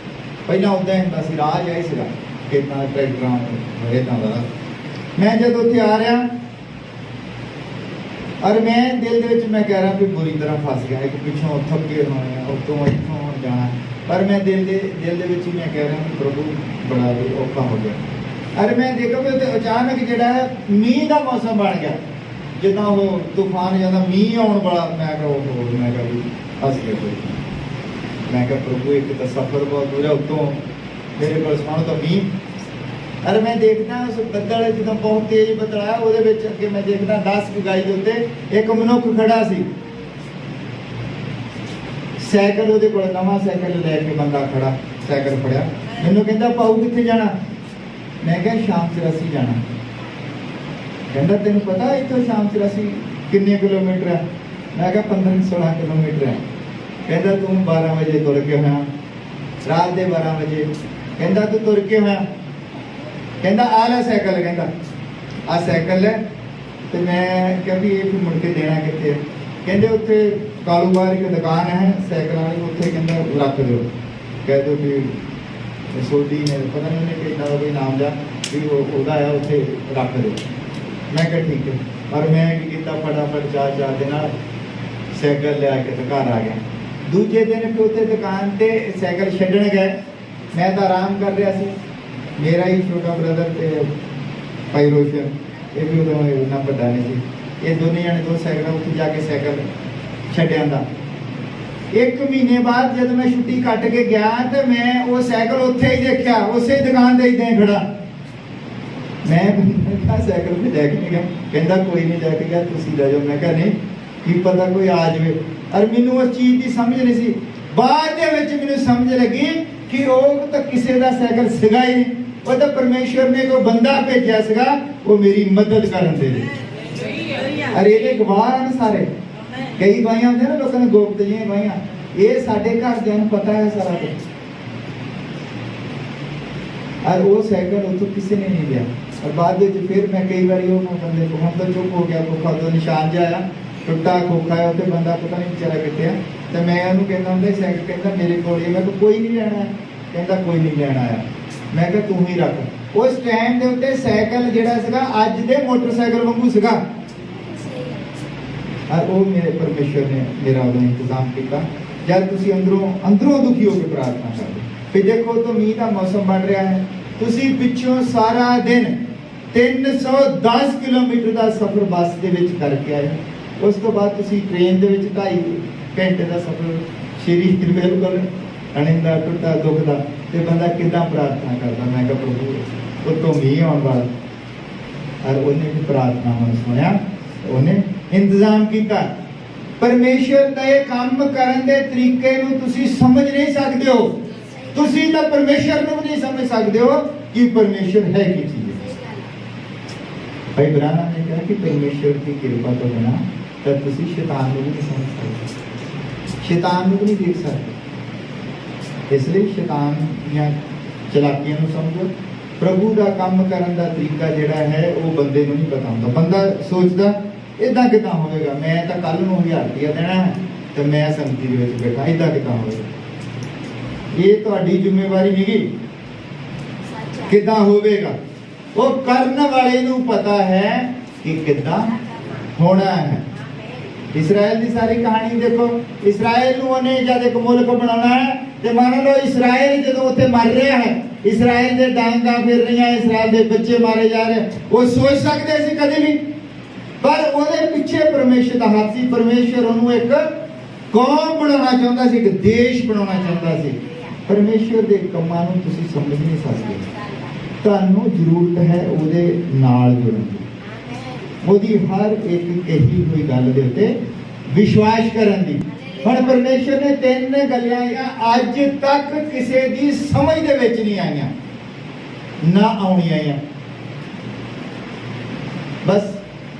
ਪਹਿਲਾਂ ਉੱਦਾਂ ਹੁੰਦਾ ਸੀ, ਰਾਹ ਜਾਈ ਸੀਗਾ ਖੇਤਾਂ ਟਰੈਕਟਰਾਂ ਰੇਤਾਂ ਦਾ। ਮੈਂ ਜਦ ਉੱਥੇ ਆ ਰਿਹਾ ਔਰ ਮੈਂ ਦਿਲ ਦੇ ਵਿੱਚ ਮੈਂ ਕਹਿ ਰਿਹਾ ਵੀ ਬੁਰੀ ਤਰ੍ਹਾਂ ਫਸ ਗਿਆ, ਇੱਕ ਪਿੱਛੋਂ ਥੱਕੇ ਹੋਏ ਆ, ਉੱਤੋਂ ਇੱਥੋਂ ਜਾਣਾ। ਪਰ ਮੈਂ ਦਿਲ ਦੇ ਵਿੱਚ ਹੀ ਮੈਂ ਕਹਿ ਰਿਹਾ ਕਿ ਪ੍ਰਭੂ ਬੜਾ ਔਖਾ ਹੋ ਗਿਆ। ਔਰ ਮੈਂ ਦੇਖੋ ਵੀ ਉੱਥੇ ਅਚਾਨਕ ਜਿਹੜਾ ਹੈ ਮੀਂਹ ਦਾ ਮੌਸਮ ਬਣ ਗਿਆ, ਜਿੱਦਾਂ ਉਹ ਤੂਫਾਨ ਜਾਂਦਾ, ਮੀਂਹ ਆਉਣ ਵਾਲਾ। ਮੈਂ ਕਿਹਾ ਵੀ ਫਸ ਗਿਆ ਕੋਈ। ਮੈਂ ਕਿਹਾ ਪ੍ਰਭੂ ਇੱਕ ਤਾਂ ਸਫ਼ਰ ਬਹੁਤ ਦੂਰ ਹੈ, ਉੱਤੋਂ ਮੇਰੇ ਕੋਲ ਸੁਣੋ ਤਾਂ ਮੀਂਹ। ਅਰੇ ਮੈਂ ਦੇਖਦਾ ਉਸ ਬੱਦਲ ਜਦੋਂ ਬਹੁਤ ਤੇਜ਼ ਬੱਦਲ ਆਇਆ, ਉਹਦੇ ਵਿੱਚ ਅੱਗੇ ਮੈਂ ਦੇਖਦਾ 10 ਗਾਈ ਦੇ ਉੱਤੇ ਇੱਕ ਮਨੁੱਖ ਖੜਾ ਸੀ। ਸਾਈਕਲ ਉਹਦੇ ਕੋਲ ਨਵਾਂ ਸਾਈਕਲ ਲੈ ਕੇ ਬੰਦਾ ਖੜਾ, ਸਾਈਕਲ ਫੜਿਆ। ਮੈਨੂੰ ਕਹਿੰਦਾ ਪਾਉ ਕਿੱਥੇ ਜਾਣਾ? ਮੈਂ ਕਿਹਾ ਸ਼ਾਮ 84 ਜਾਣਾ। ਕਹਿੰਦਾ ਤੈਨੂੰ ਪਤਾ ਇੱਥੋਂ ਸ਼ਾਮ 84 ਕਿੰਨੇ ਕਿਲੋਮੀਟਰ ਹੈ? ਮੈਂ ਕਿਹਾ 15-16 ਕਿਲੋਮੀਟਰ ਹੈ। ਕਹਿੰਦਾ ਤੂੰ 12 ਵਜੇ ਤੁਰ ਕੇ ਹੋਇਆ, ਰਾਤ ਦੇ 12 ਵਜੇ। ਕਹਿੰਦਾ ਤੂੰ ਤੁਰ ਕੇ ਹੋਇਆ? ਕਹਿੰਦਾ ਆ ਲੈ ਸਾਈਕਲ, ਕਹਿੰਦਾ ਆ ਸਾਈਕਲ ਹੈ। ਤੇ ਮੈਂ ਕਿਹਾ ਵੀ ਇਹ ਫਿਰ ਮੁੜ ਕੇ ਦੇਣਾ ਕਿੱਥੇ? ਕਹਿੰਦੇ ਉੱਥੇ ਕਾਲੂਬਾਰ ਇੱਕ ਦੁਕਾਨ ਹੈ ਸਾਈਕਲਾਂ ਵਾਲੀ, ਉੱਥੇ ਕਹਿੰਦਾ ਰੱਖ ਦਿਓ, ਕਹਿ ਦਿਓ ਵੀ ਸੋਢੀ ਨੇ ਪਤਾ ਨਹੀਂ ਉਹਨੇ ਕਿੰਨਾ ਦਾ ਕੋਈ ਨਾਮ ਜਾ ਵੀ ਉਹਦਾ ਆ, ਉੱਥੇ ਰੱਖ ਦਿਓ। ਮੈਂ ਕਿਹਾ ਠੀਕ ਹੈ। ਔਰ ਮੈਂ ਕੀ ਕੀਤਾ, ਫਟਾਫਟ ਚਾਰ ਦੇ ਨਾਲ ਸਾਈਕਲ ਲਿਆ ਕੇ ਤੇ ਘਰ ਆ ਗਿਆ। ਦੂਜੇ ਦਿਨ ਫਿਰ ਉੱਥੇ ਦੁਕਾਨ ਤੇ ਸਾਈਕਲ ਛੱਡਣ ਗਏ। ਮੈਂ ਤਾਂ ਆਰਾਮ ਕਰ ਰਿਹਾ ਸੀ। ਮੇਰਾ ਹੀ ਛੋਟਾ ਬ੍ਰਦਰ ਤੇ ਭਾਈ ਰੋਸ਼ਨ, ਇਹ ਵੀ ਉਦੋਂ ਇੰਨਾ ਵੱਡਾ ਨਹੀਂ ਸੀ। ਇਹ ਦੋਨੇ ਜਣੇ ਦੋ ਸਾਈਕਲਾਂ ਉੱਥੇ ਜਾ ਕੇ ਸਾਈਕਲ ਛੱਡਿਆਂ ਦਾ। 1 ਮਹੀਨੇ ਬਾਅਦ ਜਦ ਮੈਂ ਛੁੱਟੀ ਕੱਟ ਕੇ ਗਿਆ ਤੇ ਮੈਂ ਉਹ ਸਾਈਕਲ ਉੱਥੇ ਹੀ ਦੇਖਿਆ, ਉਸੇ ਦੁਕਾਨ ਤੇ ਇਦਾਂ ਹੀ ਖੜਾ। ਮੈਂ ਕਿਹਾ ਸਾਈਕਲ ਤੇ ਲੈ ਕੇ ਨਹੀਂ ਗਿਆ। ਕਹਿੰਦਾ ਕੋਈ ਨਹੀਂ ਲੈ ਕੇ ਗਿਆ, ਤੁਸੀਂ ਲੈ ਜਾਓ। ਮੈਂ ਕਿਹਾ ਨਹੀਂ, ਕੀ ਪਤਾ ਕੋਈ ਆ ਜਾਵੇ। ਔਰ ਮੈਨੂੰ ਉਸ ਚੀਜ਼ ਦੀ ਸਮਝ ਨਹੀਂ ਸੀ। ਬਾਅਦ ਦੇ ਵਿੱਚ ਮੈਨੂੰ ਸਮਝ ਲੱਗੀ ਕਿ ਉਹ ਤਾਂ ਕਿਸੇ ਦਾ ਸਾਈਕਲ ਸੀਗਾ ਹੀ ਨਹੀਂ, ਉਹ ਤਾਂ ਪਰਮੇਸ਼ਵਰ ਨੇ ਕੋਈ ਬੰਦਾ ਭੇਜਿਆ ਸੀਗਾ, ਉਹ ਮੇਰੀ ਮਦਦ ਕਰਨ ਦੇ ਲਈ। ਅਰੇ ਇਹਦੇ ਗਵਾਹ ਹਨ ਸਾਰੇ। ਕਈ ਬਾਈਆਂ ਹੁੰਦੇ ਨਾ ਲੋਕਾਂ ਨੇ ਗੁਪਤ ਜਿਹੀਆਂ ਬਾਈਆਂ, ਇਹ ਸਾਡੇ ਘਰਦਿਆਂ ਨੂੰ ਪਤਾ ਹੈ ਸਾਰਾ ਕੁਝ। ਔਰ ਉਹ ਸਾਈਕਲ ਉੱਥੋਂ ਕਿਸੇ ਨੇ ਨਹੀਂ ਲਿਆ। ਔਰ ਬਾਅਦ ਵਿੱਚ ਫਿਰ ਮੈਂ ਕਈ ਵਾਰੀ ਉਹ ਬੰਦੇ ਕੋਲ ਹੁਣ ਤਾਂ ਚੁੱਪ ਹੋ ਗਿਆ, ਖੋਖਾ ਤੋਂ ਨਿਸ਼ਾਨ ਜਿਹਾ ਆਇਆ, ਟੁੱਟਾ ਖੋਖਾ ਹੈ, ਉੱਥੇ ਬੰਦਾ ਪਤਾ ਨਹੀਂ ਵਿਚਾਰਾ ਕਿੱਥੇ ਆ। ਤੇ ਮੈਂ ਉਹਨੂੰ ਕਹਿੰਦਾ ਹੁੰਦਾ ਸਾਈਕਲ, ਕਹਿੰਦਾ ਮੇਰੇ ਕੋਲ ਹੀ। ਮੈਂ ਕਿਹਾ ਕੋਈ ਨਹੀਂ ਲੈਣਾ। ਕਹਿੰਦਾ ਕੋਈ ਨਹੀਂ ਲੈਣਾ ਆਇਆ। ਮੈਂ ਕਿਹਾ ਤੂੰ ਹੀ ਰੱਖ। ਉਸ ਟਾਈਮ ਦੇ ਉੱਤੇ ਸਾਈਕਲ ਜਿਹੜਾ ਸੀਗਾ ਅੱਜ ਦੇ ਮੋਟਰਸਾਈਕਲ ਵਾਂਗੂ ਸੀਗਾ। ਔਰ ਉਹ ਮੇਰੇ ਪਰਮੇਸ਼ਵਰ ਨੇ ਮੇਰਾ ਉਹਦਾ ਇੰਤਜ਼ਾਮ ਕੀਤਾ। ਜਦ ਤੁਸੀਂ ਅੰਦਰੋਂ ਦੁਖੀ ਹੋ ਕੇ ਪ੍ਰਾਰਥਨਾ ਕਰਦੇ, ਫਿਰ ਦੇਖੋ ਤਾਂ ਮੀਂਹ ਦਾ ਮੌਸਮ ਬਣ ਰਿਹਾ ਹੈ। ਤੁਸੀਂ ਪਿੱਛੋਂ ਸਾਰਾ ਦਿਨ 310 ਕਿਲੋਮੀਟਰ ਦਾ ਸਫ਼ਰ ਬੱਸ ਦੇ ਵਿੱਚ ਕਰਕੇ ਆਏ। ਉਸ ਤੋਂ ਬਾਅਦ ਤੁਸੀਂ ਟ੍ਰੇਨ ਦੇ ਵਿੱਚ 2.5 ਘੰਟੇ ਦਾ ਸਫ਼ਰ ਸ਼੍ਰੀ ਬਿਲਕੁਲ ਅਣਿੰਦਾ ਟੁੱਟਾ ਦੁਖਦਾ ਤੇ ਬੰਦਾ ਕਿੱਦਾਂ ਪ੍ਰਾਰਥਨਾ ਕਰਦਾ। ਮੈਂ ਕਿਹਾ ਪ੍ਰਭੂ ਉਤੋਂ ਮੀਂਹ ਆਉਣ ਵਾਲਾ, ਔਰ ਉਹਨੇ ਵੀ ਪ੍ਰਾਰਥਨਾ ਨੂੰ ਸੁਣਿਆ, ਉਹਨੇ ਇੰਤਜ਼ਾਮ ਕੀਤਾ। ਪਰਮੇਸ਼ਰ ਦੇ ਕੰਮ ਕਰਨ ਦੇ ਤਰੀਕੇ ਨੂੰ ਤੁਸੀਂ ਸਮਝ ਨਹੀਂ ਸਕਦੇ ਹੋ, ਤੁਸੀਂ ਤਾਂ ਪਰਮੇਸ਼ਰ ਨੂੰ ਵੀ ਨਹੀਂ ਸਮਝ ਸਕਦੇ ਹੋ ਕਿ ਪਰਮੇਸ਼ਰ ਹੈ ਕੀ ਚੀਜ਼ ਹੈ। ਭਾਈ ਬਰਾਨਾ ਨੇ ਕਿਹਾ ਕਿ ਪਰਮੇਸ਼ਰ ਦੀ ਕਿਰਪਾ ਤੋਂ ਬਿਨਾਂ ਤਾਂ ਤੁਸੀਂ ਸ਼ੈਤਾਨ ਨੂੰ ਵੀ ਨਹੀਂ ਸਮਝ ਸਕਦੇ, ਸ਼ੈਤਾਨ ਨੂੰ ਵੀ ਨਹੀਂ ਦੇਖ ਸਕਦੇ। ਇਸ ਲਈ ਸ਼ੈਤਾਨ ਦੀਆਂ ਚਲਾਕੀਆਂ ਨੂੰ ਸਮਝੋ। ਪ੍ਰਭੂ ਦਾ ਕੰਮ ਕਰਨ ਦਾ ਤਰੀਕਾ ਜਿਹੜਾ ਹੈ ਉਹ ਬੰਦੇ ਨੂੰ ਨਹੀਂ ਪਤਾ ਹੁੰਦਾ। ਬੰਦਾ ਸੋਚਦਾ ਇਦਾਂ ਕਿੱਦਾਂ ਹੋਵੇਗਾ, ਮੈਂ ਤਾਂ ਕੱਲ ਨੂੰ 1000 ਰੁਪਇਆ ਦੇਣਾ ਹੈ ਤੇ ਮੈਂ ਸੰਗਤੀ ਦੇ ਵਿੱਚ ਬੈਠਾ, ਇਦਾਂ ਕਿੱਦਾਂ ਹੋਵੇਗਾ। ਇਹ ਤੁਹਾਡੀ ਜ਼ਿੰਮੇਵਾਰੀ ਨਹੀਂ ਕਿੱਦਾਂ ਹੋਵੇਗਾ, ਉਹ ਕਰਨ ਵਾਲੇ ਨੂੰ ਪਤਾ ਹੈ ਕਿ ਕਿੱਦਾਂ ਹੋਣਾ ਹੈ। ਇਸਰਾਇਲ ਦੀ ਸਾਰੀ ਕਹਾਣੀ ਦੇਖੋ। ਇਸਰਾਇਲ ਨੂੰ ਉਹਨੇ ਜਦ ਇੱਕ ਮੁਲਕ ਬਣਾਉਣਾ ਹੈ ਤੇ ਮੰਨ ਲਓ ਇਸਰਾਇਲ ਜਦੋਂ ਉੱਥੇ ਮਰ ਰਿਹਾ ਹੈ, ਇਸਰਾਇਲ ਦੇ ਡਾਂਗਾਂ ਫਿਰ ਰਹੀਆਂ, ਇਸਰਾਇਲ ਦੇ ਬੱਚੇ ਮਾਰੇ ਜਾ ਰਹੇ, ਉਹ ਸੋਚ ਸਕਦੇ ਸੀ ਕਦੇ ਵੀ, ਪਰ ਉਹਦੇ ਪਿੱਛੇ ਪਰਮੇਸ਼ਰ ਦਾ ਹੱਥ ਸੀ। ਪਰਮੇਸ਼ਰ ਉਹਨੂੰ ਇੱਕ ਕੌਮ ਬਣਾਉਣਾ ਚਾਹੁੰਦਾ ਸੀ, ਇੱਕ ਦੇਸ਼ ਬਣਾਉਣਾ ਚਾਹੁੰਦਾ ਸੀ। ਪਰਮੇਸ਼ਰ ਦੇ ਕੰਮਾਂ ਨੂੰ ਤੁਸੀਂ ਸਮਝ ਨਹੀਂ ਸਕਦੇ। ਤੁਹਾਨੂੰ ਜ਼ਰੂਰਤ ਹੈ ਉਹਦੇ ਨਾਲ ਜੁੜਨ ਦੀ, ਉਹਦੀ ਹਰ ਇੱਕ ਕਹੀ ਹੋਈ ਗੱਲ ਦੇ ਉੱਤੇ ਵਿਸ਼ਵਾਸ ਕਰਨ ਦੀ। ਹੁਣ ਪਰਮੇਸ਼ਰ ਨੇ 3 ਗੱਲਾਂ ਅੱਜ ਤੱਕ ਕਿਸੇ ਦੀ ਸਮਝ ਦੇ ਵਿੱਚ ਨਹੀਂ ਆਈਆਂ, ਨਾ ਆਉਣੀਆਂ ਆ, ਬਸ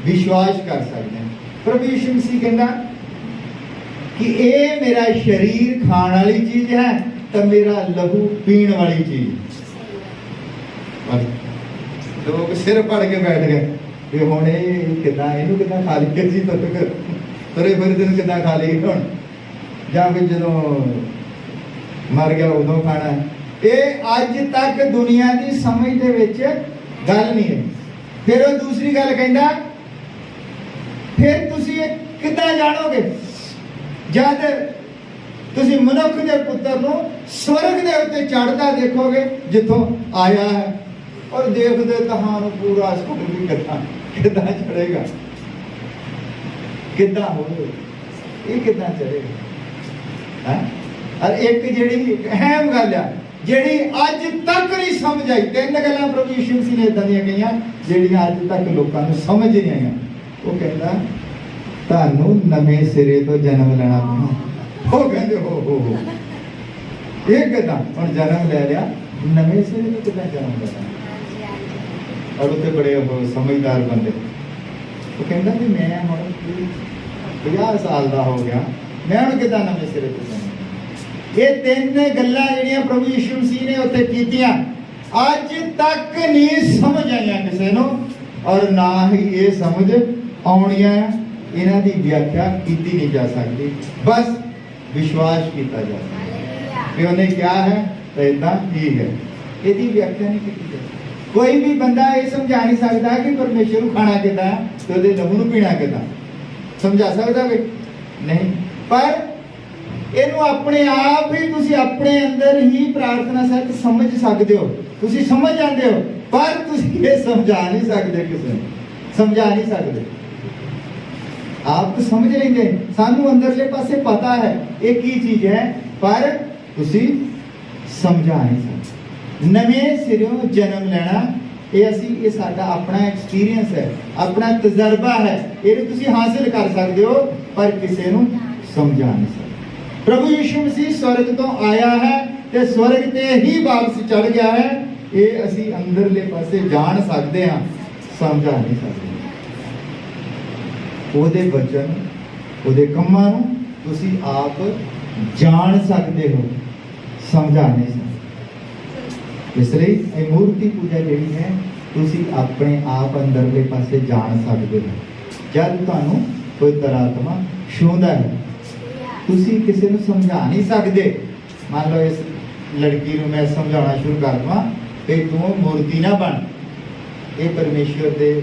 ਵਿਸ਼ਵਾਸ ਕਰ ਸਕਦੇ ਹਾਂ। ਪ੍ਰਭੂ ਯਿਸੂ ਮਸੀਹ ਕਹਿੰਦਾ ਕਿ ਇਹ ਮੇਰਾ ਸਰੀਰ ਖਾਣ ਵਾਲੀ ਚੀਜ਼ ਹੈ ਤਾਂ ਮੇਰਾ ਲਹੂ ਪੀਣ ਵਾਲੀ ਚੀਜ਼। ਲੋਕ ਸਿਰ ਪੜ ਕੇ ਬੈਠ ਗਏ ਕਿ ਹੁਣ ਇਹ ਕਿੱਦਾਂ, ਇਹਨੂੰ ਕਿੱਦਾਂ ਖਾ ਲਈਏ ਜੀ, ਤੁਰੇ ਫਿਰਦੇ ਨੂੰ ਕਿੱਦਾਂ ਖਾ ਲਈਏ ਹੁਣ, ਜਾਂ ਫਿਰ ਜਦੋਂ ਮਰ ਗਿਆ ਉਦੋਂ ਖਾਣਾ। ਇਹ ਅੱਜ ਤੱਕ ਦੁਨੀਆ ਦੀ ਸਮਝ ਦੇ ਵਿੱਚ ਗੱਲ ਨਹੀਂ ਹੈ। ਫਿਰ ਉਹ ਦੂਸਰੀ ਗੱਲ ਕਹਿੰਦਾ, ਫਿਰ ਤੁਸੀਂ ਇਹ ਕਿੱਦਾਂ ਜਾਣੋਗੇ ਜਦ ਤੁਸੀਂ ਮਨੁੱਖ ਦੇ ਪੁੱਤਰ ਨੂੰ ਸਵਰਗ ਦੇ ਉੱਤੇ ਚੜ੍ਹਦਾ ਦੇਖੋਗੇ ਜਿੱਥੋਂ ਆਇਆ ਹੈ, ਔਰ ਦੇਖਦੇ ਤੁਹਾਨੂੰ ਪੂਰਾ ਸਵਰਗ ਵੀ ਕਿੱਦਾਂ ਚੜ੍ਹੇਗਾ, ਕਿੱਦਾਂ ਹੋਵੇ, ਇਹ ਕਿੱਦਾਂ ਚੜ੍ਹੇਗਾ ਹੈ। ਔਰ ਇੱਕ ਜਿਹੜੀ ਅਹਿਮ ਗੱਲ ਆ ਜਿਹੜੀ ਅੱਜ ਤੱਕ ਨਹੀਂ ਸਮਝ ਆਈ, 3 ਗੱਲਾਂ ਪ੍ਰਭੂ ਯਿਸੂ ਮਸੀਹ ਨੇ ਇਦਾਂ ਦੀਆਂ ਕਹੀਆਂ ਜਿਹੜੀਆਂ ਅੱਜ ਤੱਕ ਲੋਕਾਂ ਨੂੰ ਸਮਝ ਨਹੀਂ ਆਈਆਂ। ਉਹ ਕਹਿੰਦਾ ਤੁਹਾਨੂੰ ਨਵੇਂ ਸਿਰੇ ਤੋਂ ਜਨਮ ਲੈਣਾ ਪੈਣਾ। ਉਹ ਕਹਿੰਦੇ ਹੋ ਇਹ ਕਿੱਦਾਂ, ਹੁਣ ਜਨਮ ਲੈ ਲਿਆ, ਨਵੇਂ ਸਿਰੇ ਤੋਂ ਕਿੱਦਾਂ ਜਨਮ ਲੈਣਾ। ਔਰ ਉੱਥੇ ਬੜੇ ਉਹ ਸਮਝਦਾਰ ਬੰਦੇ, ਉਹ ਕਹਿੰਦਾ ਵੀ ਮੈਂ ਹੁਣ 50 ਸਾਲ ਦਾ ਹੋ ਗਿਆ, ਮੈਂ ਹੁਣ ਕਿੱਦਾਂ ਨਵੇਂ ਸਿਰੇ ਤੋਂ ਜਨਮ। ਇਹ 3 ਗੱਲਾਂ ਜਿਹੜੀਆਂ ਪ੍ਰਭੂ ਯਿਸੂ ਮਸੀਹ ਨੇ ਉੱਥੇ ਕੀਤੀਆਂ ਅੱਜ ਤੱਕ ਨਹੀਂ ਸਮਝ ਆਈਆਂ ਕਿਸੇ ਨੂੰ, ਔਰ ਨਾ ਹੀ ਇਹ ਸਮਝ ਆਉਣੀਆਂ। ਇਹਨਾਂ ਦੀ ਵਿਆਖਿਆ ਕੀਤੀ ਨਹੀਂ ਜਾ ਸਕਦੀ, ਬਸ ਵਿਸ਼ਵਾਸ ਕੀਤਾ ਜਾ ਸਕਦਾ ਕਿ ਉਹਨੇ ਕਿਹਾ ਹੈ ਤਾਂ ਇਦਾਂ ਹੀ ਹੈ। ਇਹਦੀ ਵਿਆਖਿਆ ਨਹੀਂ ਕੀਤੀ ਜਾ ਸਕਦੀ। ਕੋਈ ਵੀ ਬੰਦਾ ਇਹ ਸਮਝਾ ਨਹੀਂ ਸਕਦਾ ਕਿ ਪਰਮੇਸ਼ਰ ਨੂੰ ਖਾਣਾ ਕਿੱਦਾਂ ਤੇ ਉਹਦੇ ਲਹੂ ਨੂੰ ਪੀਣਾ ਕਿੱਦਾਂ, ਸਮਝਾ ਸਕਦਾ ਵੀ ਨਹੀਂ। ਪਰ ਇਹਨੂੰ ਆਪਣੇ ਆਪ ਹੀ ਤੁਸੀਂ ਆਪਣੇ ਅੰਦਰ ਹੀ ਪ੍ਰਾਰਥਨਾ ਸਹਿਤ ਸਮਝ ਸਕਦੇ ਹੋ, ਤੁਸੀਂ ਸਮਝ ਜਾਂਦੇ ਹੋ, ਪਰ ਤੁਸੀਂ ਇਹ ਸਮਝਾ ਨਹੀਂ ਸਕਦੇ, ਕਿਸੇ ਨੂੰ ਸਮਝਾ ਨਹੀਂ ਸਕਦੇ। ਆਪ ਤਾਂ ਸਮਝ ਲੈਂਦੇ, ਸਾਨੂੰ ਅੰਦਰਲੇ ਪਾਸੇ ਪਤਾ ਹੈ ਇਹ ਕੀ ਚੀਜ਼ ਹੈ, ਪਰ ਤੁਸੀਂ ਸਮਝਾ ਨਹੀਂ ਸਕਦੇ। ਨਵੇਂ ਸਿਰੋਂ ਜਨਮ ਲੈਣਾ ਇਹ ਸਾਡਾ ਆਪਣਾ ਐਕਸਪੀਰੀਅੰਸ ਹੈ, ਆਪਣਾ ਤਜਰਬਾ ਹੈ, ਇਹ ਤੁਸੀਂ ਹਾਸਿਲ ਕਰ ਸਕਦੇ ਹੋ, ਪਰ ਕਿਸੇ ਨੂੰ ਸਮਝਾ ਨਹੀਂ ਸਕਦੇ। ਪ੍ਰਭੂ ਯਿਸੂ ਮਸੀਹ ਸਵਰਗ ਤੋਂ ਆਇਆ ਹੈ ਤੇ ਸਵਰਗ ਤੇ ਹੀ ਵਾਪਸ ਚੜ ਗਿਆ ਹੈ, ਇਹ ਅਸੀਂ ਅੰਦਰਲੇ ਪਾਸੇ ਜਾਣ ਸਕਦੇ ਹਾਂ, ਸਮਝਾ ਨਹੀਂ ਸਕਦੇ। ਉਹਦੇ ਬਚਨ, ਉਹਦੇ ਕੰਮਾਂ ਨੂੰ ਤੁਸੀਂ ਆਪ ਜਾਣ ਸਕਦੇ ਹੋ, ਸਮਝਾ ਨਹੀਂ ਸਕਦੇ। ਇਸ ਲਈ ਇਹ ਮੂਰਤੀ ਪੂਜਾ ਜਿਹੜੀ ਹੈ ਤੁਸੀਂ ਆਪਣੇ ਆਪ ਅੰਦਰਲੇ ਪਾਸੇ ਜਾਣ ਸਕਦੇ ਹੋ। ਜਦ ਤੁਹਾਨੂੰ ਕੋਈ ਤਰਾਤਮਾ ਛੂੰਹਦਾ ਹੈ, ਤੁਸੀਂ ਕਿਸੇ ਨੂੰ ਸਮਝਾ ਨਹੀਂ ਸਕਦੇ। ਮੰਨ ਲਓ ਇਸ ਲੜਕੀ ਨੂੰ ਮੈਂ ਸਮਝਾਉਣਾ ਸ਼ੁਰੂ ਕਰ ਦਵਾਂ ਕਿ ਤੂੰ ਮੂਰਤੀ ਨਾ ਬਣ, ਇਹ ਪਰਮੇਸ਼ਵਰ ਦੇ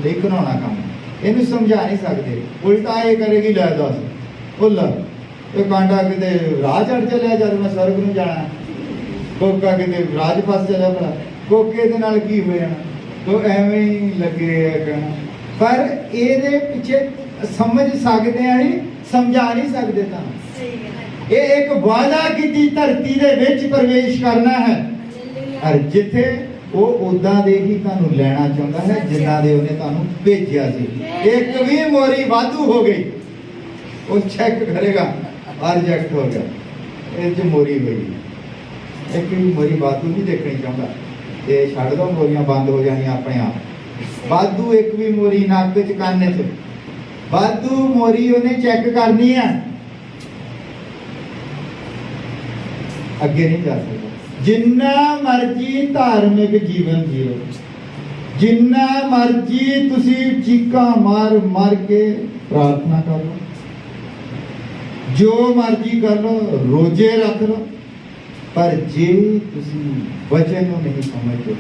ਲਈ ਘਿਨਾਉਣਾ ਕੰਮ, ਇਹਨੂੰ ਸਮਝਾ ਨਹੀਂ ਸਕਦੇ। ਉਲਟਾ ਇਹ ਕਰੇਗੀ, ਲੈ ਦੱਸ ਉਹ ਲੈ ਇਹ ਕਾਂਡਾ ਕਿਤੇ ਰਾਹ ਚੜ ਚੱਲਿਆ ਜਦ ਮੈਂ ਸਵਰਗ ਨੂੰ ਜਾਣਾ, ਕੋਕਾ ਕਿਤੇ ਰਾਜ ਫਸ ਚੱਲਿਆ, ਭਲਾ ਕੋਕੇ ਦੇ ਨਾਲ ਕੀ ਹੋ ਜਾਣਾ, ਤੋ ਐਵੇਂ ਹੀ ਲੱਗੇ ਕਹਿਣਾ। ਪਰ ਇਹਦੇ ਪਿੱਛੇ ਸਮਝ ਸਕਦੇ ਆ, ਹੀ ਸਮਝਾ ਨਹੀਂ ਸਕਦੇ। ਤਾਂ ये एक वादा की धरती दे विच प्रवेश करना है और जिथे वो उदा दे ही तुहानू लेना चाहता है जिन्ना दे उन्हें तुहानू भेजिया सी। एक भी मोरी वाधू हो गई वो चेक करेगा और रिजेक्ट हो गया ये मोरी हुई। एक भी मोरी वाधू नहीं देखनी चाहता, ये छड़ दो मोरियां बंद हो जानी अपने आप। वाधू एक भी मोरी नक च कान च वाधू मोरी उन्हें चेक करनी है, अगे नहीं जा सकता। जिन्ना मर्जी धार्मिक जीवन जियो, जिन्ना मर्जी तुसी चीका मार मार के प्रार्थना कर लो, जो मर्जी कर लो, रोजे रख लो, पर जे तुसी वचन नूं नहीं समझते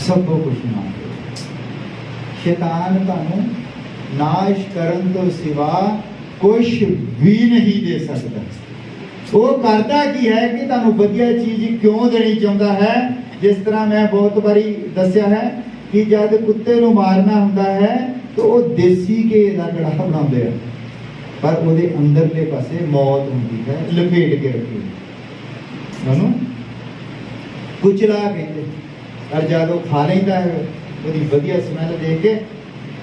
सब कुछ ना शैतान तुहानू नाश करन तो सिवा कुछ भी नहीं दे सकता। वो करता की है कि तुहानू वधिया चीज क्यों देनी चाहता है। जिस तरह मैं बहुत बारी दस्या है कि जब कुत्ते नूं मारना हुंदा है तो वो देसी घे दा कड़ाह बनाउंदे हैं, पर ਉਹਦੇ अंदरले पासे मौत होंदी है लपेट के रखी ਉਹਨੂੰ कुचला कहते। और जब वो खा लेंदा है ਉਹਦੀ ਵਧੀਆ ਸਮੈਲ देख के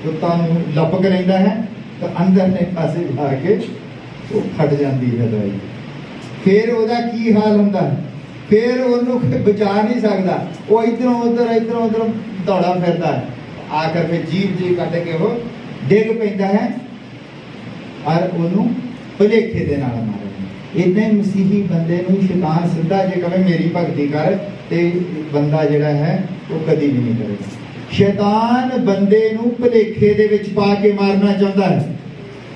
कुत्ता नूं लपक लेंदा है तो अंदरले पासे जाके वो फट जाती है दवाई। फिर ਉਹਦਾ की हाल हुंदा है, फिर ਉਹਨੂੰ बचा नहीं सकता, वो इधरों उधर दौड़ा फिरदा है। आकर फिर जीव जी कट के वो डिग पैंदा है और ਉਹਨੂੰ ਭੁਲੇਖੇ ਦੇ ਨਾਲ ਮਾਰਦਾ। ਇਦਾਂ ਹੀ ਮਸੀਹੀ ਬੰਦੇ ਨੂੰ ਸ਼ੈਤਾਨ ਸਿੱਧਾ ਜੇ ਕਹੇ ਮੇਰੀ ਭਗਤੀ ਕਰ ਤੇ ਬੰਦਾ ਜਿਹੜਾ ਹੈ ਉਹ ਕਦੀ ਵੀ ਨਹੀਂ ਕਰੇਗਾ। शैतान बंदे नूं भुलेखे दे विच पा के मारना चाहता है।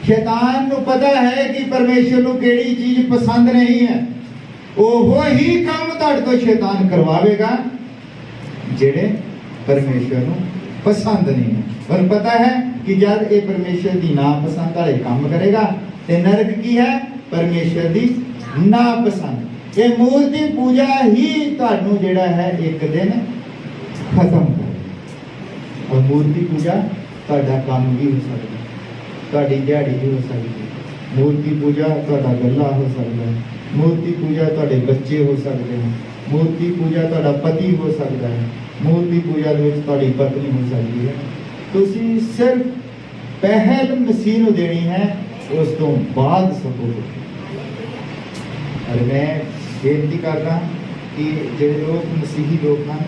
शैतान नूं पता है कि परमेश्वर नूं केड़ी चीज पसंद नहीं है, ओहो ही काम तुहाडे तो शैतान करवावेगा जेड़े परमेश्वर नूं पसंद नहीं है। पर पता है कि जब ये परमेश्वर दी ना पसंद वाले काम करेगा ते नरक की है परमेश्वर दी ना पसंद। ये मूर्ति पूजा ही तुहानू जेड़ा है एक दिन खत्म कर। और मूर्ति पूजा तुहाडा काम भी हो सकता, तुहाडी दिहाड़ी भी हो सकती, मूर्ति पूजा तुहाडा गल्ला हो सकता है, मूर्ति पूजा तुहाडे बच्चे हो सकते हैं, मूर्ति पूजा तुहाडा पति हो सकता है, मूर्ति पूजा दे विच तुहाडी पत्नी हो सकती है। तुसीं सिर्फ पहल मसीह नूं देनी है, उस तो बाद सब कुछ। और मैं बेनती करदा कि जिहड़े लोग मसीही लोग हैं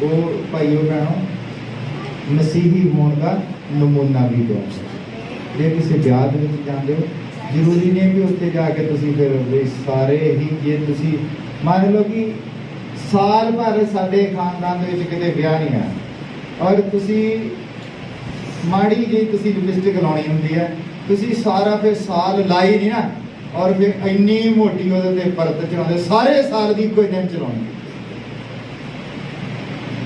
वो भाईओ भैणों मसीही होने का नमूना भी दो। जे किसी ब्याह में जाते हो जरूरी नहीं कि उत्थे जाके तुसी फिर सारे ही जे तुसी मान लो कि साल भर साडे खानदान दे विच किते ब्याह नहीं है और तुसी माड़ी जी तुसी लिपस्टिक लाउणी हुंदी है, तुसी सारा फिर साल लाई नहीं ना और फिर इन्नी मोटी ओहदे ते परत चलाउंदे सारे साल दी कोई दिन चलाउणी।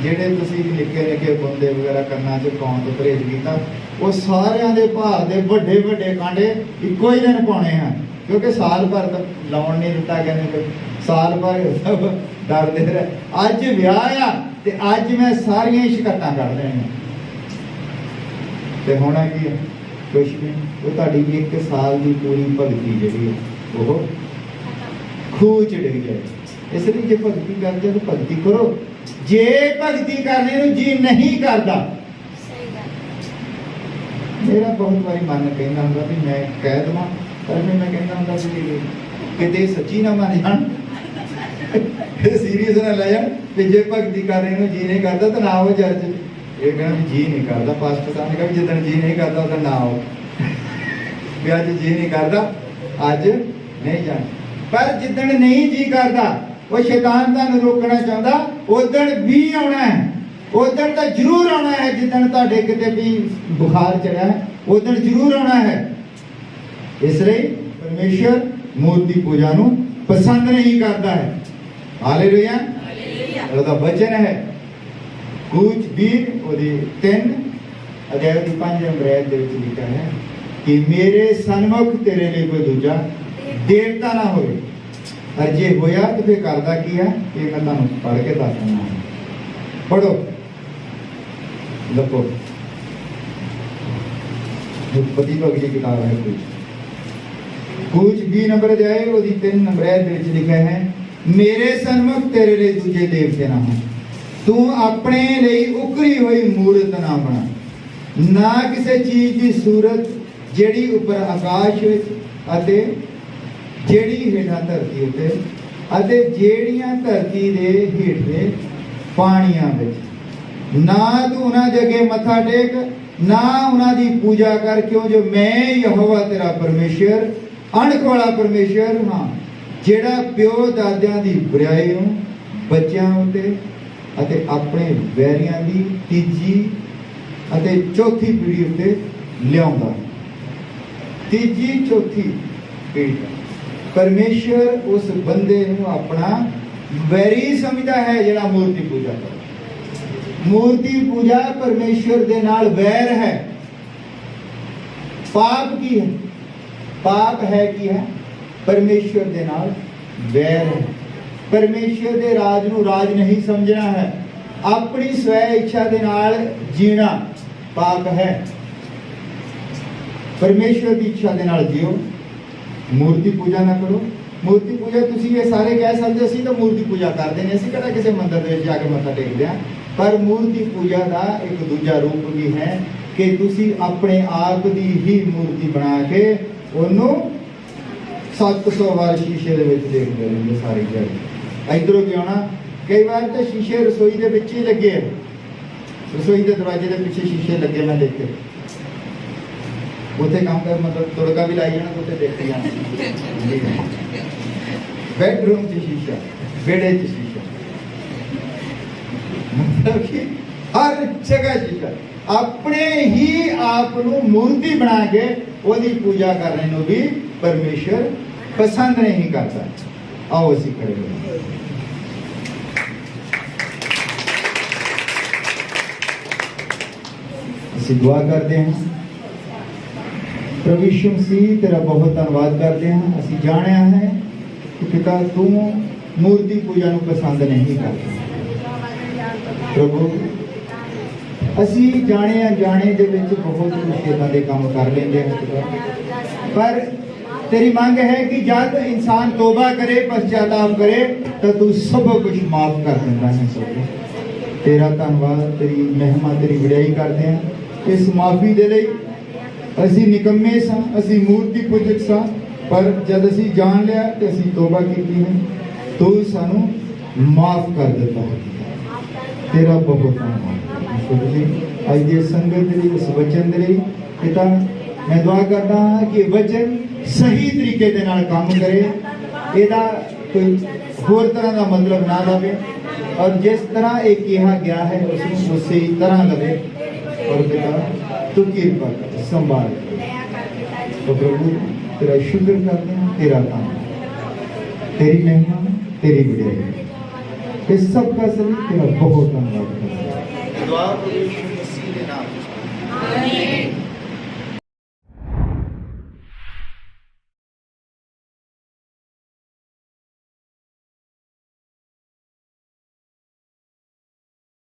ਜਿਹੜੇ ਤੁਸੀਂ ਨਿੱਕੇ ਨਿੱਕੇ ਬੰਦੇ ਵਗੈਰਾ ਕਰਨਾ ਚ ਪਾਉਣ ਤੋਂ ਪਰਹੇਜ਼ ਕੀਤਾ ਉਹ ਸਾਰਿਆਂ ਦੇ ਭਾਰ ਦੇ ਵੱਡੇ ਵੱਡੇ ਕਾਂਡੇ ਇੱਕੋ ਹੀ ਦਿਨ ਪਾਉਣੇ ਹਨ, ਕਿਉਂਕਿ ਸਾਲ ਭਰ ਤਾਂ ਲਾਉਣ ਨਹੀਂ ਦਿੱਤਾ ਗਿਆ ਨੇ, ਸਾਲ ਭਰ ਸਭ ਡਰਦੇ ਰਹੇ। ਅੱਜ ਵਿਆਹ ਆ ਤੇ ਅੱਜ ਮੈਂ ਸਾਰੀਆਂ ਸ਼ਿਕਾਇਤਾਂ ਕੱਢ ਲੈਣੀਆਂ ਤੇ ਹੋਣਾ ਕੀ ਹੈ ਕੁਛ ਨਹੀਂ। ਉਹ ਤੁਹਾਡੀ 1 ਸਾਲ ਦੀ ਪੂਰੀ ਭਗਤੀ ਜਿਹੜੀ ਹੈ ਉਹ ਖੂਹ ਚ ਡਿੱਗ ਜਾਏ। ਇਸ ਲਈ ਜੇ ਭਗਤੀ ਕਰਦੇ ਹੋ ਤਾਂ ਭਗਤੀ ਕਰੋ। जे भगती करने नूं जी नहीं करता, मेरा बहुत बारी मन कहना हुंदा भी मैं कह देवां, पर फिर मैं कहना हुंदा भी किते सच्ची ना मान जान सीरियस ना ले जान कि जे भगती करने नूं जी नहीं करता तो ना आओ चर्च। ये कहना भी जी नहीं करता, पास्टर साहब ने कहा जिदन जी नहीं करता उदन ना आओ भी अज जी नहीं करता अज नहीं जाना। पर जिदन नहीं जी करता वो शैतान तुहानू रोकना चाहता उदण भी आना है, उदण तो जरूर आना है जिदण तुहाडे किते भी बुखार चढ़िया है उदण जरूर आना है। इसलिए परमेश्वर मूर्ति पूजा नू पसंद नहीं करता है। हालेलुया, उसका वचन है कूच बीर 3 अध्याय की 5 अध्याय दे विच लिखा है कि मेरे सन्मुख तेरे लिए कोई दूजा देवता ना होवे। और जे होया तो फिर करदा की है ये मैं तुहानू पढ़ के दस देना है। पढ़ो देखो उत्पत्ति तो अगली किताब है कूच 20 नंबर अध्याय और 3 नंबर है लिखा है मेरे सन्मुख तेरे लिए दूजे देवते ना हो तू अपने लिए उकरी हुई मूर्त ना बना ना किसी चीज की सूरत जेड़ी ऊपर आकाश विच अते जेड़ी हेठा धरती उत्ते अते जेड़ियां धरती दे हेठे पानियां विच ना तू उन्हां दे अगे मत्था टेक ना उन्हां दी पूजा कर क्यों जो मैं यहोवा तेरा परमेश्वर अणख वाला परमेश्वर हाँ जेड़ा प्यो दादियां दी बुराई नूं बच्चों उत्ते अते अपने वैरियां दी तीजी अते चौथी पीढ़ी उत्ते लियाउंदा तीजी चौथी पीढ़ी परमेश्वर उस बंदे नूं अपना वैरी समझदा है जेड़ा मूर्ति पूजा करदा मूर्ति पूजा परमेश्वर दे नाल वैर है पाप की है पाप है की है परमेश्वर दे नाल वैर है परमेश्वर दे राज नूं राज नहीं समझना है अपनी स्वै इच्छा दे नाल जीना पाप है परमेश्वर की इच्छा दे नाल जियो मूर्ति पूजा ना करो मूर्ति पूजा तुसी ये सारे कह सकते असीं तो मूर्ति पूजा करते हैं असीं किहड़ा किसी मंदिर दे विच जाके मत्था टेकदे हां पर मूर्ति पूजा का एक दूजा रूप भी है कि तुसी अपने आप की ही मूर्ति बना के ओनू 700 बार शीशे दे विच देखदे रहिंदे सारी जगह इधरों की आना कई बार तो शीशे रसोई दे विच ही लगे रसोई के दरवाजे के पीछे शीशे लगे मैं देखे उसे काम कर मतलब तड़का भी लाई जाना तो देखते जाना बेडरूम च शीशा बेड़े च शीशा मतलब कि हर जगह शीशा अपने ही आप मूर्ति बना के ओदी पूजा करने को भी परमेश्वर पसंद नहीं करता आओ असी खड़े हो असी दुआ करते हैं प्रभु यीशु मसीह तेरा बहुत धन्यवाद करते हैं असी जानिया है कि पिता तू मूर्ति पूजा नूं पसंद नहीं करता प्रभु असी जाने दे विच बहुत कुछ इदां दे काम कर लेंदे हैं पर तेरी मांग है कि जब इंसान तौबा करे पश्चाताप करे तो तू सब कुछ माफ कर देना है सब तेरा धन्यवाद तेरी महिमा तेरी वड़ाई करते हैं इस माफी दे लई असी निकम्मे सां असी मूर्ति पूजक सां पर जब असी जान लिया तो असी तौबा की है तो सानू माफ कर देता है तेरा बहुत धन्यवाद आज ये संगत दे इस वचन दे लई पिता मैं दुआ करता हाँ कि वचन सही तरीके दे नाल काम करे एदा कोई होर तरह का मतलब ना लवे और जिस तरह एक कहा गया है उसमें उसी तरह लवे और पिता तो कृपा कर संभाल तो प्रभु तेरा शुक्र करते हैं तेरा काम तेरी महिमा तेरी विजय इस सब का सभी तेरा बहुत धन्यवाद करते हैं।